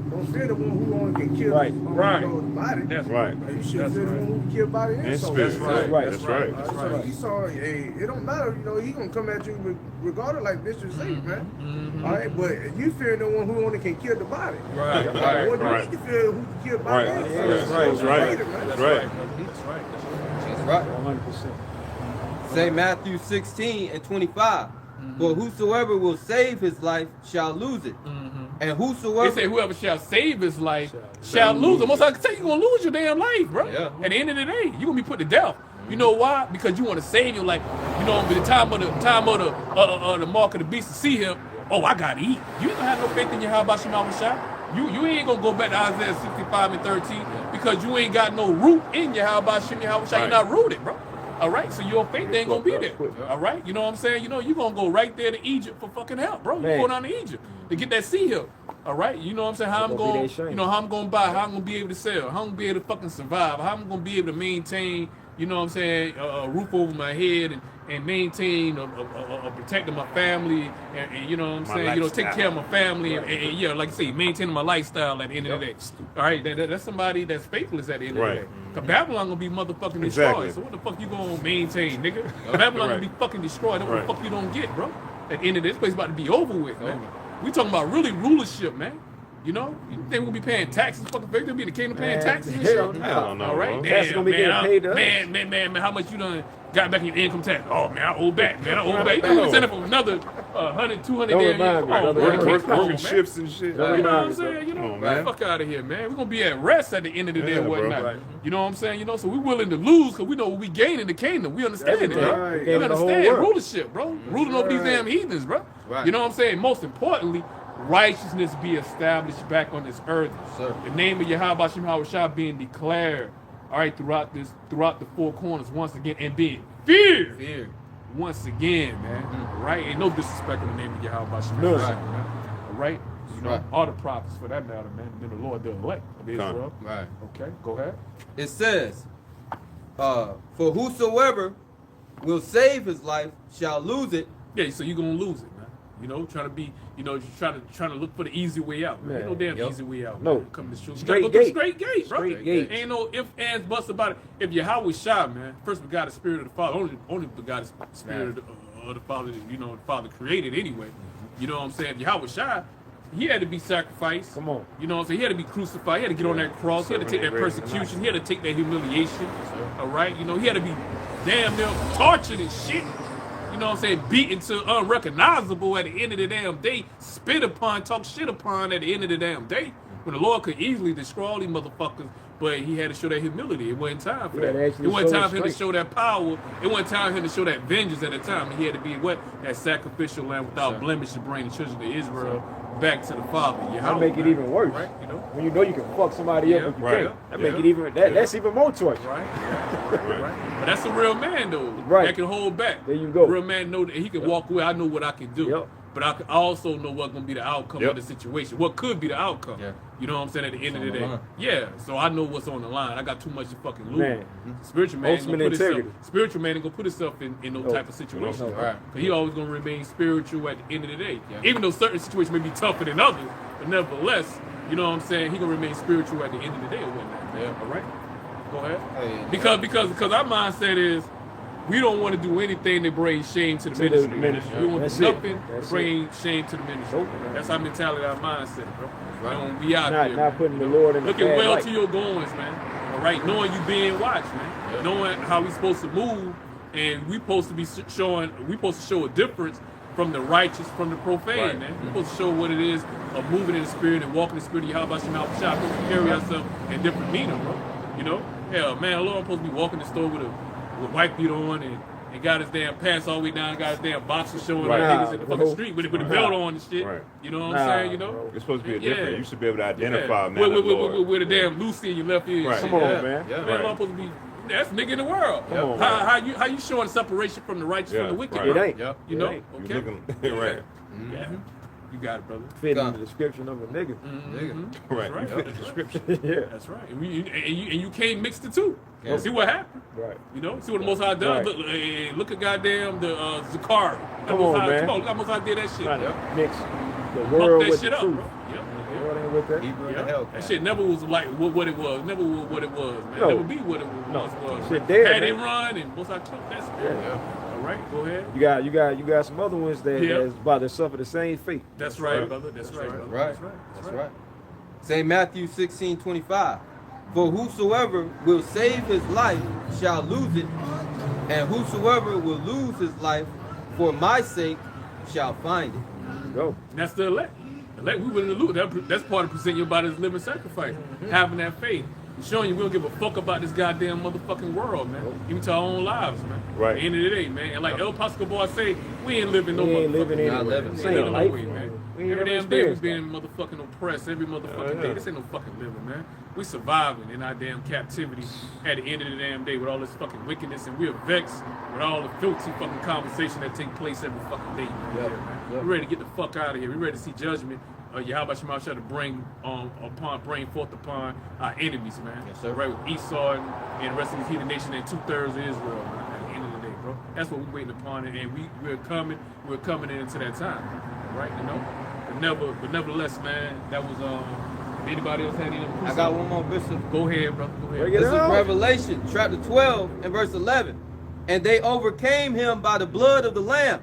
don't fear the one who only can kill Right. the body. That's Right. You should fear the one who can kill body and soul. Spirit. That's right. That's right. So Esau, it don't matter, he gonna come at you regardless, like Bishop say, man. All right, but you fear the one who only can kill the body. Right. What do you need to fear who can kill the body? Right. and soul? That's right. That's right. Creator, man. That's right. That's right. 100%. St. Matthew 16:25. For whosoever will save his life shall lose it. And They whosoever say whoever shall save his life shall lose it. Most I can say you're gonna lose your damn life, bro. Yeah. At the end of the day, you're gonna be put to death. You know why? Because you want to save your life. You know, by the time of the mark of the beast to see him, oh, I gotta eat. You ain't gonna have no faith in Yahawah Bahasham Yahawashi. You ain't gonna go back to Isaiah 65:13 because you ain't got no root in Yahawah Bahasham Yahawashi. You're not rooted, bro. All right, so your faith ain't gonna be there. All right, you know what I'm saying? You're gonna go right there to Egypt for fucking help, bro. You Man. go down to Egypt to get that sea help. All right, you know what I'm saying? How I'm Gonna be going, their shame. how I'm gonna buy, how I'm gonna be able to sell, how I'm gonna be able to fucking survive, how I'm gonna be able to maintain, you know what I'm saying, a roof over my head and maintain protecting my family and you know what I'm saying, take care of my family and yeah, like I say, maintaining my lifestyle at the end of the day. All right, that's somebody that's faithless at the end of the day. Cause Babylon gonna be motherfucking destroyed. So what the fuck you gonna maintain, nigga? Babylon gonna be fucking destroyed. What the fuck you don't get, bro? At the end of this place about to be over with, man. We talking about really rulership, man. You know, you think we're gonna be paying taxes? Fucking they're gonna be the kingdom paying taxes and shit. Hell no. Hell no, All right, bro. That's damn, gonna be getting paid to us. man, how much you done got back in your income tax? Oh man, I owe back, man. I owe back. You gonna send it for another 100, 200 Don't damn remind years. me, Oh, brother. man, Working come on, man. shifts and shit. Don't You know what I'm remind me, saying? You know, Come on, man. fuck out of here, man. We're gonna be at rest at the end of the day Yeah, or bro. whatnot. Right. You know what I'm saying? You know, so we're willing to lose because we know what we gain in the kingdom. We understand it, Everything. bro. Right. We Gave the whole understand world. rulership, bro. Ruling over these damn heathens, bro. Right. You know what I'm saying? Most importantly, righteousness be established back on this earth. Sir. The name of Yahawah Bahasham Yahawashi being declared, all right, throughout the four corners once again, and being feared. fear. once again, man. Right? Ain't no disrespect in the name of Yahawah Bahasham No, Yahawashi, sir. man. All right? You know, Right. all the prophets for that matter, man. And then the Lord, the elect of Israel. Right. Okay, go ahead. It says, for whosoever will save his life shall lose it. Yeah, so you're gonna lose it, man. You know, trying to be, you know, just trying to look for the easy way out. Man. Ain't no damn Yep. easy way out. No. Man. Come to the truth. You Straight gotta go through gate. straight gate, bro. Straight gate. Ain't no ifs, ands, buts about it. If Yahawah Shah, man, first we got the spirit of the Father. Only the God, the spirit of the Father. You know, the Father created anyway. You know what I'm saying? If Yahawah Shah, he had to be sacrificed. Come on. You know what I'm saying? He had to be crucified. He had to get on that cross. He had to take that persecution. He had to take that humiliation. All right? You know, he had to be damn near tortured and shit. You know what I'm saying? Beaten to unrecognizable at the end of the damn day. Spit upon, talk shit upon at the end of the damn day. When the Lord could easily destroy all these motherfuckers, but he had to show that humility. It wasn't time for He had that. to actually It wasn't show time for him to strength. show that power. It wasn't time for him to show that vengeance at the time. He had to be what? That sacrificial lamb without blemish to bring the children of Israel back to the Father. That make it even worse. Right? You know? When you know you can fuck somebody up, but you Right. can't. That make it even. That's even more torture. Right? Right. But that's a real man, though. Right. That can hold back. There you go. Real man know that he can walk away. I know what I can do. Yep. But I can also know what's going to be the outcome of the situation. What could be the outcome. Yeah. You know what I'm saying? At the end of the on the day. line. Yeah. So I know what's on the line. I got too much to fucking lose. Man. Spiritual man ain't gonna Ultimate put himself, integrity. spiritual man ain't gonna put himself in no type of situation. no. Right. Cause he always gonna remain spiritual at the end of the day. Yeah. Even though certain situations may be tougher than others, but nevertheless, you know what I'm saying, he gonna remain spiritual at the end of the day or whatnot. Yeah. All right? Go ahead. Hey, Because our mindset is we don't want to do anything that brings shame to the To the ministry. ministry. We want That's to it. do nothing That's to bring shame to the ministry. Nope. That's our mentality, our mindset, bro. Right. We don't be out Not there. putting the Lord in the Looking bad well light. to your goings, man. All right, knowing you being watched, man. Knowing how we supposed to move, and we supposed to be showing. We supposed to show a difference from the righteous, from the profane, man. We supposed to show what it is of moving in the spirit and walking in the spirit of Yahawah Bahasham Yahawashi. Supposed to carry ourselves in different meaning, bro. You know, hell, man, the Lord supposed to be walking the store with white beat on and got his damn pants all the way down, got his damn boxers showing Right. like niggas in the Nah, fucking bro. street with the belt on and shit. Right. You know what Nah, I'm saying? You know. bro. It's supposed to be a Yeah. different. You should be able to identify Yeah. man of the Lord. With a damn Lucy in your left ear. and Right. shit. Come on, Yeah. man. Yeah. Man, Right. I'm supposed to be that's nigga in the world. Come on, How you showing separation from the righteous from the wicked? right. It bro? ain't. Yep. You It know? ain't. You Okay. looking right, Yeah. You got it, brother. Fit in God. the description of a nigga. Nigga. right. Right. You fit the description. Yeah. That's right. And you can't mix the two. Yeah. See what happened? Right. You know, see what the Most High does. Right. Look at goddamn the Zakari. Come on, man. Come on, look how Most High did that shit. Trying to mix the Fuck world that with shit the up, truth. bro. Yep. The world ain't with that. Hebrew and Yeah. the hell. That shit never was like what it was. Never was what it was, man. No. Never be what it No. once was. Shit dead, Had it man. run and Most High killed that spirit. Yeah. All right, go ahead. You got some other ones that Yeah. that's about to suffer the same fate. That's right, brother. That's right, brother. Right. That's right. That's right. St. Matthew 16:25. For whosoever will save his life shall lose it, and whosoever will lose his life for my sake shall find it. Go. And that's the elect. Elect, we willing to lose. That's part of presenting your body as a living sacrifice. Having that faith. Showing you we don't give a fuck about this goddamn motherfucking world, man. Even to our own lives, man. Right. At the end of the day, man. And like El Pascal Boy say, we ain't living no We ain't motherfucking living Not anywhere. living. This Ain't ain't no life, way, man. We ain't Every never damn day we experienced being motherfucking oppressed. Every motherfucking day. This ain't no fucking living, man. We surviving in our damn captivity at the end of the damn day with all this fucking wickedness, and we're vexed with all the filthy fucking conversation that take place every fucking day, man. Yep. Yeah, man. Yep. We're ready to get the fuck out of here. We're ready to see judgment. Yahawah Bahasham Yahawashi to bring forth upon our enemies, man. Yes, sir. Right with Esau and the rest of these heathen nation and 2/3 of Israel, man. At the end of the day, bro. That's what we're waiting upon, and we're coming into that time, right? You know. But nevertheless, man, that was anybody else had any? I got one more, Bishop. Go ahead, brother. Go ahead. Bring it This is out. Revelation chapter 12 and verse 11. And they overcame him by the blood of the Lamb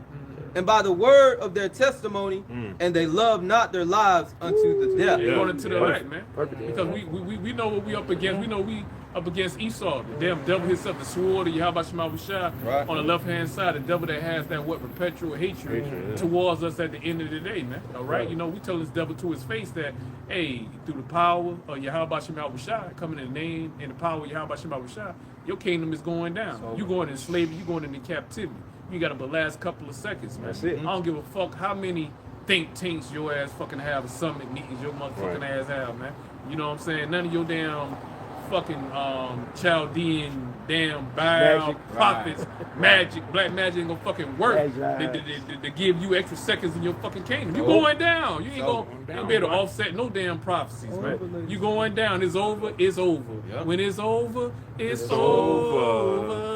and by the word of their testimony, and they loved not their lives unto the death. We're Yeah. going into the Yeah. elect, man. Perfect. Because we know what we up against. We know we up against Esau, the damn devil himself, the sword of Yahawah Bahasham Yahawashi Right. on the left hand side, the devil that has that perpetual hatred yeah. towards us at the end of the day, man. All right, Right. you know we tell this devil to his face that, hey, through the power of Yahawah Bahasham Yahawashi, coming in the name and the power of Yahawah Bahasham Yahawashi, your kingdom is going down. You going in slavery, you going into captivity. You got the last couple of seconds, man. That's it. I don't give a fuck how many think tanks your ass fucking have, or summit meetings your motherfucking Right. ass have, man. You know what I'm saying? None of your damn fucking Chaldean damn Baal Magic. prophets, magic, black magic ain't gonna fucking work. Exactly. They give you extra seconds in your fucking kingdom. You going down. You ain't So, gonna be able to offset no damn prophecies, man. You going down. It's over. It's over. Yep. When it's over, it's over. over.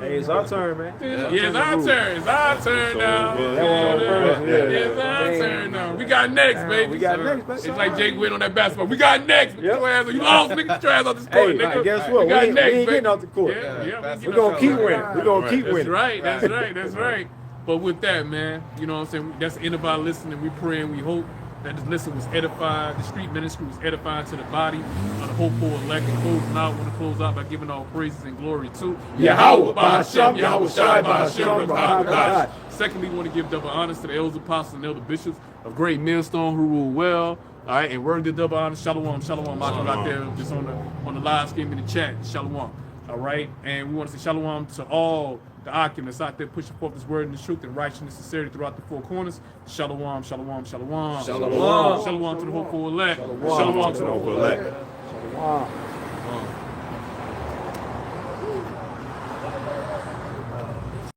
Hey, it's our turn, man. Yeah, it's our turn. It's our turn now. over. It's our turn now. We got next, baby. We got next, man. It's like Jake went on that basketball. We got next. Yep. Your ass, you lost, nigga. Get your ass off this court, Hey, nigga. guess what? We got We next, ain't baby. getting off the court. Yeah, We're going to keep winning. We're going to keep That's winning. right. That's right. But with that, man, you know what I'm saying? That's the end of our listening. We pray and we hope that this listen was edified. The street ministry was edifying to the body of the hopeful elect. And closing out, want to close out by giving all praises and glory to Yahawah Bahasham Yahawashi, Yahawashi, Qadash. Secondly, we want to give double honors to the elders, apostles, and elder bishops of Great Millstone who rule well. All right, and we're the double honors. Shalawam, shalawam. Out there, just on the live stream in the chat. Shalawam. All right, and we want to say shalawam to all the occupants out there pushing forth this word and the truth and righteousness and sincerity throughout the four corners. Shalawam, shalawam, shalawam. Shalawam. Shalawam to the hopeful elect. Shalawam. Shalawam to the Over hopeful elect. elect. Wow.